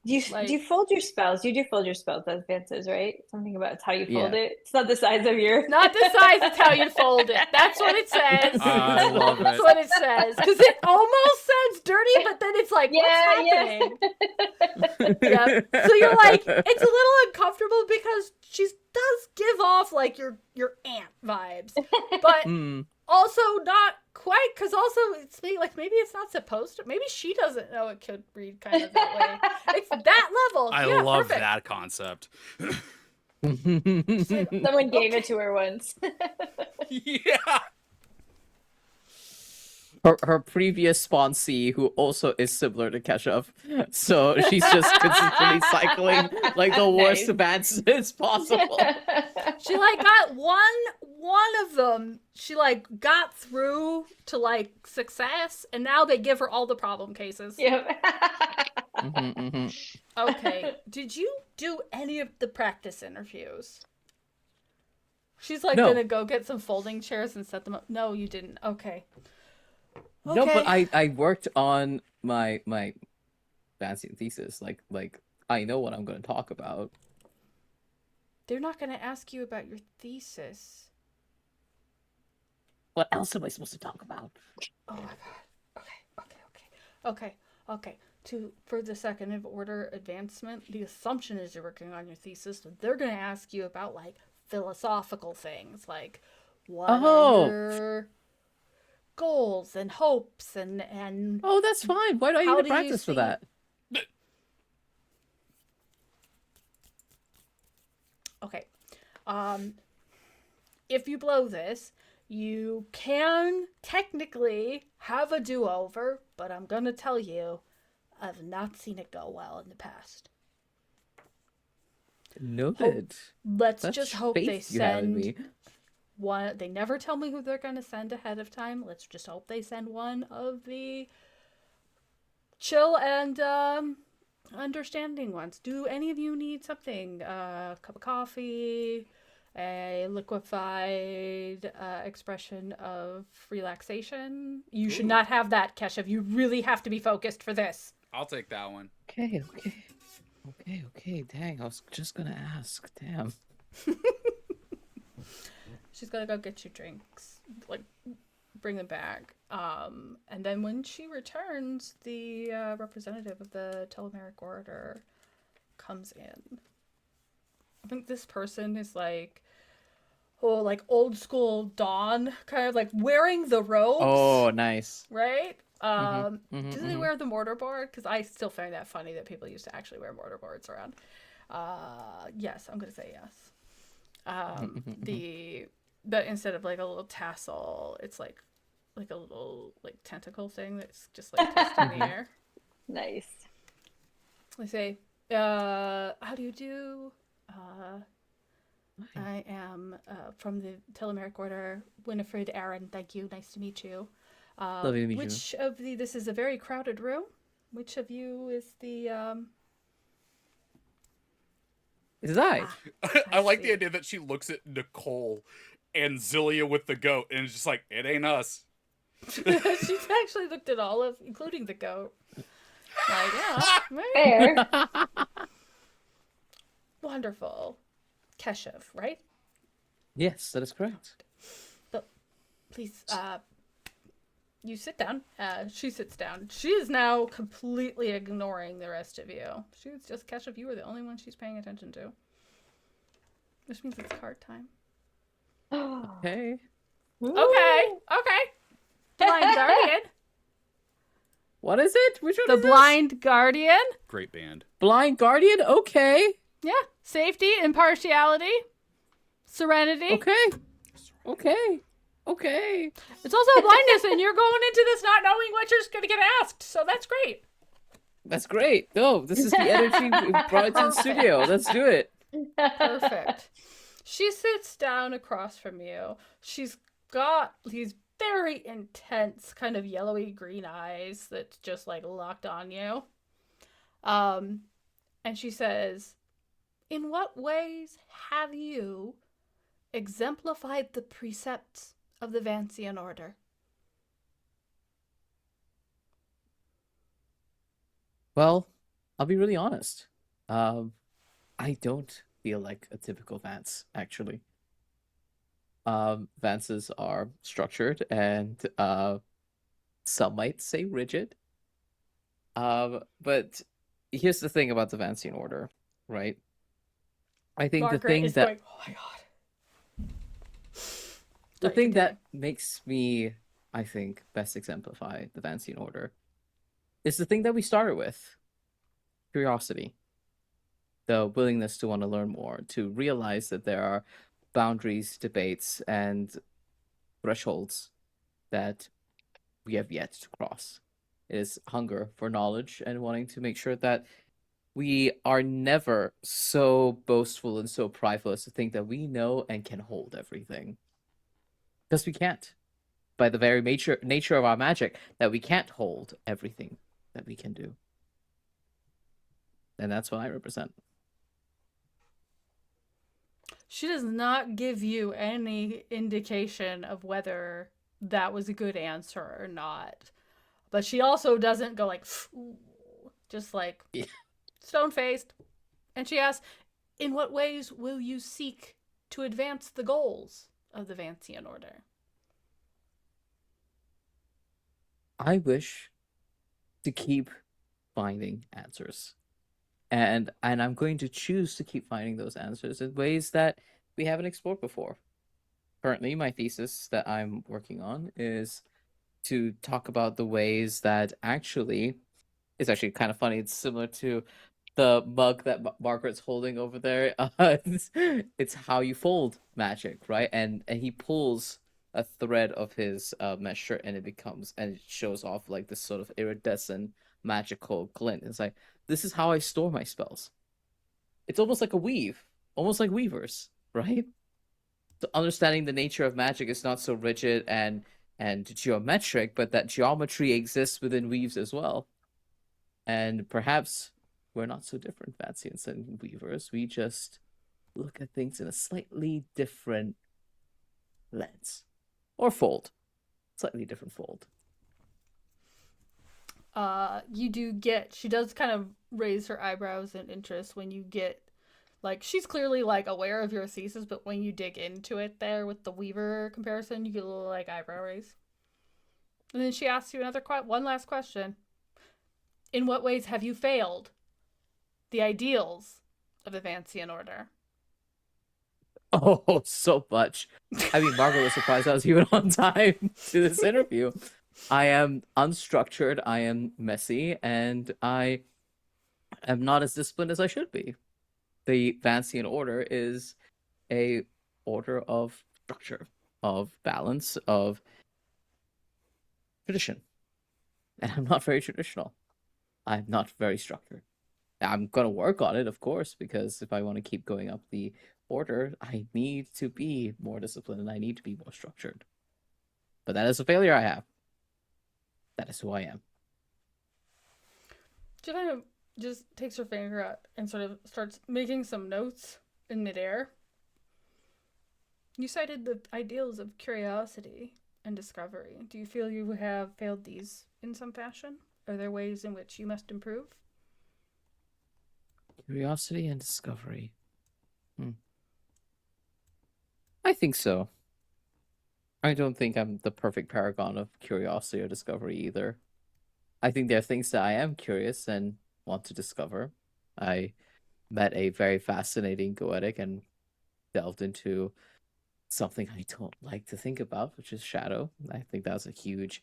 [SPEAKER 3] Do you
[SPEAKER 1] Like-
[SPEAKER 3] do you fold your spells? You do fold your spells as Vances, right? Something about it's how you fold
[SPEAKER 2] Yeah.
[SPEAKER 3] it. It's not the size of your.
[SPEAKER 1] Not the size, it's how you fold it. That's what it says.
[SPEAKER 4] I love
[SPEAKER 1] That's
[SPEAKER 4] it.
[SPEAKER 1] what it says. Because it almost sounds dirty, but then it's like, what's happening? Yeah. So you're like, it's a little uncomfortable because she does give off like your aunt vibes, but
[SPEAKER 2] Mm.
[SPEAKER 1] also not quite. Because also it's maybe it's not supposed to. Maybe she doesn't know it could read kind of that way. It's that level.
[SPEAKER 4] I
[SPEAKER 1] Yeah,
[SPEAKER 4] love
[SPEAKER 1] perfect.
[SPEAKER 4] that concept.
[SPEAKER 3] Someone gave it to her once.
[SPEAKER 4] Yeah.
[SPEAKER 2] Her previous sponsee, who also is similar to Keshav, so she's just consistently cycling like the worst
[SPEAKER 3] Nice.
[SPEAKER 2] advances possible.
[SPEAKER 1] She like got one of them. She like got through to like success, and now they give her all the problem cases.
[SPEAKER 3] Yep.
[SPEAKER 1] Okay. Did you do any of the practice interviews? She's like
[SPEAKER 2] No.
[SPEAKER 1] gonna go get some folding chairs and set them up. No, you didn't. Okay.
[SPEAKER 2] No, but
[SPEAKER 1] Okay.
[SPEAKER 2] I worked on my fancy thesis. Like I know what I'm going to talk about.
[SPEAKER 1] They're not gonna ask you about your thesis.
[SPEAKER 2] What else am I supposed to talk about?
[SPEAKER 1] Oh my god. Okay. For the second of order advancement, the assumption is you're working on your thesis, so they're gonna ask you about like philosophical things, like what are your goals and hopes and
[SPEAKER 2] Oh, that's fine. Why do I
[SPEAKER 1] How
[SPEAKER 2] need
[SPEAKER 1] do
[SPEAKER 2] to
[SPEAKER 1] you
[SPEAKER 2] practice for
[SPEAKER 1] see-
[SPEAKER 2] that?
[SPEAKER 1] okay. If you blow this, you can technically have a do-over, but I'm gonna tell you, I've not seen it go well in the past.
[SPEAKER 2] Noted.
[SPEAKER 1] Let's
[SPEAKER 2] That's
[SPEAKER 1] just hope they
[SPEAKER 2] faith you have in
[SPEAKER 1] send
[SPEAKER 2] me.
[SPEAKER 1] one. They never tell me who they're gonna send ahead of time. Let's just hope they send one of the chill and understanding ones. Do any of you need something? A cup of coffee, a liquefied expression of relaxation? You should
[SPEAKER 4] Ooh.
[SPEAKER 1] not have that, Keshav. You really have to be focused for this.
[SPEAKER 4] I'll take that one.
[SPEAKER 2] Okay. Dang, I was just gonna ask. Damn.
[SPEAKER 1] She's gonna go get you drinks, like bring them back. And then when she returns, the representative of the Telemeric Order comes in. I think this person is like, like old school Dawn, kind of like wearing the robes.
[SPEAKER 2] Oh, nice.
[SPEAKER 1] Right?
[SPEAKER 2] mhm,
[SPEAKER 1] Do they wear the mortarboard? Because I still find that funny that people used to actually wear mortarboards around. Yes, I'm gonna say yes. But instead of like a little tassel, it's like a little like tentacle thing that's just like tossed in the air.
[SPEAKER 3] Nice.
[SPEAKER 1] They say, how do you do? I am from the Telemeric Order, Winifred Aaron. Thank you. Nice to meet you.
[SPEAKER 2] Lovely to meet you.
[SPEAKER 1] Which of the? This is a very crowded room. Which of you is the?
[SPEAKER 2] Is I?
[SPEAKER 4] I like
[SPEAKER 1] see.
[SPEAKER 4] the idea that she looks at Nicole and Zilya with the goat, and it's just like, it ain't us.
[SPEAKER 1] She's actually looked at all of, including the goat. Like, yeah, right.
[SPEAKER 3] Fair.
[SPEAKER 1] Wonderful. Keshav, right?
[SPEAKER 2] Yes, that is correct.
[SPEAKER 1] please, you sit down. She sits down. She is now completely ignoring the rest of you. She's just Keshav. You are the only one she's paying attention to. Which means it's card time.
[SPEAKER 2] Okay.
[SPEAKER 1] Okay. Blind Guardian.
[SPEAKER 2] What is it? Which one
[SPEAKER 1] The
[SPEAKER 2] is this?
[SPEAKER 1] Blind Guardian.
[SPEAKER 4] Great band.
[SPEAKER 2] Blind Guardian? Okay.
[SPEAKER 1] Yeah. Safety, impartiality, serenity.
[SPEAKER 2] Okay.
[SPEAKER 1] It's also a blindness, and you're going into this not knowing what you're going to get asked, so that's great.
[SPEAKER 2] That's great. No, this is the energy we brought to the studio. Let's do it.
[SPEAKER 1] Perfect. She sits down across from you. She's got these very intense, kind of yellowy green eyes that's just like locked on you. And she says, "In what ways have you exemplified the precepts of the Vancian order?"
[SPEAKER 2] Well, I'll be really honest. I don't feel like a typical Vance, actually. Vances are structured and some might say rigid. But here's the thing about the Vancian order, right? I think
[SPEAKER 1] Margaret
[SPEAKER 2] the thing
[SPEAKER 1] is
[SPEAKER 2] that
[SPEAKER 1] going, "Oh my god."
[SPEAKER 2] the
[SPEAKER 1] Sorry,
[SPEAKER 2] thing
[SPEAKER 1] continue.
[SPEAKER 2] that makes me, I think, best exemplify the Vancian order is the thing that we started with: curiosity, the willingness to want to learn more, to realize that there are boundaries, debates, and thresholds that we have yet to cross. It is hunger for knowledge and wanting to make sure that we are never so boastful and so prideful as to think that we know and can hold everything. Because we can't. By the very nature of our magic, that we can't hold everything that we can do. And that's what I represent.
[SPEAKER 1] She does not give you any indication of whether that was a good answer or not. But she also doesn't go like, just like
[SPEAKER 2] Yeah.
[SPEAKER 1] stone-faced. And she asks, "In what ways will you seek to advance the goals of the Vancian order?"
[SPEAKER 2] I wish to keep finding answers. And I'm going to choose to keep finding those answers in ways that we haven't explored before. Currently, my thesis that I'm working on is to talk about the ways that it's actually kind of funny. It's similar to the mug that Margaret's holding over there. It's how you fold magic, right? And he pulls a thread of his mesh shirt, and it shows off like this sort of iridescent magical glint. It's like, this is how I store my spells. It's almost like a weave, almost like weavers, right? So understanding the nature of magic is not so rigid and geometric, but that geometry exists within weaves as well. And perhaps we're not so different, Vancians and weavers. We just look at things in a slightly different lens. Or fold. Slightly different fold.
[SPEAKER 1] She does kind of raise her eyebrows in interest when you get, like, she's clearly, like, aware of your thesis, but when you dig into it there with the Weaver comparison, you get a little, like, eyebrow raise. And then she asks you one last question. "In what ways have you failed the ideals of the Vancian order?"
[SPEAKER 2] Oh, so much. I mean, Margaret was surprised I was even on time to this interview. I am unstructured, I am messy, and I am not as disciplined as I should be. The Vancian order is a order of structure, of balance, of tradition. And I'm not very traditional. I'm not very structured. I'm going to work on it, of course, because if I want to keep going up the order, I need to be more disciplined and I need to be more structured. But that is a failure I have. That is who I am.
[SPEAKER 1] She kind of just takes her finger out and sort of starts making some notes in midair. "You cited the ideals of curiosity and discovery. Do you feel you have failed these in some fashion? Are there ways in which you must improve?"
[SPEAKER 2] Curiosity and discovery. I think so. I don't think I'm the perfect paragon of curiosity or discovery either. I think there are things that I am curious and want to discover. I met a very fascinating goetic and delved into something I don't like to think about, which is shadow. I think that was a huge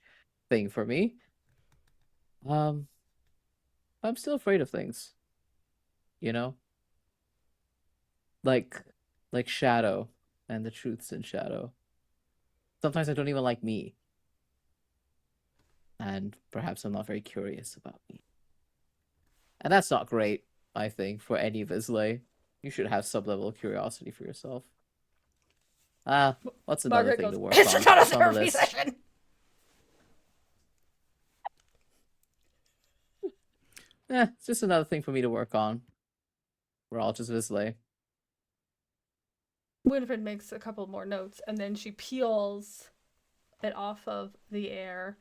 [SPEAKER 2] thing for me. Um, I'm still afraid of things, you know? Like shadow and the truths in shadow. Sometimes I don't even like me. And perhaps I'm not very curious about me. And that's not great, I think, for any vislae. You should have some level of curiosity for yourself. What's another
[SPEAKER 1] Margaret
[SPEAKER 2] thing
[SPEAKER 1] goes,
[SPEAKER 2] to work
[SPEAKER 1] it's
[SPEAKER 2] on?
[SPEAKER 1] not a
[SPEAKER 2] What's on the
[SPEAKER 1] therapy
[SPEAKER 2] list?
[SPEAKER 1] session.
[SPEAKER 2] It's just another thing for me to work on. We're all just vislae.
[SPEAKER 1] Winifred makes a couple more notes, and then she peels it off of the air.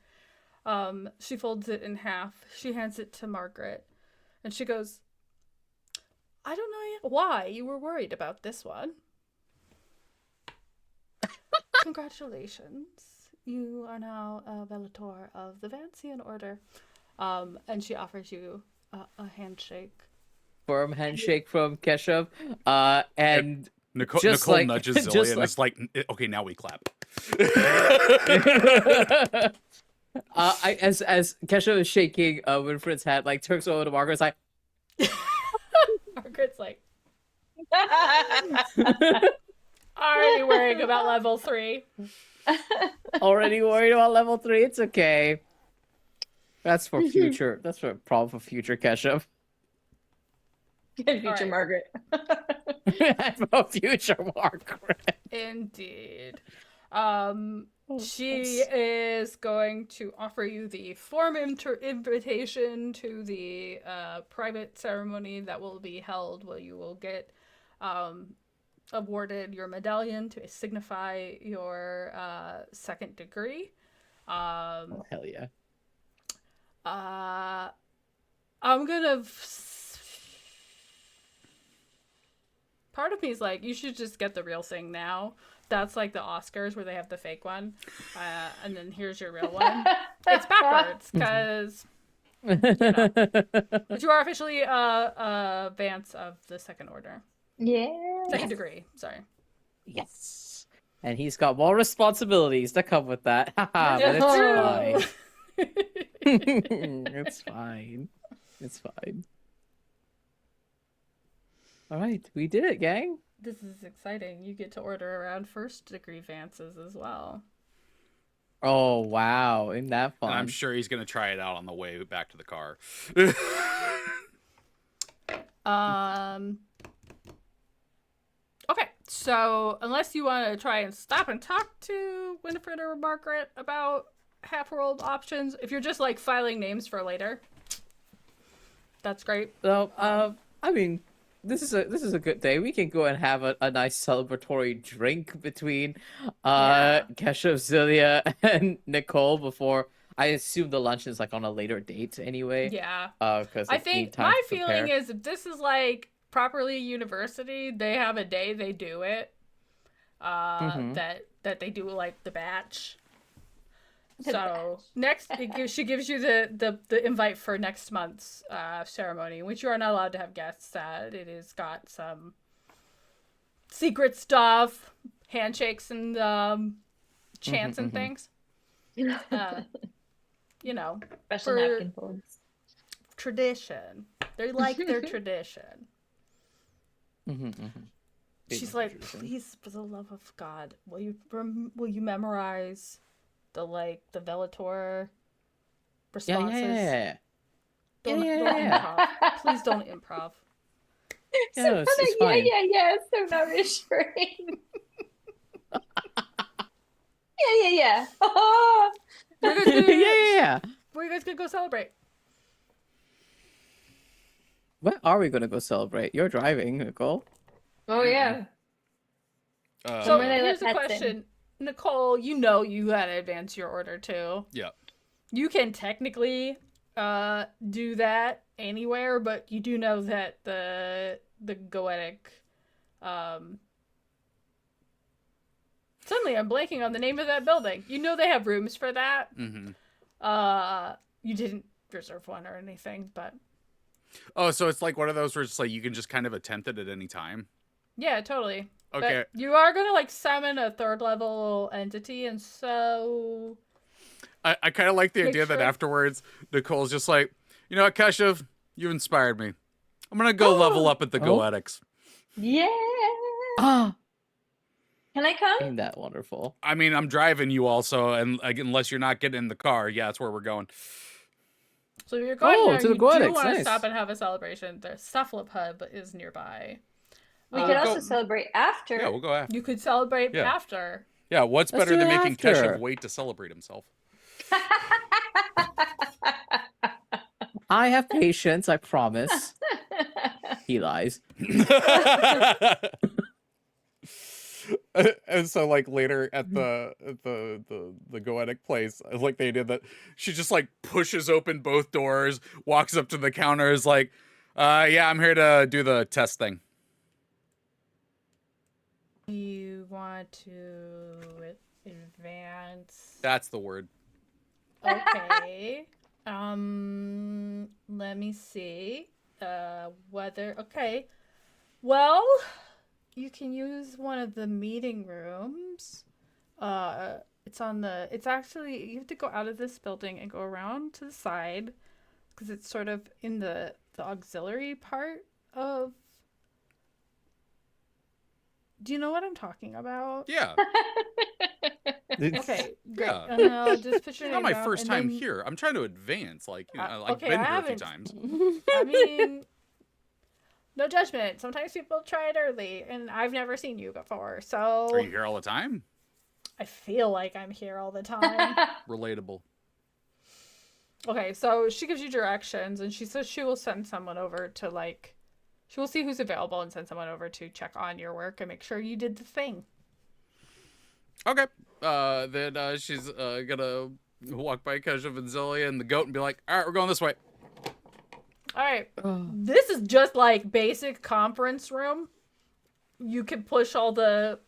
[SPEAKER 1] She folds it in half. She hands it to Margaret, and she goes, I don't know why you were worried about this one. Congratulations. You are now a Velator of the Vancian Order. And she offers you a handshake.
[SPEAKER 2] Firm handshake from Keshav. And
[SPEAKER 4] Nicoal
[SPEAKER 2] just like
[SPEAKER 4] nudges Zilya
[SPEAKER 2] just
[SPEAKER 4] and
[SPEAKER 2] like
[SPEAKER 4] is like, okay, now we clap.
[SPEAKER 2] as Keshav is shaking Winfred's hand, like turns over to Margaret, it's like
[SPEAKER 1] Margaret's like, already worrying about level 3.
[SPEAKER 2] already worried about level 3. It's okay. That's for future. That's for a problem for future Keshav.
[SPEAKER 3] Good future
[SPEAKER 1] Alright.
[SPEAKER 3] Margaret.
[SPEAKER 2] For future Margaret.
[SPEAKER 1] Indeed.
[SPEAKER 2] Oh,
[SPEAKER 1] She is going to offer you the form invitation to the private ceremony that will be held where you will get awarded your medallion to signify your second degree.
[SPEAKER 2] Oh, hell yeah.
[SPEAKER 1] I'm gonna. Part of me is like, you should just get the real thing now. That's like the Oscars where they have the fake one, and then here's your real one. It's backwards because but you are officially a Vance of the Second Order.
[SPEAKER 3] Yeah.
[SPEAKER 1] Second degree, sorry.
[SPEAKER 2] Yes. And he's got more responsibilities that come with that. Haha, but it's fine. It's fine. It's fine. All right, we did it, gang.
[SPEAKER 1] This is exciting. You get to order around first degree Vances as well.
[SPEAKER 2] Oh, wow. Isn't that fun?
[SPEAKER 4] And I'm sure he's gonna try it out on the way back to the car.
[SPEAKER 1] Okay, so unless you want to try and stop and talk to Winifred or Margaret about half-world options, if you're just like filing names for later, that's great.
[SPEAKER 2] So, I mean, this is a good day. We can go and have a nice celebratory drink between Keshav, Zilya, and Nicoal before. I assume the lunch is like on a later date anyway.
[SPEAKER 1] Yeah.
[SPEAKER 2] Because
[SPEAKER 1] I think my feeling is if this is like properly university, they have a day they do it. That they do like the batch. So next, she gives you the invite for next month's ceremony, which you are not allowed to have guests at. It has got some secret stuff, handshakes and chants and things. You know,
[SPEAKER 3] Special
[SPEAKER 1] for
[SPEAKER 3] napkin folds.
[SPEAKER 1] tradition. They like their tradition. She's like,
[SPEAKER 2] tradition.
[SPEAKER 1] please, for the love of God, will you memorize the Velator responses?
[SPEAKER 2] Yeah.
[SPEAKER 1] Don't improv. Please don't improv.
[SPEAKER 2] Yeah, it's fine.
[SPEAKER 3] Yeah. So not reassuring. Yeah.
[SPEAKER 2] Yeah.
[SPEAKER 1] Where are you guys gonna go celebrate?
[SPEAKER 2] Where are we gonna go celebrate? You're driving, Nicole.
[SPEAKER 3] Oh yeah.
[SPEAKER 1] So
[SPEAKER 3] Somewhere they
[SPEAKER 1] here's
[SPEAKER 3] let
[SPEAKER 1] a
[SPEAKER 3] pets in.
[SPEAKER 1] question, Nicoal. You know you gotta advance your order too.
[SPEAKER 4] Yeah.
[SPEAKER 1] You can technically do that anywhere, but you do know that the goetic Suddenly, I'm blanking on the name of that building. You know they have rooms for that.
[SPEAKER 4] Mm-hmm.
[SPEAKER 1] You didn't reserve one or anything, but
[SPEAKER 4] Oh, so it's like one of those where it's like you can just kind of attempt it at any time.
[SPEAKER 1] yeah, totally.
[SPEAKER 4] Okay.
[SPEAKER 1] But you are gonna like summon a third level entity, and so
[SPEAKER 4] I kind of like the
[SPEAKER 1] Make
[SPEAKER 4] idea that
[SPEAKER 1] sure-
[SPEAKER 4] afterwards, Nicoal's just like, you know what, Keshav, you inspired me. I'm going to go level up at the
[SPEAKER 2] Oh.
[SPEAKER 4] Goetics.
[SPEAKER 3] Yeah.
[SPEAKER 2] Ah,
[SPEAKER 3] Can I come?
[SPEAKER 2] ain't that wonderful?
[SPEAKER 4] I mean, I'm driving you also, and like, unless you're not getting in the car, yeah, that's where we're going.
[SPEAKER 1] so if you're going
[SPEAKER 2] Oh,
[SPEAKER 1] there,
[SPEAKER 2] to the
[SPEAKER 1] you do
[SPEAKER 2] Goetics,
[SPEAKER 1] want to
[SPEAKER 2] nice.
[SPEAKER 1] stop and have a celebration. The Cephalop Hub is nearby.
[SPEAKER 3] We could
[SPEAKER 4] go-
[SPEAKER 3] also celebrate after.
[SPEAKER 4] Yeah, we'll go after.
[SPEAKER 1] You could celebrate
[SPEAKER 4] Yeah.
[SPEAKER 1] after.
[SPEAKER 4] Yeah, what's
[SPEAKER 2] Let's
[SPEAKER 4] better
[SPEAKER 2] do
[SPEAKER 4] than
[SPEAKER 2] it
[SPEAKER 4] making
[SPEAKER 2] after.
[SPEAKER 4] Keshav wait to celebrate himself?
[SPEAKER 2] I have patience, I promise. He lies.
[SPEAKER 4] And so like later at the Goetic place, I like the idea that she just like pushes open both doors, walks up to the counter, is like, yeah, I'm here to do the test thing.
[SPEAKER 1] You want to advance?
[SPEAKER 4] That's the word.
[SPEAKER 1] Okay. Let me see. Whether okay. Well, you can use one of the meeting rooms. It's actually you have to go out of this building and go around to the side because it's sort of in the auxiliary part of. Do you know what I'm talking about?
[SPEAKER 4] Yeah.
[SPEAKER 1] Okay, great.
[SPEAKER 4] Yeah.
[SPEAKER 1] And I'll just put your
[SPEAKER 4] Not
[SPEAKER 1] name
[SPEAKER 4] my
[SPEAKER 1] down,
[SPEAKER 4] first
[SPEAKER 1] and
[SPEAKER 4] time
[SPEAKER 1] then-
[SPEAKER 4] here. I'm trying to advance. Like, you know, I've
[SPEAKER 1] okay,
[SPEAKER 4] been
[SPEAKER 1] I
[SPEAKER 4] here a few
[SPEAKER 1] haven't-
[SPEAKER 4] times.
[SPEAKER 1] I mean, no judgment. Sometimes people try it early, and I've never seen you before, so
[SPEAKER 4] Are you here all the time?
[SPEAKER 1] I feel like I'm here all the time.
[SPEAKER 4] Relatable.
[SPEAKER 1] Okay, so she gives you directions, and she says she will send someone over to like, she will see who's available and send someone over to check on your work and make sure you did the thing.
[SPEAKER 4] Okay. Then she's gonna walk by Keshav and Zilya and the goat and be like, all right, we're going this way.
[SPEAKER 1] All right,
[SPEAKER 2] Oh.
[SPEAKER 1] this is just like basic conference room. You can push all the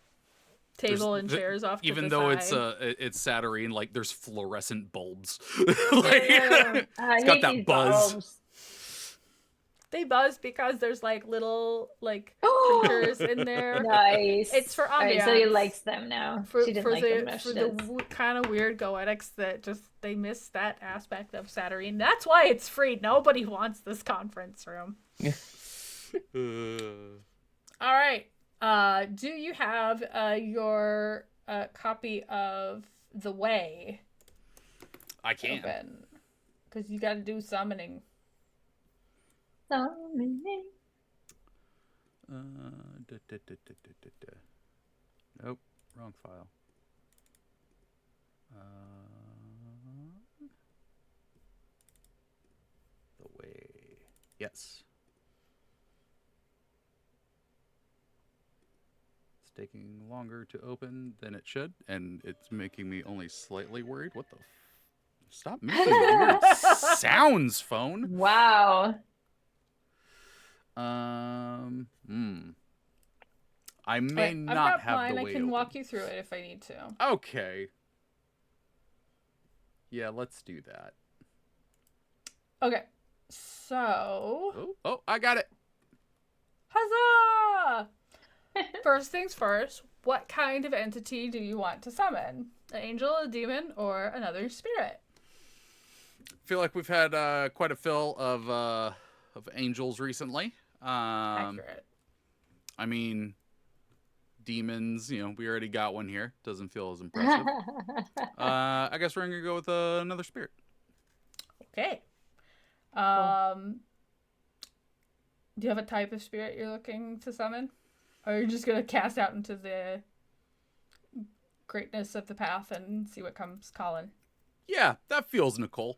[SPEAKER 1] table and chairs off to
[SPEAKER 4] Even
[SPEAKER 1] the
[SPEAKER 4] though
[SPEAKER 1] side.
[SPEAKER 4] it's Saturday, like there's fluorescent bulbs.
[SPEAKER 3] I
[SPEAKER 4] It's got
[SPEAKER 3] hate
[SPEAKER 4] that
[SPEAKER 3] these
[SPEAKER 4] buzz.
[SPEAKER 3] bulbs.
[SPEAKER 1] They buzz because there's like little like creatures in there.
[SPEAKER 3] Nice.
[SPEAKER 1] It's for
[SPEAKER 3] All right, so he
[SPEAKER 1] ambiance.
[SPEAKER 3] likes them now.
[SPEAKER 1] For,
[SPEAKER 3] she didn't
[SPEAKER 1] for
[SPEAKER 3] like
[SPEAKER 1] the
[SPEAKER 3] them. Now
[SPEAKER 1] for
[SPEAKER 3] she
[SPEAKER 1] the
[SPEAKER 3] does.
[SPEAKER 1] kind of weird goetics that just they miss that aspect of Saturday. That's why it's free. Nobody wants this conference room. All right. Do you have your copy of The Way
[SPEAKER 4] I can't.
[SPEAKER 1] open? Because you got to do summoning.
[SPEAKER 3] Summoning.
[SPEAKER 4] Nope, wrong file. The way. Yes. It's taking longer to open than it should, and it's making me only slightly worried. What the? Stop making weird sounds, phone.
[SPEAKER 3] Wow.
[SPEAKER 4] I may
[SPEAKER 1] Right,
[SPEAKER 4] not
[SPEAKER 1] I've got
[SPEAKER 4] have
[SPEAKER 1] mine.
[SPEAKER 4] the
[SPEAKER 1] I
[SPEAKER 4] way
[SPEAKER 1] can
[SPEAKER 4] open.
[SPEAKER 1] walk you through it if I need to.
[SPEAKER 4] Okay. Yeah, let's do that.
[SPEAKER 1] Okay. So,
[SPEAKER 4] Oh, I got it.
[SPEAKER 1] huzzah! First things first, what kind of entity do you want to summon? An angel, a demon, or another spirit?
[SPEAKER 4] Feel like we've had quite a fill of angels recently.
[SPEAKER 1] Accurate.
[SPEAKER 4] I mean, demons. You know, we already got one here. Doesn't feel as impressive. I guess we're gonna go with another spirit.
[SPEAKER 1] Okay. Do you have a type of spirit you're looking to summon? Or are you just going to cast out into the greatness of the path and see what comes calling?
[SPEAKER 4] Yeah, that feels Nicoal.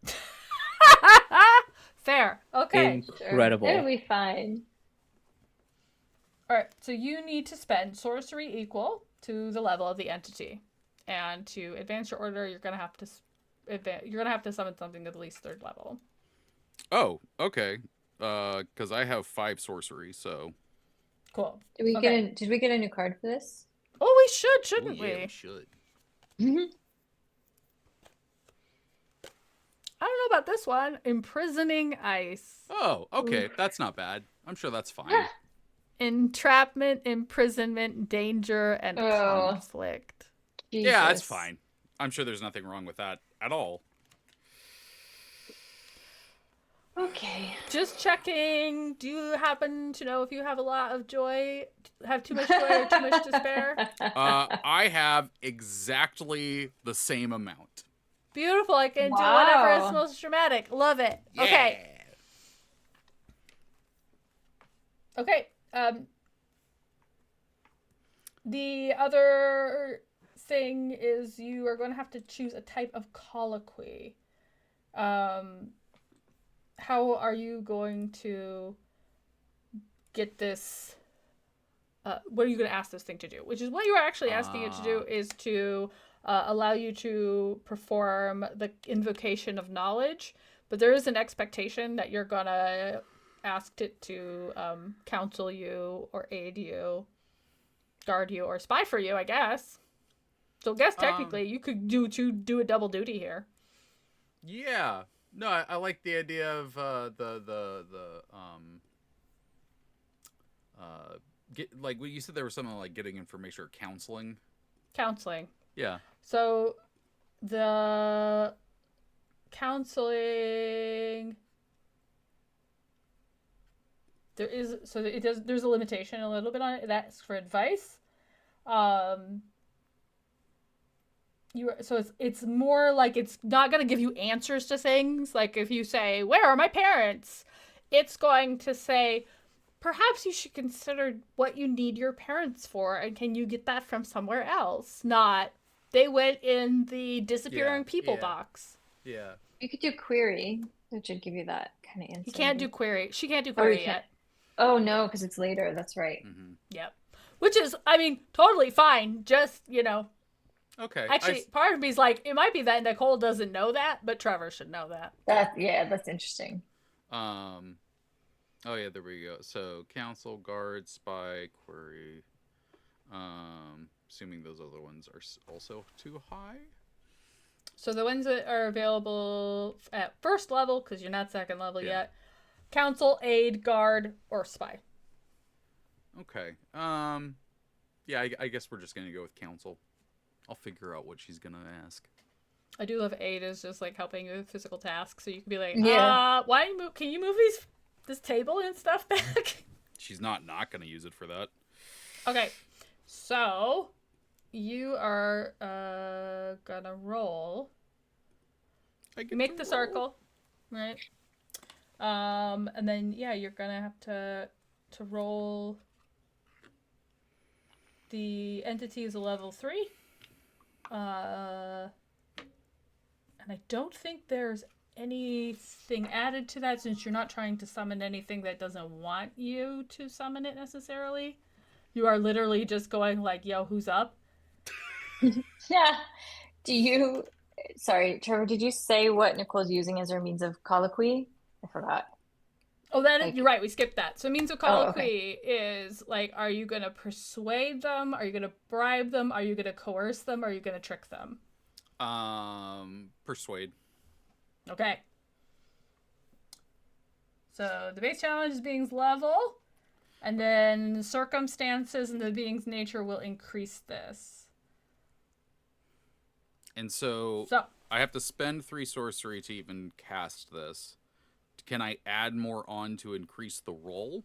[SPEAKER 1] Fair. Okay.
[SPEAKER 2] Incredible.
[SPEAKER 3] It'll be fine.
[SPEAKER 1] All right. So you need to spend sorcery equal to the level of the entity. And to advance your order, you're going to have to summon something at least 3rd level.
[SPEAKER 4] Oh, okay. Because I have 5 sorcery, so
[SPEAKER 1] Cool.
[SPEAKER 3] Did we
[SPEAKER 1] Okay.
[SPEAKER 3] get a new card for this?
[SPEAKER 1] Oh, we should,
[SPEAKER 4] Ooh,
[SPEAKER 1] shouldn't
[SPEAKER 4] yeah,
[SPEAKER 1] we?
[SPEAKER 4] we should.
[SPEAKER 1] I don't know about this one. Imprisoning ice.
[SPEAKER 4] Oh, okay. That's not bad. I'm sure that's fine.
[SPEAKER 1] Entrapment, imprisonment, danger, and
[SPEAKER 3] Oh,
[SPEAKER 1] conflict.
[SPEAKER 4] Yeah, that's
[SPEAKER 3] Jesus.
[SPEAKER 4] fine. I'm sure there's nothing wrong with that at all.
[SPEAKER 3] Okay.
[SPEAKER 1] Just checking. Do you happen to know if you have a lot of joy, have too much joy or too much despair?
[SPEAKER 4] I have exactly the same amount.
[SPEAKER 1] Beautiful. I can do whatever is
[SPEAKER 3] Wow.
[SPEAKER 1] most dramatic. Love it.
[SPEAKER 4] Yeah.
[SPEAKER 1] Okay. Okay. The other thing is you are going to have to choose a type of colloquy. How are you going to get this? What are you going to ask this thing to do? Which is what you are actually asking it to do is to allow you to perform the invocation of knowledge. But there is an expectation that you're going to ask it to counsel you or aid you, guard you, or spy for you, I guess. So I guess technically you could do a double duty here.
[SPEAKER 4] Yeah. No, I like the idea of get like what you said there was something like getting information or counseling.
[SPEAKER 1] Counseling.
[SPEAKER 4] Yeah.
[SPEAKER 1] So the counseling there's a limitation a little bit on it. That's for advice. It's more like it's not going to give you answers to things. Like if you say, "Where are my parents?" It's going to say, "Perhaps you should consider what you need your parents for, and can you get that from somewhere else?" Not, "They went in the disappearing people box."
[SPEAKER 4] Yeah.
[SPEAKER 3] You could do query, which would give you that kind of answer.
[SPEAKER 1] You can't do query. She can't do
[SPEAKER 3] Oh, you
[SPEAKER 1] query
[SPEAKER 3] can't.
[SPEAKER 1] yet.
[SPEAKER 3] Oh, no, because it's later. That's right.
[SPEAKER 4] Mm-hmm.
[SPEAKER 1] Yep. Which is, I mean, totally fine. Just,
[SPEAKER 4] Okay.
[SPEAKER 1] actually, part of me is like, it might be that Nicoal doesn't know that, but Treavor should know that.
[SPEAKER 3] That's interesting.
[SPEAKER 4] Oh yeah, there we go. So council, guard, spy, query. Assuming those other ones are also too high.
[SPEAKER 1] So the ones that are available at first level, because you're not second level yet, council, aid, guard, or spy.
[SPEAKER 4] Okay. Yeah, I guess we're just gonna go with council. I'll figure out what she's gonna ask.
[SPEAKER 1] I do love aid is just like helping you with physical tasks, so you can be like,
[SPEAKER 3] Yeah.
[SPEAKER 1] why don't you move? Can you move this table and stuff back?
[SPEAKER 4] She's not gonna use it for that.
[SPEAKER 1] Okay, so you are gonna roll.
[SPEAKER 4] I get
[SPEAKER 1] Make
[SPEAKER 4] to
[SPEAKER 1] the
[SPEAKER 4] roll.
[SPEAKER 1] circle, right? And then you're gonna have to roll. The entity is a level 3. And I don't think there's anything added to that since you're not trying to summon anything that doesn't want you to summon it necessarily. You are literally just going like, "Yo, who's up?"
[SPEAKER 3] Yeah. Sorry, Trevor, did you say what Nicole's using as her means of colloquy? I forgot.
[SPEAKER 1] Oh, you're right. We skipped that. So means of colloquy
[SPEAKER 3] okay.
[SPEAKER 1] is like, are you going to persuade them? Are you going to bribe them? Are you going to coerce them? Are you going to trick them?
[SPEAKER 4] Persuade.
[SPEAKER 1] Okay. So the base challenge is being's level, and then circumstances and the being's nature will increase this.
[SPEAKER 4] And so I have to spend 3 sorcery to even cast this. Can I add more on to increase the roll?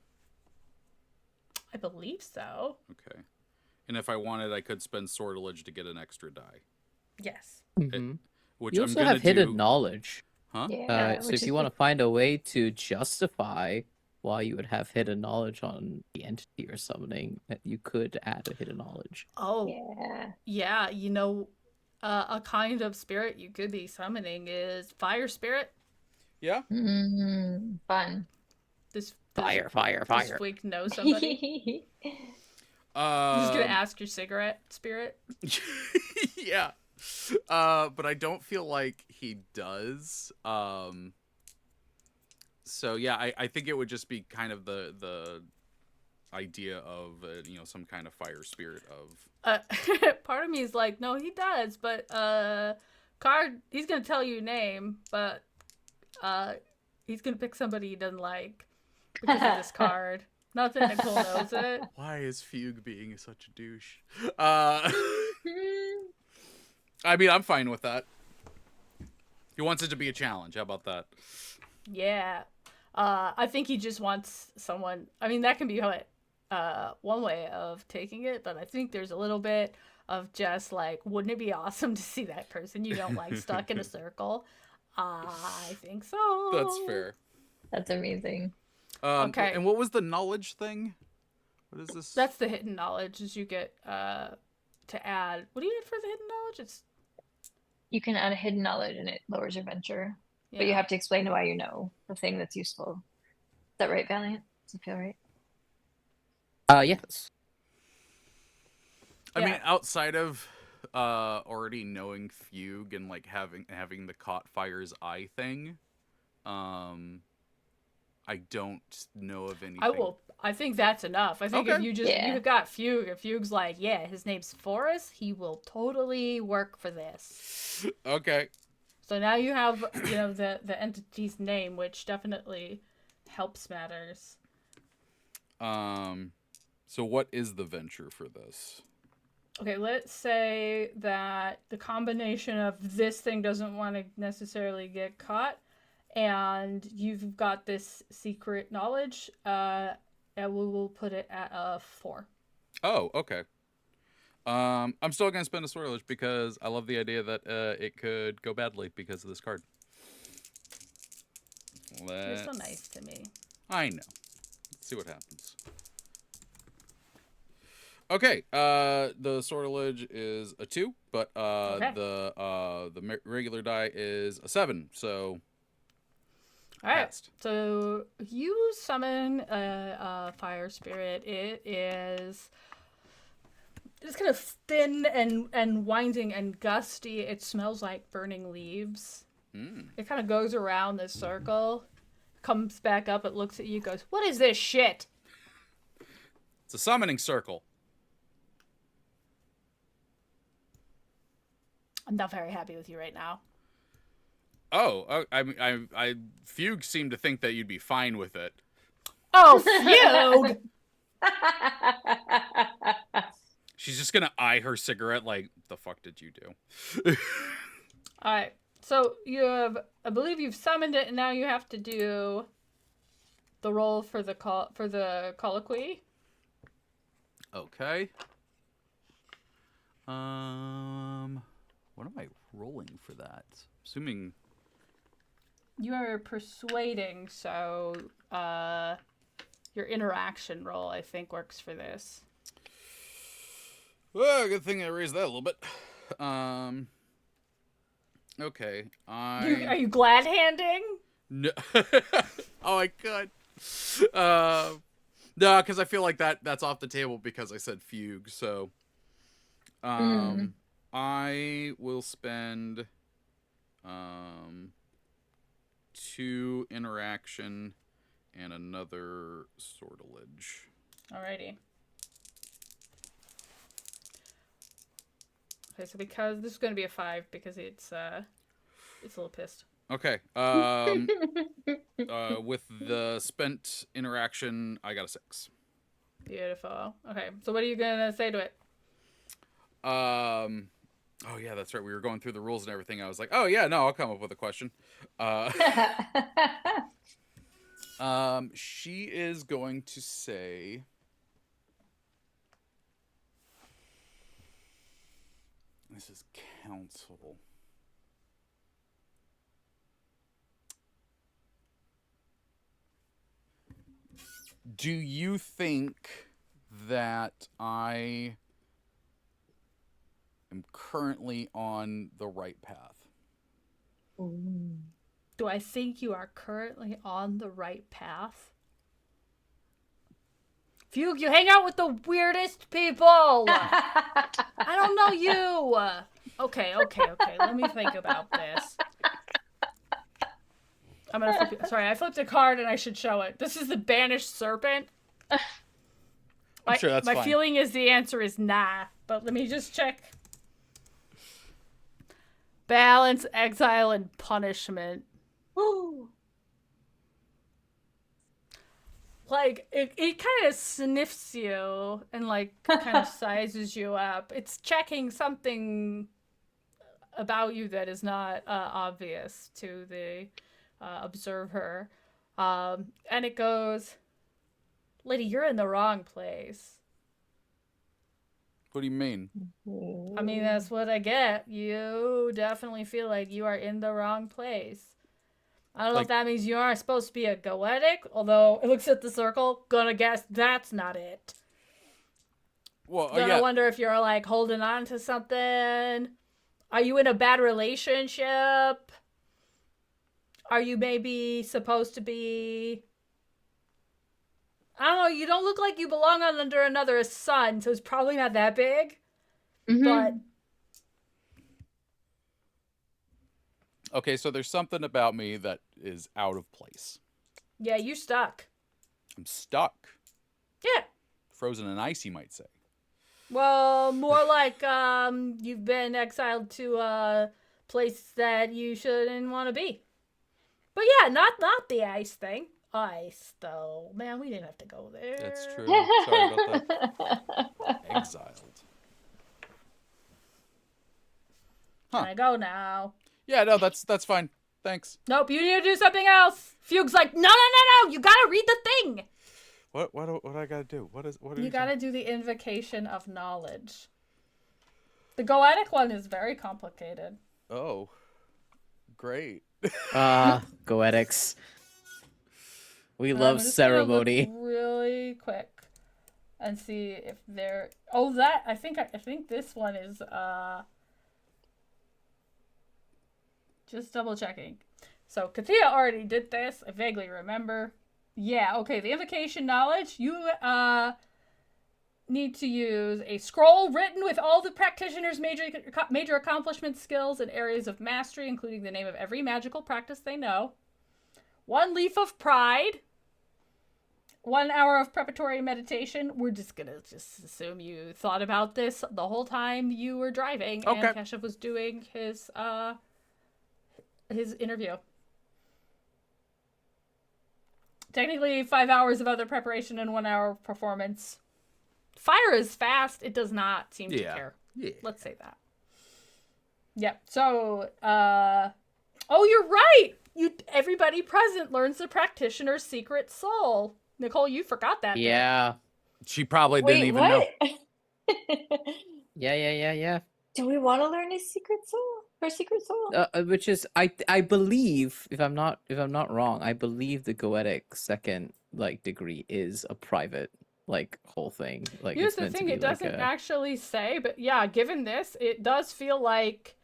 [SPEAKER 1] I believe so.
[SPEAKER 4] Okay. And if I wanted, I could spend sortilege to get an extra die.
[SPEAKER 1] Yes.
[SPEAKER 2] Mm-hmm.
[SPEAKER 4] Which
[SPEAKER 2] You
[SPEAKER 4] I'm
[SPEAKER 2] also
[SPEAKER 4] gonna
[SPEAKER 2] have hidden
[SPEAKER 4] do.
[SPEAKER 2] knowledge.
[SPEAKER 4] Huh?
[SPEAKER 3] Yeah,
[SPEAKER 2] So
[SPEAKER 3] which
[SPEAKER 2] if
[SPEAKER 3] is
[SPEAKER 2] you want to find a way to justify why you would have hidden knowledge on the entity or summoning, you could add a hidden knowledge.
[SPEAKER 1] Oh.
[SPEAKER 3] Yeah.
[SPEAKER 1] Yeah, a kind of spirit you could be summoning is fire spirit.
[SPEAKER 4] Yeah.
[SPEAKER 3] Fun.
[SPEAKER 1] This
[SPEAKER 2] Fire.
[SPEAKER 1] This week know somebody. I'm just gonna ask your cigarette spirit.
[SPEAKER 4] Yeah. But I don't feel like he does. So yeah, I think it would just be kind of the idea of some kind of fire spirit of.
[SPEAKER 1] Part of me is like, no, he does, but Card, he's gonna tell you a name, but he's gonna pick somebody he doesn't like because of this card. Not that Nicoal knows it.
[SPEAKER 4] Why is Fugue being such a douche? I mean, I'm fine with that. He wants it to be a challenge. How about that?
[SPEAKER 1] Yeah. I think he just wants someone. I mean, that can be one way of taking it, but I think there's a little bit of just like, wouldn't it be awesome to see that person you don't like stuck in a circle? I think so.
[SPEAKER 4] That's fair.
[SPEAKER 3] That's amazing.
[SPEAKER 1] Okay.
[SPEAKER 4] And what was the knowledge thing? What is this?
[SPEAKER 1] That's the hidden knowledge. Is you get to add. What do you get for the hidden knowledge? It's
[SPEAKER 3] You can add a hidden knowledge and it lowers your venture. But you
[SPEAKER 1] yeah.
[SPEAKER 3] have to explain why you know the thing that's useful. Is that right, Valiant? Does it feel right?
[SPEAKER 2] Yes.
[SPEAKER 4] I
[SPEAKER 1] Yeah.
[SPEAKER 4] mean, outside of already knowing Fugue and like having the caught fire's eye thing, I don't know of anything.
[SPEAKER 1] I think that's enough. I think if
[SPEAKER 4] Okay.
[SPEAKER 1] you just
[SPEAKER 3] Yeah.
[SPEAKER 1] you got Fugue, if Fugue's like, yeah, his name's Forrest, he will totally work for this.
[SPEAKER 4] Okay.
[SPEAKER 1] So now you have, the entity's name, which definitely helps matters.
[SPEAKER 4] So what is the venture for this?
[SPEAKER 1] Okay, let's say that the combination of this thing doesn't want to necessarily get caught, and you've got this secret knowledge, and we will put it at a 4.
[SPEAKER 4] Oh, okay. I'm still gonna spend a sortilege because I love the idea that it could go badly because of this card.
[SPEAKER 1] You're so nice to me.
[SPEAKER 4] I know. Let's see what happens. Okay, the sortilege is a 2, but
[SPEAKER 1] Okay.
[SPEAKER 4] the regular die is a 7. So
[SPEAKER 1] All right.
[SPEAKER 4] passed.
[SPEAKER 1] So you summon a fire spirit. It's kind of thin and winding and gusty. It smells like burning leaves. It kind of goes around this circle, comes back up, it looks at you, goes, "What is this shit?"
[SPEAKER 4] It's a summoning circle.
[SPEAKER 1] I'm not very happy with you right now.
[SPEAKER 4] Oh, I Fugue seemed to think that you'd be fine with it.
[SPEAKER 1] Oh, Fugue!
[SPEAKER 4] She's just gonna eye her cigarette like, the fuck did you do?
[SPEAKER 1] All right. So I believe you've summoned it, and now you have to do the roll for the colloquy.
[SPEAKER 4] Okay. What am I rolling for that? Assuming.
[SPEAKER 1] You are persuading, so your interaction roll, I think, works for this.
[SPEAKER 4] Well, good thing I raised that a little bit. Okay.
[SPEAKER 1] Are you glad handing?
[SPEAKER 4] No. Oh, I could. No, because I feel like that's off the table because I said Fugue. So, I will spend 2 interaction and another sortilege.
[SPEAKER 1] Alrighty. Okay, so because this is going to be a 5 because it's a little pissed.
[SPEAKER 4] Okay. With the spent interaction, I got a 6.
[SPEAKER 1] Beautiful. Okay, so what are you going to say to it?
[SPEAKER 4] Oh yeah, that's right. We were going through the rules and everything. I was like, oh yeah, no, I'll come up with a question. She is going to say, this is counsel. Do you think that I am currently on the right path?
[SPEAKER 1] Do I think you are currently on the right path? Fugue, you hang out with the weirdest people! I don't know you! Okay. Let me think about this. I'm gonna flip it. Sorry, I flipped a card and I should show it. This is the Banished Serpent.
[SPEAKER 4] I'm sure that's
[SPEAKER 1] my
[SPEAKER 4] fine.
[SPEAKER 1] feeling is the answer is nah, but let me just check. Balance, exile, and punishment. Like, it kind of sniffs you and, like, kind of sizes you up. It's checking something about you that is not obvious to the observer. And it goes, Lady, you're in the wrong place.
[SPEAKER 4] What do you mean?
[SPEAKER 1] I mean, that's what I get. You definitely feel like you are in the wrong place. I don't know if that means you aren't supposed to be a goetic, although it looks at the circle, gonna guess that's not it.
[SPEAKER 4] Well,
[SPEAKER 1] Gonna wonder if you're, like, holding on to something. Are you in a bad relationship? Are you maybe supposed to be... I don't know, you don't look like you belong under another sun, so it's probably not that big. But...
[SPEAKER 4] Okay, so there's something about me that is out of place.
[SPEAKER 1] Yeah, you're stuck.
[SPEAKER 4] I'm stuck.
[SPEAKER 1] Yeah.
[SPEAKER 4] Frozen in ice, you might say.
[SPEAKER 1] Well, more like you've been exiled to a place that you shouldn't want to be. But yeah, not the ice thing. Ice, though. Man, we didn't have to go there.
[SPEAKER 4] That's true. Sorry about that. Exiled. Huh.
[SPEAKER 1] Can I go now?
[SPEAKER 4] Yeah, no, that's fine. Thanks.
[SPEAKER 1] Nope, you need to do something else. Fugue's like, no, you gotta read the thing.
[SPEAKER 4] What do I gotta do? What are
[SPEAKER 1] You gotta do the invocation of knowledge. The goetic one is very complicated.
[SPEAKER 4] Oh, great.
[SPEAKER 2] Goetics. We love ceremony.
[SPEAKER 1] Look really quick and see if there. Oh, I think this one is just double checking. So Kathia already did this. I vaguely remember. Yeah, okay. The invocation knowledge. You need to use a scroll written with all the practitioner's major accomplishments, skills, and areas of mastery, including the name of every magical practice they know. 1 leaf of pride. 1 hour of preparatory meditation. We're just gonna assume you thought about this the whole time you were driving,
[SPEAKER 4] Okay.
[SPEAKER 1] and Keshav was doing his interview. Technically, 5 hours of other preparation and 1 hour of performance. Fire is fast. It does not seem to care.
[SPEAKER 4] Yeah.
[SPEAKER 1] Let's say that. Yep. So, oh, you're right. Everybody present learns the practitioner's secret soul. Nicoal, you forgot that.
[SPEAKER 2] Yeah.
[SPEAKER 4] She probably
[SPEAKER 3] Wait,
[SPEAKER 4] didn't even know.
[SPEAKER 3] what?
[SPEAKER 2] Yeah.
[SPEAKER 3] Do we want to learn his secret soul? Her secret soul?
[SPEAKER 2] Which is I believe, if I'm not wrong, I believe the Goetic second degree is a private whole thing. Like,
[SPEAKER 1] Here's
[SPEAKER 2] it's
[SPEAKER 1] the
[SPEAKER 2] meant to
[SPEAKER 1] thing,
[SPEAKER 2] be
[SPEAKER 1] it doesn't actually say, but yeah, given this, it does feel like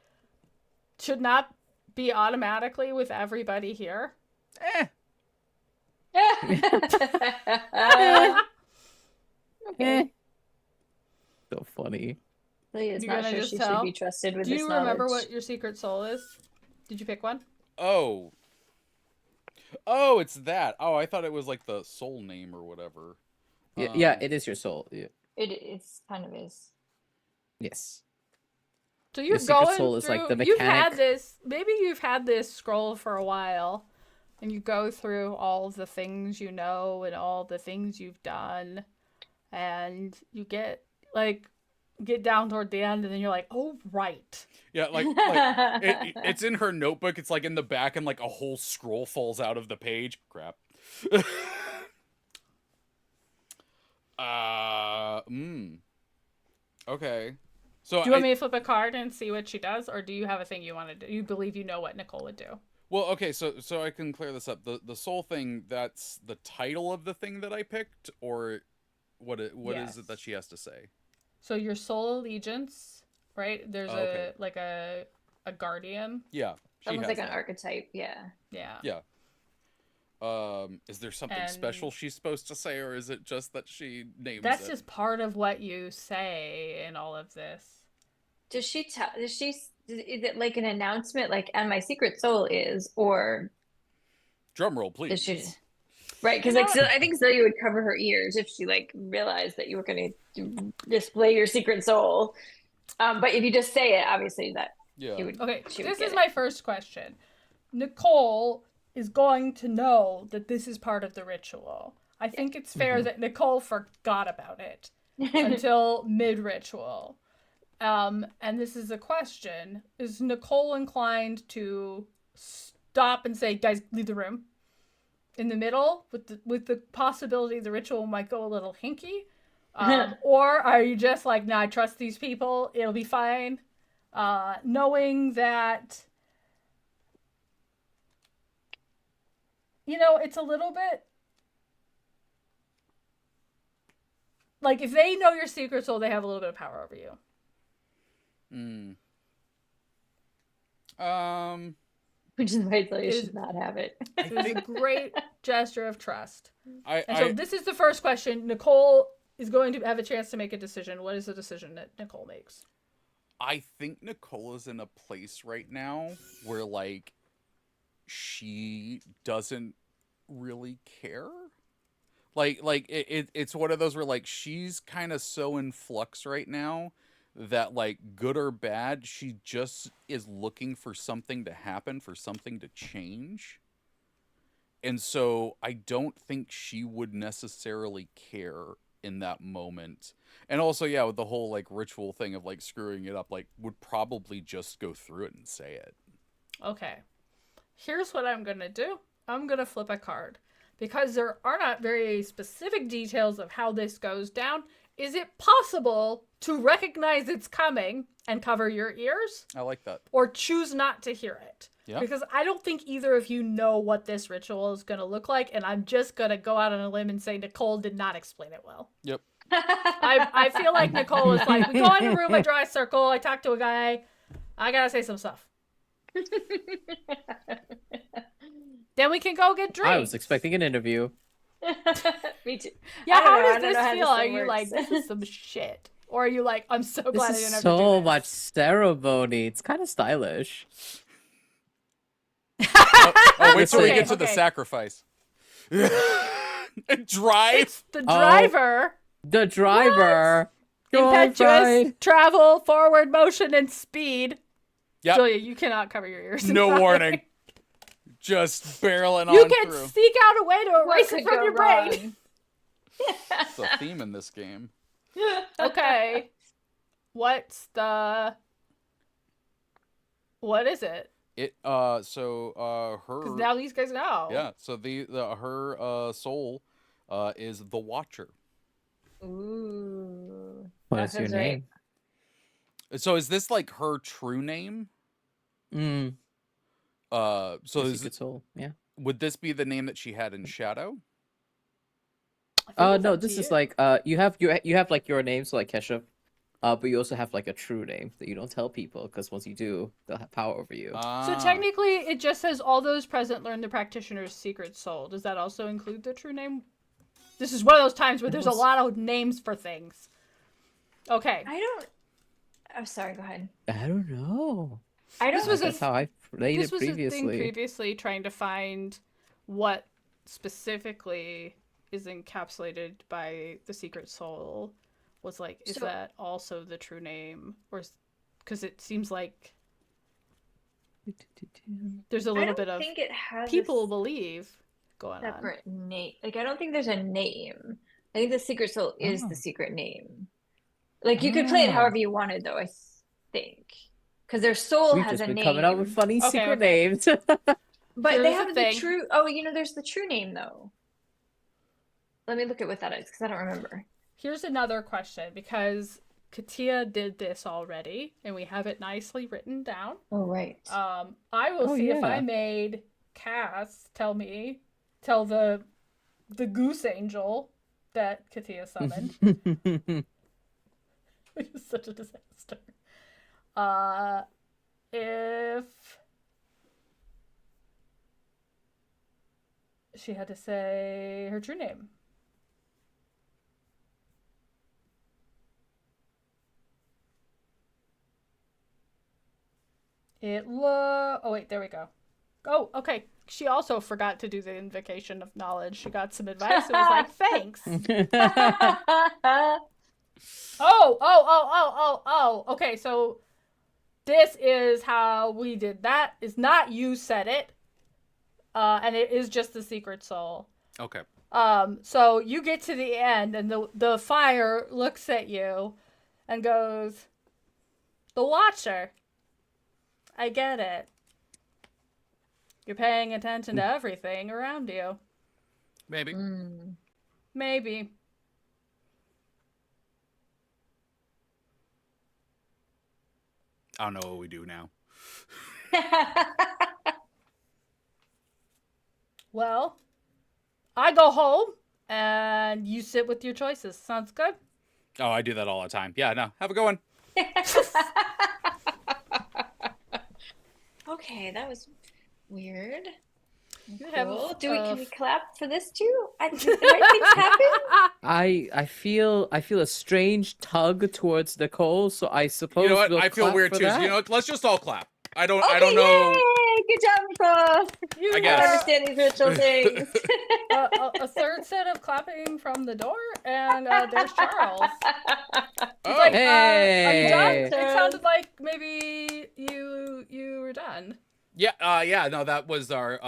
[SPEAKER 1] should not be automatically with everybody here.
[SPEAKER 3] Okay.
[SPEAKER 2] so funny.
[SPEAKER 3] Lydia's
[SPEAKER 1] You're
[SPEAKER 3] not
[SPEAKER 1] gonna
[SPEAKER 3] sure
[SPEAKER 1] just
[SPEAKER 3] she
[SPEAKER 1] tell?
[SPEAKER 3] should be trusted with
[SPEAKER 1] Do
[SPEAKER 3] this
[SPEAKER 1] you
[SPEAKER 3] knowledge.
[SPEAKER 1] remember what your secret soul is? Did you pick one?
[SPEAKER 4] Oh, it's that. Oh, I thought it was like the soul name or whatever.
[SPEAKER 2] Yeah, it is your soul. Yeah.
[SPEAKER 3] It's kind of is.
[SPEAKER 2] Yes.
[SPEAKER 1] So you're
[SPEAKER 2] secret
[SPEAKER 1] going
[SPEAKER 2] soul is
[SPEAKER 1] through.
[SPEAKER 2] like the
[SPEAKER 1] You've had
[SPEAKER 2] mechanic.
[SPEAKER 1] this. Maybe you've had this scroll for a while, and you go through all the things you know and all the things you've done, and you get down toward the end, and then you're like, oh right.
[SPEAKER 4] Yeah, it's in her notebook. It's like in the back, and like a whole scroll falls out of the page. Crap. Okay. So
[SPEAKER 1] Do you want me to flip a card and see what she does, or do you have a thing you want to do? You believe you know what Nicoal would do?
[SPEAKER 4] Well, okay, so I can clear this up. The soul thing, that's the title of the thing that I picked, or what is it that she has to say?
[SPEAKER 1] So your soul allegiance, right? There's
[SPEAKER 4] okay.
[SPEAKER 1] a guardian.
[SPEAKER 4] Yeah.
[SPEAKER 3] Almost like an archetype, yeah.
[SPEAKER 1] Yeah.
[SPEAKER 4] Yeah. Is there something special she's supposed to say, or is it just that she names
[SPEAKER 1] That's
[SPEAKER 4] it?
[SPEAKER 1] just part of what you say in all of this.
[SPEAKER 3] Is it like an announcement, like, and my secret soul is, or
[SPEAKER 4] Drum roll, please.
[SPEAKER 3] does she... Right, because
[SPEAKER 1] You know
[SPEAKER 3] like
[SPEAKER 1] what?
[SPEAKER 3] I think Zilya would cover her ears if she like realized that you were going to display your secret soul. But if you just say it, obviously that
[SPEAKER 4] Yeah.
[SPEAKER 1] Okay,
[SPEAKER 3] she would
[SPEAKER 1] this
[SPEAKER 3] get
[SPEAKER 1] is
[SPEAKER 3] it.
[SPEAKER 1] my first question. Nicoal is going to know that this is part of the ritual. I think it's fair that Nicoal forgot about it until mid-ritual. And this is a question. Is Nicoal inclined to stop and say, guys, leave the room? In the middle, with the possibility the ritual might go a little hinky? Or are you just like, nah, I trust these people, it'll be fine? Knowing that, it's a little bit like if they know your secret soul, they have a little bit of power over you.
[SPEAKER 4] Mm.
[SPEAKER 3] Which is why Zilya
[SPEAKER 1] Is-
[SPEAKER 3] should not have it.
[SPEAKER 1] It is a great gesture of trust. And so
[SPEAKER 4] I
[SPEAKER 1] this is the first question. Nicoal is going to have a chance to make a decision. What is the decision that Nicoal makes?
[SPEAKER 4] I think Nicole is in a place right now where like she doesn't really care. It's one of those where like she's kind of so in flux right now that like good or bad, she just is looking for something to happen, for something to change. And so I don't think she would necessarily care in that moment. And also, yeah, with the whole like ritual thing of like screwing it up, like would probably just go through it and say it.
[SPEAKER 1] Okay. Here's what I'm going to do. I'm going to flip a card. Because there are not very specific details of how this goes down, is it possible to recognize it's coming and cover your ears?
[SPEAKER 4] I like that.
[SPEAKER 1] Or choose not to hear it?
[SPEAKER 4] Yeah.
[SPEAKER 1] Because I don't think either of you know what this ritual is going to look like, and I'm just going to go out on a limb and say Nicoal did not explain it well.
[SPEAKER 4] Yep.
[SPEAKER 1] I feel like Nicoal was like, we go in a room, I draw a circle, I talk to a guy, I gotta say some stuff. Then we can go get drinks.
[SPEAKER 2] I was expecting an interview.
[SPEAKER 3] Me too.
[SPEAKER 1] Yeah,
[SPEAKER 3] I don't
[SPEAKER 1] how
[SPEAKER 3] know. I
[SPEAKER 1] does
[SPEAKER 3] don't
[SPEAKER 1] this
[SPEAKER 3] know how
[SPEAKER 1] feel?
[SPEAKER 3] this
[SPEAKER 1] Are
[SPEAKER 3] thing
[SPEAKER 1] you like,
[SPEAKER 3] works.
[SPEAKER 1] this is some shit? Or are you like, I'm so glad I
[SPEAKER 2] This
[SPEAKER 1] didn't
[SPEAKER 2] is
[SPEAKER 1] have to do
[SPEAKER 2] so
[SPEAKER 1] this?
[SPEAKER 2] much ceremony. It's kind of stylish.
[SPEAKER 4] Oh, wait till we
[SPEAKER 1] Okay,
[SPEAKER 4] get to the
[SPEAKER 1] okay.
[SPEAKER 4] sacrifice. Drive.
[SPEAKER 1] It's the driver.
[SPEAKER 2] The driver.
[SPEAKER 1] Impetuous,
[SPEAKER 2] Joyride.
[SPEAKER 1] travel, forward motion, and speed.
[SPEAKER 4] Yep.
[SPEAKER 1] Julia, you cannot cover your ears.
[SPEAKER 4] No
[SPEAKER 1] Sorry.
[SPEAKER 4] warning. Just barreling
[SPEAKER 1] You
[SPEAKER 4] on
[SPEAKER 1] can
[SPEAKER 4] through.
[SPEAKER 1] seek out a way to
[SPEAKER 3] What
[SPEAKER 1] erase
[SPEAKER 3] could
[SPEAKER 1] it from
[SPEAKER 3] go
[SPEAKER 1] your
[SPEAKER 3] wrong?
[SPEAKER 1] brain.
[SPEAKER 4] It's a theme in this game.
[SPEAKER 1] Okay. What is it?
[SPEAKER 4] Her.
[SPEAKER 1] Because now these guys know.
[SPEAKER 4] Yeah. So her soul, is the Watcher.
[SPEAKER 3] Ooh.
[SPEAKER 2] What
[SPEAKER 3] That
[SPEAKER 2] is your
[SPEAKER 3] sounds right.
[SPEAKER 2] name?
[SPEAKER 4] So is this like her true name?
[SPEAKER 2] Mm.
[SPEAKER 4] So
[SPEAKER 2] Your
[SPEAKER 4] is
[SPEAKER 2] secret soul. Yeah.
[SPEAKER 4] would this be the name that she had in Shadow?
[SPEAKER 1] I think it's
[SPEAKER 2] No,
[SPEAKER 1] up to
[SPEAKER 2] this is
[SPEAKER 1] you.
[SPEAKER 2] like you have like your name, so like Keshav. But you also have like a true name that you don't tell people because once you do, they'll have power over you.
[SPEAKER 1] So
[SPEAKER 4] Ah.
[SPEAKER 1] technically, it just says all those present learn the practitioner's secret soul. Does that also include the true name? This is one of those times where there's a lot of names for things. Okay.
[SPEAKER 3] I'm sorry, go ahead.
[SPEAKER 2] I don't know.
[SPEAKER 3] I
[SPEAKER 1] This
[SPEAKER 3] don't
[SPEAKER 1] was a
[SPEAKER 2] That's how I played
[SPEAKER 1] This
[SPEAKER 2] it
[SPEAKER 1] was a thing
[SPEAKER 2] previously.
[SPEAKER 1] previously, trying to find what specifically is encapsulated by the secret soul. Was like, is
[SPEAKER 3] So-
[SPEAKER 1] that also the true name? Or because it seems like there's a
[SPEAKER 3] I
[SPEAKER 1] little
[SPEAKER 3] don't
[SPEAKER 1] bit of
[SPEAKER 3] think it has
[SPEAKER 1] people
[SPEAKER 3] a
[SPEAKER 1] believe going on.
[SPEAKER 3] separate name. Like I don't think there's a name. I think the secret soul is
[SPEAKER 2] Oh.
[SPEAKER 3] the secret name. Like you could play it
[SPEAKER 2] Ah.
[SPEAKER 3] however you wanted, though. I think because their soul
[SPEAKER 2] We've
[SPEAKER 3] has
[SPEAKER 2] just
[SPEAKER 3] a
[SPEAKER 2] been
[SPEAKER 3] name.
[SPEAKER 2] coming up with funny
[SPEAKER 1] Okay,
[SPEAKER 2] secret
[SPEAKER 1] okay.
[SPEAKER 2] names.
[SPEAKER 3] But
[SPEAKER 1] Here's
[SPEAKER 3] they
[SPEAKER 1] the
[SPEAKER 3] have the
[SPEAKER 1] thing.
[SPEAKER 3] true. Oh, there's the true name though. Let me look at what that is because I don't remember.
[SPEAKER 1] Here's another question, because Katia did this already, and we have it nicely written down.
[SPEAKER 3] Oh, right.
[SPEAKER 1] I will
[SPEAKER 2] Oh,
[SPEAKER 1] see if I
[SPEAKER 2] yeah.
[SPEAKER 1] made Cass tell the goose angel that Katia summoned, which is such a disaster. If she had to say her true name. Oh wait, there we go. Oh, okay. she also forgot to do the invocation of knowledge. She got some advice and was like, thanks. Oh. Okay, so this is how we did that. It's not you said it. And it is just the secret soul.
[SPEAKER 4] Okay.
[SPEAKER 1] So you get to the end and the fire looks at you and goes, "The Watcher. I get it. You're paying attention to everything around you.
[SPEAKER 4] Maybe.
[SPEAKER 1] Maybe."
[SPEAKER 4] I don't know what we do now.
[SPEAKER 1] Well, I go home and you sit with your choices. Sounds good?
[SPEAKER 4] Oh, I do that all the time. Yeah, no. Have a good one.
[SPEAKER 3] Okay, that was weird.
[SPEAKER 1] You have,
[SPEAKER 3] Cool. Can we clap for this too? Did the right things happen?
[SPEAKER 2] I feel a strange tug towards Nicole, so I suppose
[SPEAKER 4] You know what?
[SPEAKER 2] we'll
[SPEAKER 4] I feel
[SPEAKER 2] clap
[SPEAKER 4] weird
[SPEAKER 2] for
[SPEAKER 4] too. So,
[SPEAKER 2] that.
[SPEAKER 4] you know what? Let's just all clap. I don't
[SPEAKER 3] Okay,
[SPEAKER 4] know.
[SPEAKER 3] yay! Good job, Nicole.
[SPEAKER 1] You
[SPEAKER 4] I
[SPEAKER 3] I
[SPEAKER 4] guess.
[SPEAKER 3] understand these ritual things.
[SPEAKER 1] a third set of clapping from the door, and there's Charles. He's
[SPEAKER 4] Oh.
[SPEAKER 1] like, are you done?
[SPEAKER 2] Hey.
[SPEAKER 1] It sounded like maybe you were done.
[SPEAKER 4] Yeah, yeah, no, that was our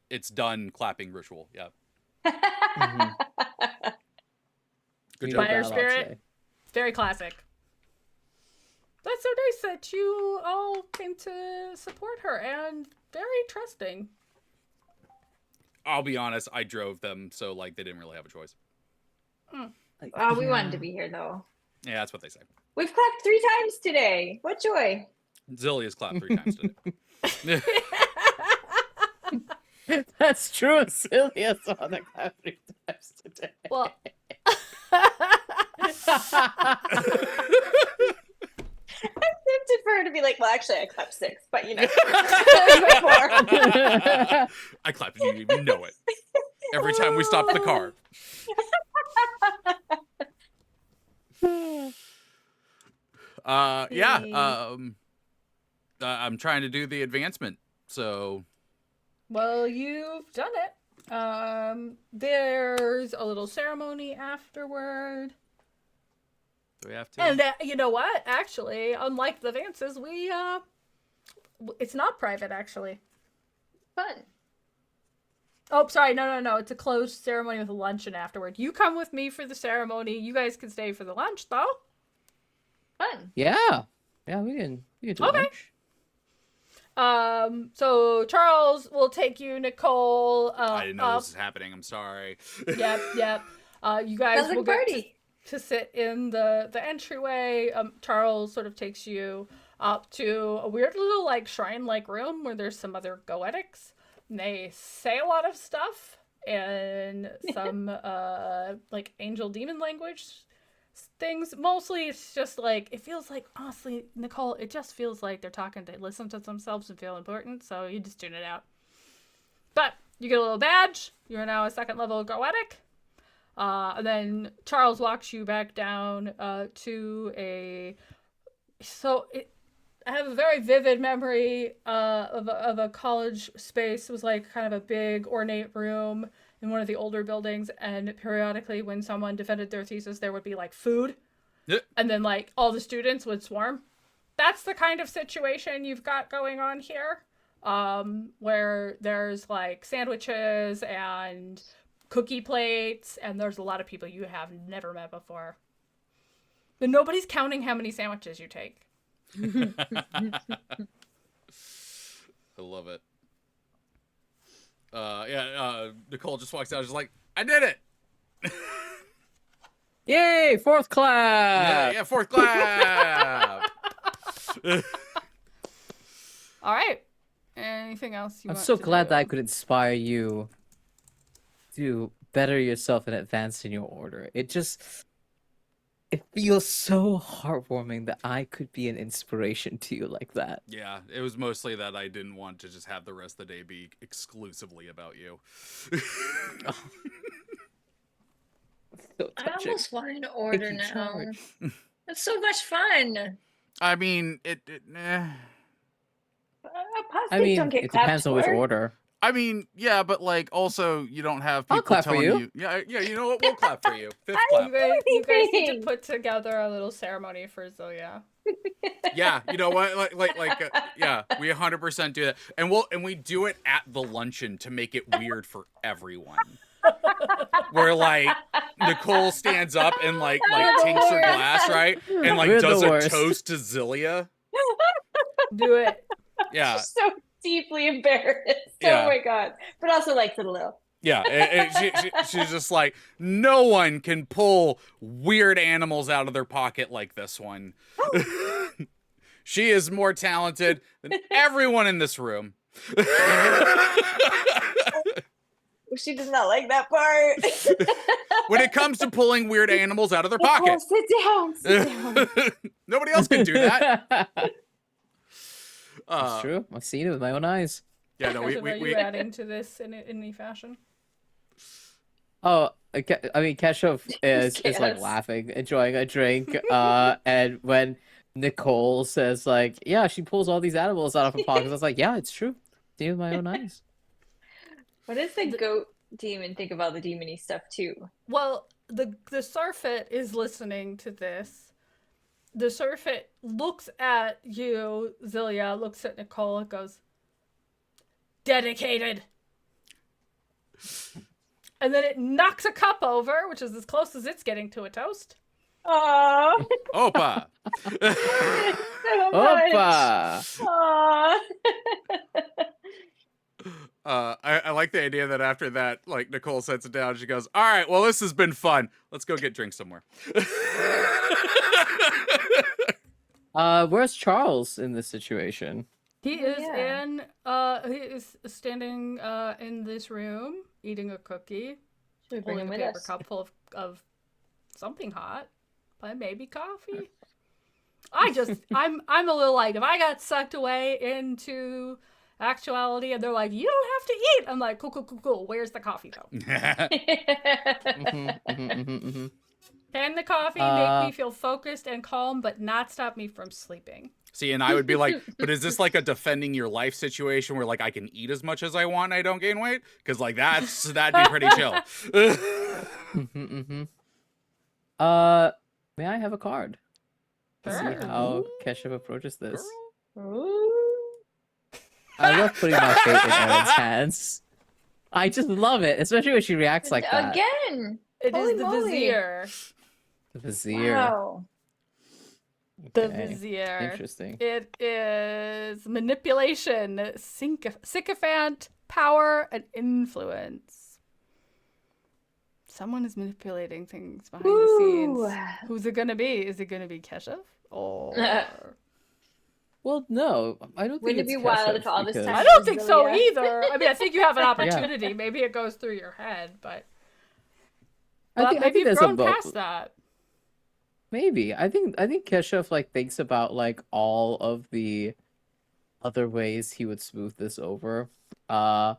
[SPEAKER 4] it's done clapping ritual. Yeah. Good
[SPEAKER 2] Need
[SPEAKER 4] job.
[SPEAKER 2] a
[SPEAKER 1] Fire
[SPEAKER 2] bell, I'd
[SPEAKER 1] spirit.
[SPEAKER 2] say.
[SPEAKER 1] Very classic. That's so nice that you all came to support her and very trusting.
[SPEAKER 4] I'll be honest, I drove them, so like they didn't really have a choice.
[SPEAKER 3] We wanted to be here though.
[SPEAKER 4] Yeah, that's what they say.
[SPEAKER 3] We've clapped 3 times today. What joy.
[SPEAKER 4] Zilya's clapped 3 times today.
[SPEAKER 2] That's true. Zilya saw the clap 3 times today.
[SPEAKER 1] Well,
[SPEAKER 3] I'm tempted for her to be like, well, actually, I clapped 6, but you know.
[SPEAKER 4] I clapped and you didn't even know it. Every time we stopped the car. Yeah. I'm trying to do the advancement, so
[SPEAKER 1] well, you've done it. There's a little ceremony afterward.
[SPEAKER 4] do we have to?
[SPEAKER 1] And you know what? Actually, unlike the Vances, it's not private, actually.
[SPEAKER 3] Fun.
[SPEAKER 1] Oh, sorry. No. It's a closed ceremony with a luncheon afterward. You come with me for the ceremony. You guys can stay for the lunch, though.
[SPEAKER 3] Fun.
[SPEAKER 2] Yeah, we can do
[SPEAKER 1] Okay.
[SPEAKER 2] lunch.
[SPEAKER 1] So Charles will take you, Nicoal.
[SPEAKER 4] I didn't know
[SPEAKER 1] up.
[SPEAKER 4] this was happening. I'm sorry.
[SPEAKER 1] Yep. You guys
[SPEAKER 3] Sounds like
[SPEAKER 1] will
[SPEAKER 3] a
[SPEAKER 1] get
[SPEAKER 3] party.
[SPEAKER 1] to sit in the entryway. Charles sort of takes you up to a weird little like shrine-like room where there's some other goetics. And they say a lot of stuff in some like angel demon language things. Mostly it's just like, it feels like, honestly, Nicoal, it just feels like they're talking to listen to themselves and feel important, so you just tune it out. But you get a little badge. You're now a 2nd level goetic. And then Charles walks you back down to a... I have a very vivid memory of a college space. It was like kind of a big ornate room in one of the older buildings, and periodically when someone defended their thesis, there would be like food.
[SPEAKER 4] Yeah.
[SPEAKER 1] And then like all the students would swarm. That's the kind of situation you've got going on here, where there's like sandwiches and cookie plates, and there's a lot of people you have never met before. But nobody's counting how many sandwiches you take.
[SPEAKER 4] I love it. Nicoal just walks out, just like, I did it.
[SPEAKER 2] Yay! 4th clap.
[SPEAKER 4] Yeah, 4th clap.
[SPEAKER 1] All right. Anything else you
[SPEAKER 2] I'm
[SPEAKER 1] want
[SPEAKER 2] so
[SPEAKER 1] to
[SPEAKER 2] glad
[SPEAKER 1] do?
[SPEAKER 2] that I could inspire you to better yourself and advance in your order. It feels so heartwarming that I could be an inspiration to you like that.
[SPEAKER 4] Yeah, it was mostly that I didn't want to just have the rest of the day be exclusively about you.
[SPEAKER 2] So
[SPEAKER 3] I
[SPEAKER 2] touching.
[SPEAKER 3] almost want an order
[SPEAKER 2] you,
[SPEAKER 3] now.
[SPEAKER 2] Charlie.
[SPEAKER 3] It's so much fun.
[SPEAKER 4] I mean,
[SPEAKER 2] I
[SPEAKER 3] Apostates don't
[SPEAKER 2] mean,
[SPEAKER 3] get
[SPEAKER 2] it
[SPEAKER 3] clapped
[SPEAKER 2] depends on which
[SPEAKER 3] for.
[SPEAKER 2] order.
[SPEAKER 4] I mean, yeah, but like also you don't have
[SPEAKER 2] I'll
[SPEAKER 4] people
[SPEAKER 2] clap for
[SPEAKER 4] telling
[SPEAKER 2] you.
[SPEAKER 4] you. Yeah, yeah. You know what? We'll clap for you. Fifth
[SPEAKER 3] I-
[SPEAKER 4] clap.
[SPEAKER 1] You guys need to
[SPEAKER 3] Anything.
[SPEAKER 1] put together a little ceremony for Zilya.
[SPEAKER 4] Yeah, you know what? Yeah, we 100% do that, and we do it at the luncheon to make it weird for everyone. Where like Nicoal stands up and like tinks her glass, right, and like
[SPEAKER 2] We're
[SPEAKER 4] does
[SPEAKER 2] the
[SPEAKER 4] a
[SPEAKER 2] worst.
[SPEAKER 4] toast to Zilya.
[SPEAKER 1] Do it.
[SPEAKER 4] Yeah,
[SPEAKER 3] So deeply embarrassed.
[SPEAKER 4] Yeah.
[SPEAKER 3] Oh my god. But also likes it a little.
[SPEAKER 4] yeah. She's just like, no one can pull weird animals out of their pocket like this one. She is more talented than everyone in this room.
[SPEAKER 3] She does not like that part.
[SPEAKER 4] When it comes to pulling weird animals out of their
[SPEAKER 3] Nicole,
[SPEAKER 4] pocket.
[SPEAKER 3] sit down. Sit down.
[SPEAKER 4] Nobody else can do that.
[SPEAKER 2] That's true. I've seen it with my own eyes.
[SPEAKER 4] Yeah, no,
[SPEAKER 1] Keshav, are you adding to this in any fashion?
[SPEAKER 2] Oh, I mean, Keshav is like
[SPEAKER 3] Yes.
[SPEAKER 2] laughing, enjoying a drink. And when Nicoal says like, "Yeah, she pulls all these animals out of her pockets," I was like, "Yeah, it's true. Seen it with my own eyes."
[SPEAKER 3] What does the goat demon think about the demony stuff too?
[SPEAKER 1] Well, the Surfeit is listening to this. The Surfeit looks at you, Zilya, looks at Nicoal, and goes, "Dedicated." And then it knocks a cup over, which is as close as it's getting to a toast.
[SPEAKER 3] Aww.
[SPEAKER 4] Opa.
[SPEAKER 3] So much.
[SPEAKER 2] Opa!
[SPEAKER 3] Aww.
[SPEAKER 4] I like the idea that after that, like Nicoal sets it down, she goes, "All right, well, this has been fun. Let's go get drinks somewhere."
[SPEAKER 2] Where's Charles in this situation?
[SPEAKER 1] He
[SPEAKER 3] Oh,
[SPEAKER 1] is
[SPEAKER 3] yeah.
[SPEAKER 1] he is standing in this room eating a cookie,
[SPEAKER 3] Should we bring
[SPEAKER 1] holding
[SPEAKER 3] him
[SPEAKER 1] a
[SPEAKER 3] with
[SPEAKER 1] paper
[SPEAKER 3] us?
[SPEAKER 1] cup full of something hot, but maybe coffee. I'm a little like, if I got sucked away into actuality and they're like, you don't have to eat, I'm like, cool. Where's the coffee though? Can the coffee make me feel focused and calm, but not stop me from sleeping?
[SPEAKER 4] See, and I would be like, but is this like a defending your life situation where like I can eat as much as I want and I don't gain weight? Because like that'd be pretty chill.
[SPEAKER 2] May I have a card to see
[SPEAKER 1] Sure.
[SPEAKER 2] how Keshav approaches this?
[SPEAKER 3] Ooh.
[SPEAKER 2] I love putting my fate in Erin's hands. I just love it, especially when she reacts like that.
[SPEAKER 3] Again.
[SPEAKER 1] It
[SPEAKER 3] Holy
[SPEAKER 1] is the
[SPEAKER 3] moly.
[SPEAKER 1] Vizier.
[SPEAKER 2] The Vizier.
[SPEAKER 3] Wow.
[SPEAKER 1] The
[SPEAKER 2] Okay.
[SPEAKER 1] Vizier.
[SPEAKER 2] Interesting.
[SPEAKER 1] It is manipulation, sycophant, power, and influence. Someone is manipulating things behind the scenes. Who's it gonna be? Is it gonna be Keshav? Or
[SPEAKER 2] Well, no, I don't think
[SPEAKER 3] Wouldn't it
[SPEAKER 2] it's
[SPEAKER 3] be wild
[SPEAKER 2] Keshav
[SPEAKER 3] if all this
[SPEAKER 2] because-
[SPEAKER 3] time-
[SPEAKER 1] I don't think so
[SPEAKER 3] Zilya.
[SPEAKER 1] either. I mean, I think you have an opportunity. Maybe it goes through your head, but
[SPEAKER 2] I think
[SPEAKER 1] maybe you've
[SPEAKER 2] there's
[SPEAKER 1] grown
[SPEAKER 2] both.
[SPEAKER 1] past that.
[SPEAKER 2] Maybe. I think Keshav like thinks about like all of the other ways he would smooth this over. But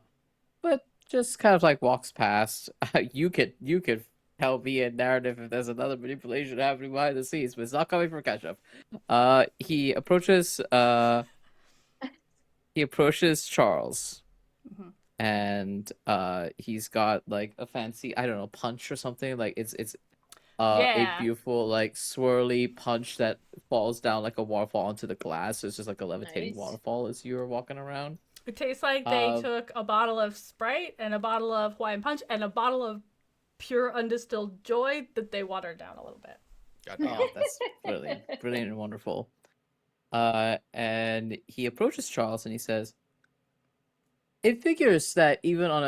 [SPEAKER 2] just kind of like walks past. You could tell me a narrative if there's another manipulation happening behind the scenes, but it's not coming from Keshav. He approaches Charles.
[SPEAKER 1] Mhm.
[SPEAKER 2] And he's got like a fancy, I don't know, punch or something. Like it's
[SPEAKER 1] Yeah.
[SPEAKER 2] a beautiful like swirly punch that falls down like a waterfall onto the glass. So it's just like a levitating
[SPEAKER 3] Nice.
[SPEAKER 2] waterfall as you are walking around.
[SPEAKER 1] It tastes like they took a bottle of Sprite and a bottle of Hawaiian Punch and a bottle of pure undistilled joy that they watered down a little bit.
[SPEAKER 2] Oh, that's brilliant and wonderful. And he approaches Charles and he says, "It figures that even on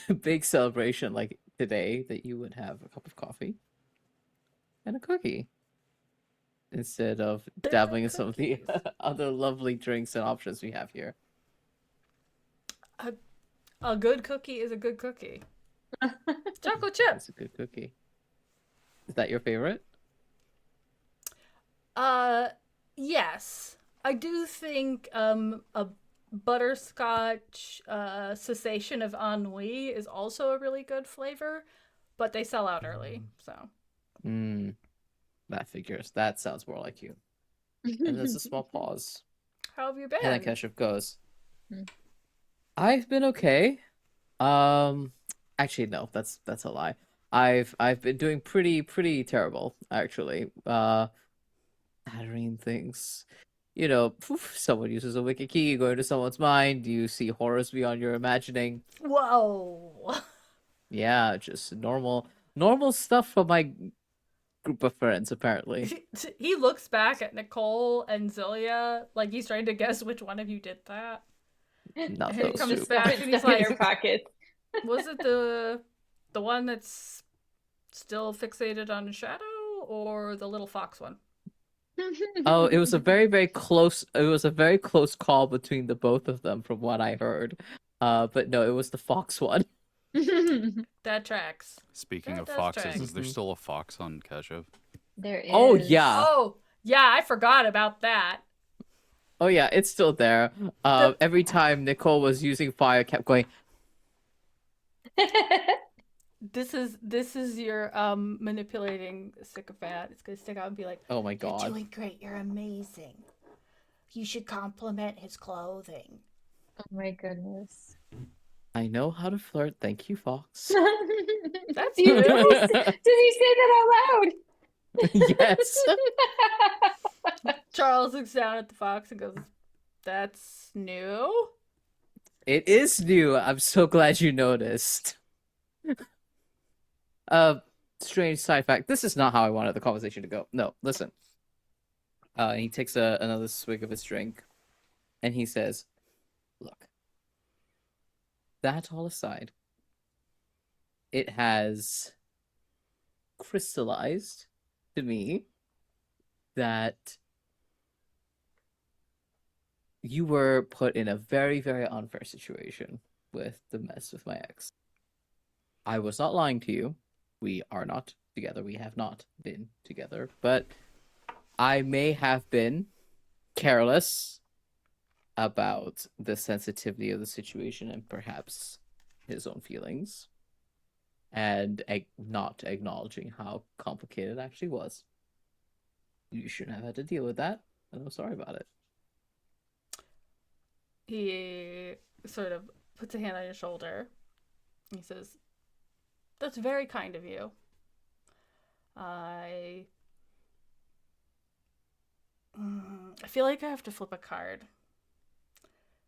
[SPEAKER 2] a big celebration like today, that you would have a cup of coffee and a cookie instead of dabbling in some of the other lovely drinks and options we have here."
[SPEAKER 1] A good cookie is a good cookie. Chocolate chip.
[SPEAKER 2] That's a good cookie. Is that your favorite?
[SPEAKER 1] Yes. I do think a butterscotch cessation of ennui is also a really good flavor, but they sell out early, so.
[SPEAKER 2] That figures. That sounds more like you. And there's a small pause.
[SPEAKER 1] How have you been?
[SPEAKER 2] And then Keshav goes, I've been okay. Actually, no, that's a lie. I've been doing pretty terrible, actually. Hattering things. You know, someone uses a wicked key, you go into someone's mind, you see horrors beyond your imagining.
[SPEAKER 1] Whoa.
[SPEAKER 2] Yeah, just normal stuff from my group of friends, apparently.
[SPEAKER 1] He looks back at Nicole and Zilya like he's trying to guess which one of you did that.
[SPEAKER 2] Not
[SPEAKER 1] And he
[SPEAKER 2] those
[SPEAKER 1] comes
[SPEAKER 2] two.
[SPEAKER 1] back and he's
[SPEAKER 3] Stuff in your
[SPEAKER 1] like,
[SPEAKER 3] pockets.
[SPEAKER 1] was it the one that's still fixated on Shadow or the little fox one?
[SPEAKER 2] Oh, it was a very close call between the both of them from what I heard. But no, it was the fox one.
[SPEAKER 1] That tracks.
[SPEAKER 4] Speaking
[SPEAKER 1] That
[SPEAKER 4] of
[SPEAKER 1] does
[SPEAKER 4] foxes,
[SPEAKER 1] track.
[SPEAKER 4] is there
[SPEAKER 2] Mhm.
[SPEAKER 4] still a fox on Keshav?
[SPEAKER 3] There is.
[SPEAKER 2] Oh yeah.
[SPEAKER 1] Oh, yeah, I forgot about that.
[SPEAKER 2] Oh yeah, it's still there. Every time Nicole was using fire, kept going,
[SPEAKER 1] This is your manipulating sycophant. It's gonna stick out and be like,
[SPEAKER 2] "Oh my
[SPEAKER 1] "You're
[SPEAKER 2] god."
[SPEAKER 1] doing great. You're amazing. You should compliment his clothing."
[SPEAKER 3] Oh my goodness.
[SPEAKER 2] I know how to flirt. Thank you, Fox.
[SPEAKER 1] That's
[SPEAKER 3] Does he
[SPEAKER 1] new.
[SPEAKER 3] say that out loud?
[SPEAKER 2] Yes.
[SPEAKER 1] Charles looks down at the fox and goes, "That's new."
[SPEAKER 2] It is new. I'm so glad you noticed. Strange side fact. This is not how I wanted the conversation to go. No, listen. And he takes another swig of his drink, and he says, "Look, that all aside, it has crystallized to me that you were put in a very unfair situation with the mess with my ex. I was not lying to you. We are not together. We have not been together. But I may have been careless about the sensitivity of the situation and perhaps his own feelings, and not acknowledging how complicated it actually was. You shouldn't have had to deal with that, and I'm sorry about it."
[SPEAKER 1] He sort of puts a hand on your shoulder. He says, "That's very kind of you. I feel like I have to flip a card.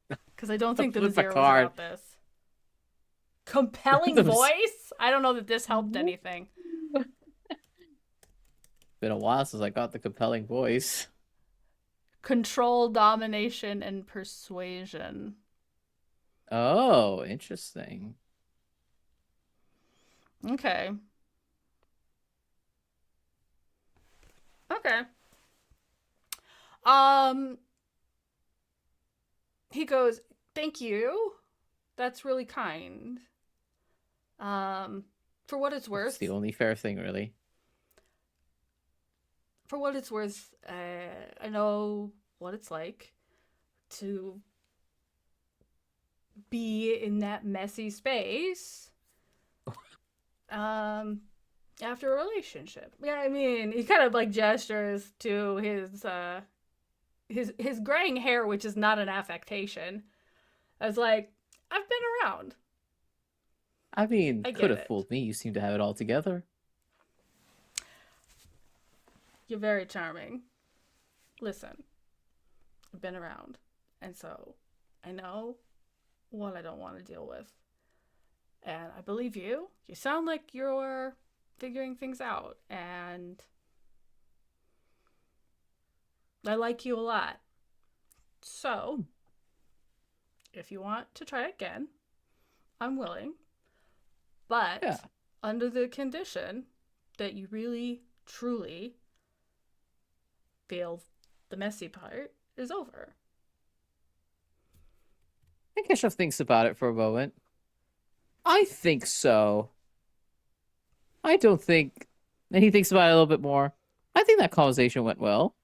[SPEAKER 1] Because I don't think that
[SPEAKER 2] Flip a
[SPEAKER 1] Azir was
[SPEAKER 2] card.
[SPEAKER 1] about this. Compelling
[SPEAKER 2] That was-
[SPEAKER 1] voice? I don't know that this helped anything.
[SPEAKER 2] Been a while since I got the compelling voice.
[SPEAKER 1] Control, domination, and persuasion.
[SPEAKER 2] Oh, interesting.
[SPEAKER 1] Okay. Okay. He goes, "Thank you. That's really kind. For what it's
[SPEAKER 2] It's
[SPEAKER 1] worth,
[SPEAKER 2] the only fair thing, really.
[SPEAKER 1] I know what it's like to be in that messy space. After a relationship. Yeah, I mean, he kind of like gestures to his graying hair, which is not an affectation, as like, I've been around.
[SPEAKER 2] I mean,
[SPEAKER 1] I
[SPEAKER 2] could
[SPEAKER 1] get
[SPEAKER 2] have
[SPEAKER 1] it.
[SPEAKER 2] fooled me. You seem to have it all together.
[SPEAKER 1] You're very charming. Listen, I've been around, and so I know what I don't want to deal with. And I believe you. You sound like you're figuring things out, and I like you a lot. So, if you want to try again, I'm willing. But
[SPEAKER 2] Yeah.
[SPEAKER 1] under the condition that you really, truly feel the messy part is over.
[SPEAKER 2] I think Keshav thinks about it for a moment. I think so. I don't think... And he thinks about it a little bit more. I think that conversation went well.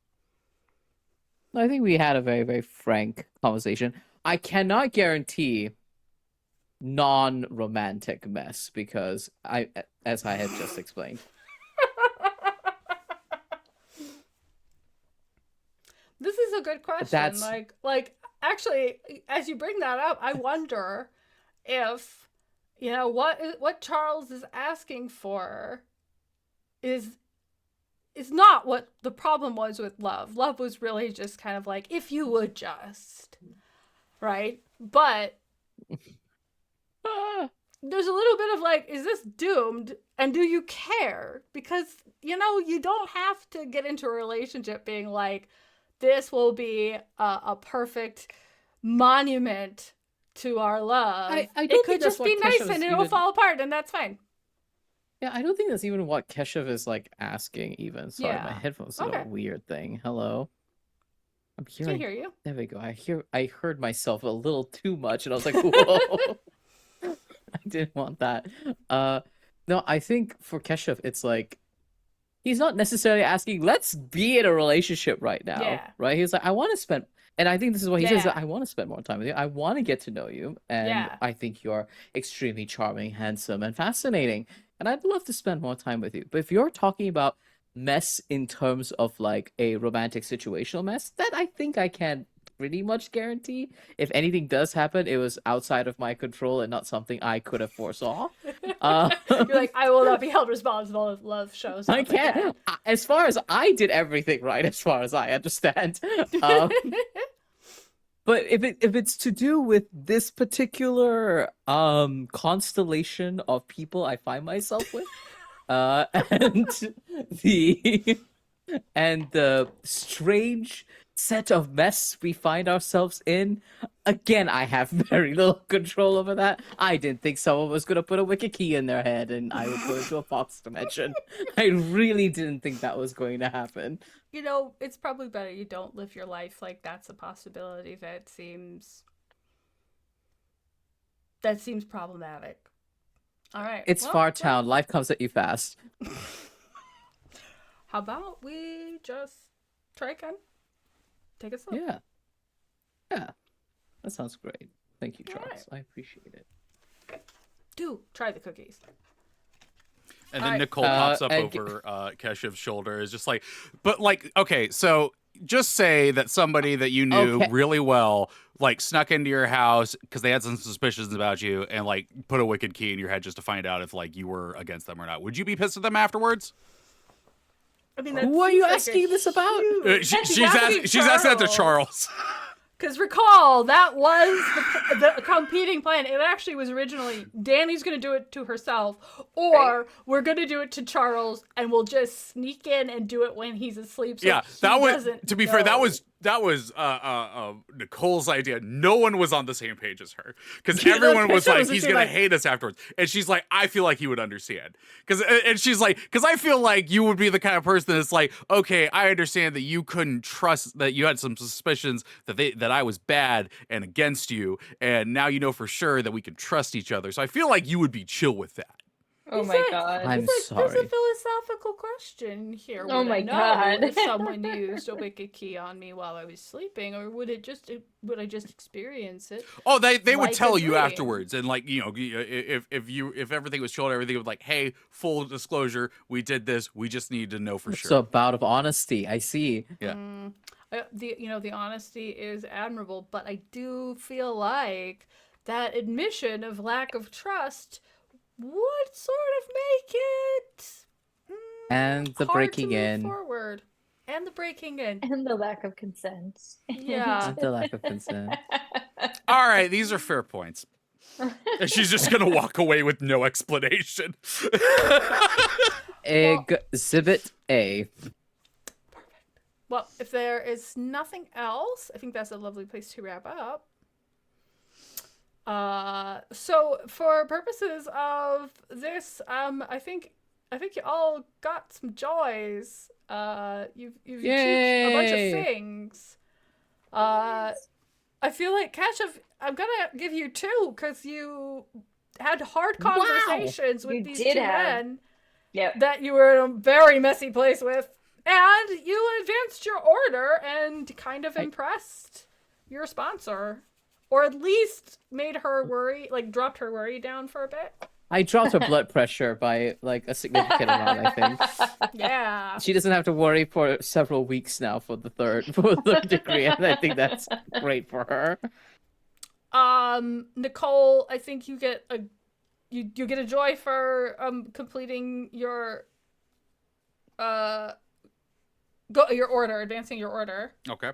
[SPEAKER 2] I think we had a very frank conversation. I cannot guarantee non-romantic mess because as I had just explained.
[SPEAKER 1] This is a good question.
[SPEAKER 2] That's-
[SPEAKER 1] Like actually, as you bring that up, I wonder if, what Charles is asking for is not what the problem was with love. Love was really just kind of like, if you would just, right? But there's a little bit of like, is this doomed? And do you care? Because, you don't have to get into a relationship being like, this will be a perfect monument to our love.
[SPEAKER 2] I don't
[SPEAKER 1] it
[SPEAKER 2] think
[SPEAKER 1] could
[SPEAKER 2] that's
[SPEAKER 1] just be
[SPEAKER 2] what
[SPEAKER 1] nice
[SPEAKER 2] Keshav
[SPEAKER 1] and
[SPEAKER 2] is
[SPEAKER 1] it'll
[SPEAKER 2] even-
[SPEAKER 1] fall apart, and that's fine.
[SPEAKER 2] Yeah, I don't think that's even what Keshav is like asking even. Sorry, my
[SPEAKER 1] Yeah.
[SPEAKER 2] headphones did
[SPEAKER 1] Okay.
[SPEAKER 2] a weird thing. Hello. I'm
[SPEAKER 1] I can
[SPEAKER 2] hearing.
[SPEAKER 1] hear you.
[SPEAKER 2] There we go. I heard myself a little too much, and I was like, whoa. I didn't want that. No, I think for Keshav, it's like he's not necessarily asking, let's be in a relationship right now.
[SPEAKER 1] Yeah.
[SPEAKER 2] Right? He's like, I want to spend, and I think this is what he says,
[SPEAKER 1] Yeah.
[SPEAKER 2] that I want to spend more time with you. I want to get to know you. And
[SPEAKER 1] Yeah.
[SPEAKER 2] I think you're extremely charming, handsome, and fascinating. And I'd love to spend more time with you. But if you're talking about mess in terms of like a romantic situational mess, that I think I can pretty much guarantee. If anything does happen, it was outside of my control and not something I could have foresaw.
[SPEAKER 1] You're like, I will not be held responsible if love shows up
[SPEAKER 2] I can't.
[SPEAKER 1] again.
[SPEAKER 2] As far as I did everything right, as far as I understand. But if it's to do with this particular constellation of people I find myself with, and the strange set of mess we find ourselves in, again, I have very little control over that. I didn't think someone was gonna put a wicked key in their head and I would go into a fox dimension. I really didn't think that was going to happen.
[SPEAKER 1] It's probably better you don't live your life like that's a possibility that seems problematic. All right.
[SPEAKER 2] It's Far Town. Life comes at you fast.
[SPEAKER 1] How about we just try again? Take a slow.
[SPEAKER 2] Yeah. Yeah. That sounds great. Thank you,
[SPEAKER 1] All
[SPEAKER 2] Charles.
[SPEAKER 1] right.
[SPEAKER 2] I appreciate it.
[SPEAKER 1] Do try the cookies.
[SPEAKER 4] And then
[SPEAKER 1] Alright.
[SPEAKER 4] Nicoal pops up
[SPEAKER 2] and
[SPEAKER 4] over Keshav's shoulder. Is just like, but like, okay, so just say that somebody that you knew
[SPEAKER 2] Okay.
[SPEAKER 4] really well, like, snuck into your house because they had some suspicions about you, and like put a wicked key in your head just to find out if like you were against them or not. Would you be pissed at them afterwards?
[SPEAKER 1] I mean,
[SPEAKER 2] Who are you asking this about?
[SPEAKER 4] She's asking that to Charles.
[SPEAKER 1] Because recall, that was the competing plan. It actually was originally Danny's going to do it to herself, or we're going to do it to Charles, and we'll just sneak in and do it when he's asleep. So
[SPEAKER 4] Yeah,
[SPEAKER 1] he
[SPEAKER 4] that was.
[SPEAKER 1] doesn't
[SPEAKER 4] To be fair, that
[SPEAKER 1] know.
[SPEAKER 4] was Nicole's idea. No one was on the same page as her because
[SPEAKER 1] Yeah,
[SPEAKER 4] everyone was
[SPEAKER 1] Keshav
[SPEAKER 4] like,
[SPEAKER 1] was
[SPEAKER 4] "He's
[SPEAKER 1] just
[SPEAKER 4] gonna
[SPEAKER 1] like-
[SPEAKER 4] hate us afterwards," and she's like, "I feel like he would understand," and she's like, "Because I feel like you would be the kind of person that's like, okay, I understand that you couldn't trust that you had some suspicions that I was bad and against you, and now you know for sure that we can trust each other. So I feel like you would be chill with that."
[SPEAKER 3] Oh
[SPEAKER 1] He
[SPEAKER 3] my
[SPEAKER 1] said-
[SPEAKER 3] god.
[SPEAKER 2] I'm
[SPEAKER 1] There's a
[SPEAKER 2] sorry.
[SPEAKER 1] philosophical question here.
[SPEAKER 3] Oh
[SPEAKER 1] Would
[SPEAKER 3] my
[SPEAKER 1] I know
[SPEAKER 3] God.
[SPEAKER 1] if someone used a wicked key on me while I was sleeping, or would I just experience it?
[SPEAKER 4] Oh, they would
[SPEAKER 1] Like a
[SPEAKER 4] tell you
[SPEAKER 1] dream.
[SPEAKER 4] afterwards, and like, you know, if everything was chilled, everything would like, hey, full disclosure, we did this. We just need to know for
[SPEAKER 2] It's
[SPEAKER 4] sure.
[SPEAKER 2] a bout of honesty. I see.
[SPEAKER 4] Yeah.
[SPEAKER 1] The honesty is admirable, but I do feel like that admission of lack of trust would sort of make it
[SPEAKER 2] And the
[SPEAKER 1] hard
[SPEAKER 2] breaking
[SPEAKER 1] to move
[SPEAKER 2] in.
[SPEAKER 1] forward, and the breaking in.
[SPEAKER 3] And the lack of consent.
[SPEAKER 1] Yeah.
[SPEAKER 2] And the lack of consent.
[SPEAKER 4] All right, these are fair points. And she's just gonna walk away with no explanation.
[SPEAKER 2] Exhibit A.
[SPEAKER 1] Well, if there is nothing else, I think that's a lovely place to wrap up. So for purposes of this, I think you all got some joys. You've achieved a bunch of
[SPEAKER 2] Yay!
[SPEAKER 1] things. I feel like Keshav, I'm gonna give you 2 because you had hard
[SPEAKER 2] Wow!
[SPEAKER 1] conversations with
[SPEAKER 3] You
[SPEAKER 1] these
[SPEAKER 3] did
[SPEAKER 1] 2
[SPEAKER 3] have.
[SPEAKER 1] men
[SPEAKER 3] Yep.
[SPEAKER 1] that you were in a very messy place with, and you advanced your order and kind of impressed your sponsor, or at least made her worry, like dropped her worry down for a bit.
[SPEAKER 2] I dropped her blood pressure by like a significant amount, I think.
[SPEAKER 1] Yeah.
[SPEAKER 2] She doesn't have to worry for several weeks now for the third degree, and I think that's great for her.
[SPEAKER 1] Nicoal, I think you get a you get a joy for completing your your order, advancing your order.
[SPEAKER 4] Okay.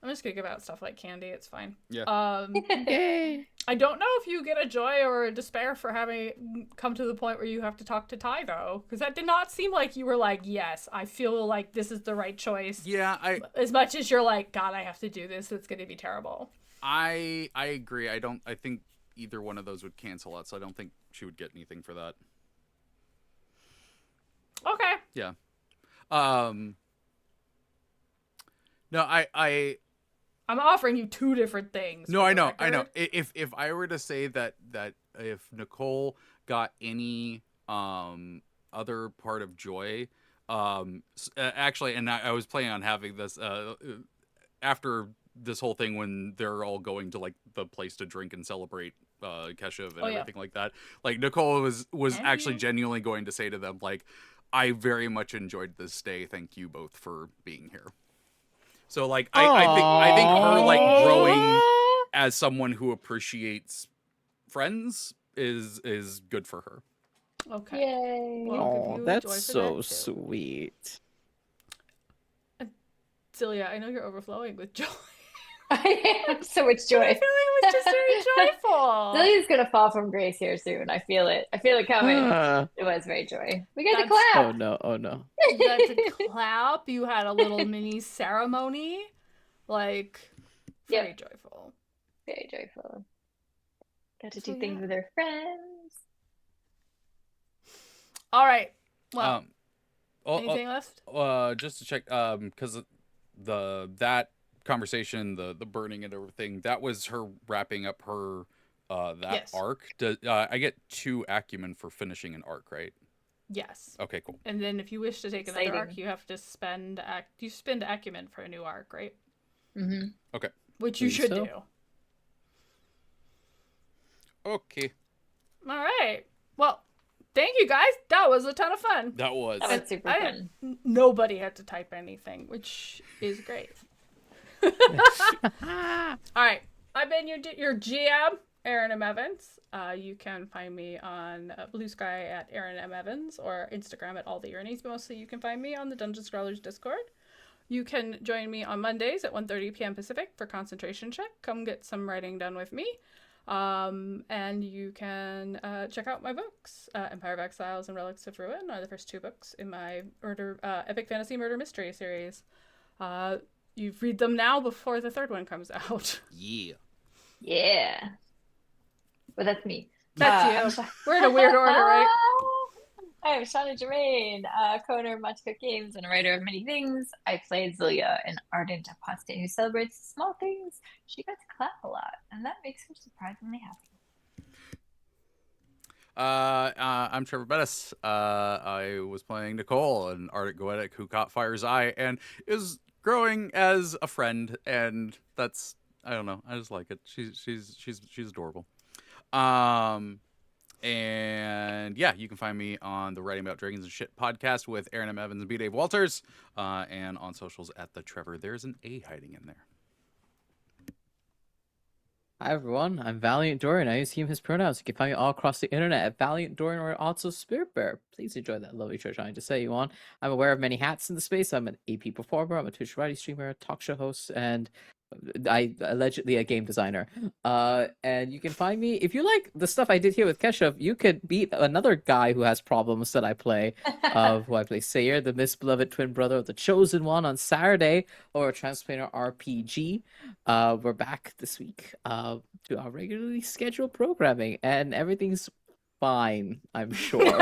[SPEAKER 1] I'm just gonna give out stuff like candy. It's fine.
[SPEAKER 4] Yeah.
[SPEAKER 2] Yay!
[SPEAKER 1] I don't know if you get a joy or a despair for having come to the point where you have to talk to Ty though, because that did not seem like you were like, yes, I feel like this is the right choice.
[SPEAKER 4] Yeah,
[SPEAKER 1] As much as you're like, God, I have to do this. It's gonna be terrible.
[SPEAKER 4] I agree. I think either one of those would cancel out, so I don't think she would get anything for that.
[SPEAKER 1] Okay.
[SPEAKER 4] Yeah. No,
[SPEAKER 1] I'm offering you two different things.
[SPEAKER 4] No,
[SPEAKER 1] for
[SPEAKER 4] I
[SPEAKER 1] the
[SPEAKER 4] know.
[SPEAKER 1] record.
[SPEAKER 4] If I were to say that if Nicoal got any other part of joy, actually, and I was planning on having this after this whole thing when they're all going to like the place to drink and celebrate Keshav and everything like that. Like Nicoal was actually genuinely going to say to them like, I very much enjoyed this day. Thank you both for being here. So like I think her like growing as someone who appreciates friends is good for her.
[SPEAKER 1] Okay.
[SPEAKER 3] Yay.
[SPEAKER 1] Well, I'll give you joy
[SPEAKER 2] That's
[SPEAKER 1] for
[SPEAKER 2] so
[SPEAKER 1] that, too.
[SPEAKER 2] sweet.
[SPEAKER 1] Zilya, I know you're overflowing with joy.
[SPEAKER 3] I have so much
[SPEAKER 1] I
[SPEAKER 3] joy.
[SPEAKER 1] feel like it was just very joyful.
[SPEAKER 3] Zilya's gonna fall from grace here soon. I feel it. I feel it coming.
[SPEAKER 2] Ah.
[SPEAKER 3] It was very joy. We got to
[SPEAKER 1] That's-
[SPEAKER 3] clap.
[SPEAKER 2] Oh no! Oh no!
[SPEAKER 1] You got to clap. You had a little mini ceremony. Like, very joyful.
[SPEAKER 3] Very joyful. Got to
[SPEAKER 1] So,
[SPEAKER 3] do things
[SPEAKER 1] yeah.
[SPEAKER 3] with our friends.
[SPEAKER 1] All right. Well,
[SPEAKER 4] Oh,
[SPEAKER 1] anything left?
[SPEAKER 4] just to check, because that conversation, the burning and everything, that was her wrapping up her that
[SPEAKER 1] Yes.
[SPEAKER 4] arc. I get 2 acumen for finishing an arc, right?
[SPEAKER 1] Yes.
[SPEAKER 4] Okay, cool.
[SPEAKER 1] And then if you wish to take another arc,
[SPEAKER 3] Exciting.
[SPEAKER 1] you have to spend acumen for a new arc, right?
[SPEAKER 3] Mm-hmm.
[SPEAKER 4] Okay.
[SPEAKER 1] Which you
[SPEAKER 2] Believe
[SPEAKER 1] should
[SPEAKER 2] so.
[SPEAKER 1] do.
[SPEAKER 4] Okay.
[SPEAKER 1] All right. Well, thank you guys. That was a ton of fun.
[SPEAKER 4] That was.
[SPEAKER 3] That was super
[SPEAKER 1] I
[SPEAKER 3] fun.
[SPEAKER 1] Nobody had to type anything, which is great. All right. I've been your GM, Aaron M. Evans. You can find me on Blue Sky at Aaron M. Evans or Instagram at All the Earnings. But mostly you can find me on the Dungeon Scrollers Discord. You can join me on Mondays at 1:30 p.m. Pacific for concentration check. Come get some writing done with me. And you can check out my books. Empire of Exiles and Relics of Ruin are the first 2 books in my epic fantasy murder mystery series. You read them now before the 3rd one comes out.
[SPEAKER 4] Yeah.
[SPEAKER 3] Yeah. Well, that's me.
[SPEAKER 1] That's you. We're in a weird order, right?
[SPEAKER 3] I am Shauna Germain, co-owner of Monte Cook Games and a writer of many things. I play Zilya, an ardent apostate who celebrates the small things. She got to clap a lot, and that makes her surprisingly happy.
[SPEAKER 4] I'm Treavor Bettis. I was playing Nicoal, an Arctic Goetic who caught fire's eye and is growing as a friend, and that's I don't know. I just like it. She's adorable. And yeah, you can find me on the Writing About Dragons and Shit podcast with Aaron M. Evans and B. Dave Walters, and on socials at the Treavor. There's an A hiding in there.
[SPEAKER 2] Hi everyone, I'm Valiant Dorian. I use he, his pronouns. You can find me all across the internet at Valiant Dorian or also Spirit Bear. Please enjoy that lovely church I to say you on. I'm aware of many hats in the space. I'm an AP performer, I'm a Twitch variety streamer, talk show host, and I allegedly a game designer. And you can find me if you like the stuff I did here with Keshav. You could beat another guy who has problems that I play. Who I play Sayer, the misbeloved twin brother of the Chosen One, on Saturday, or a Transplanar RPG. We're back this week to our regularly scheduled programming, and everything's fine, I'm sure.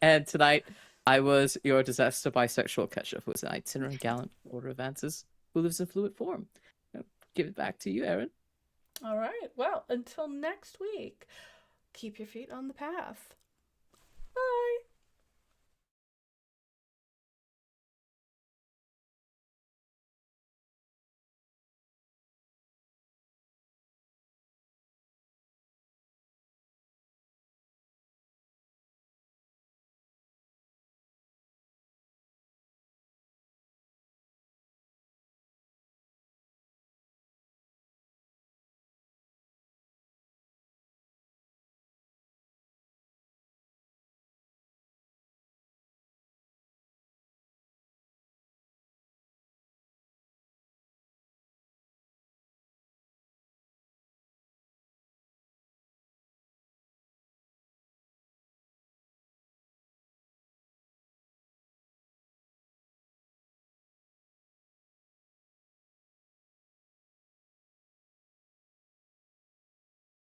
[SPEAKER 2] And tonight, I was your disaster bisexual Keshav, who is an itinerant gallant order of advances who lives in fluid form. Give it back to you, Aaron.
[SPEAKER 1] All right. Well, until next week, keep your feet on the path.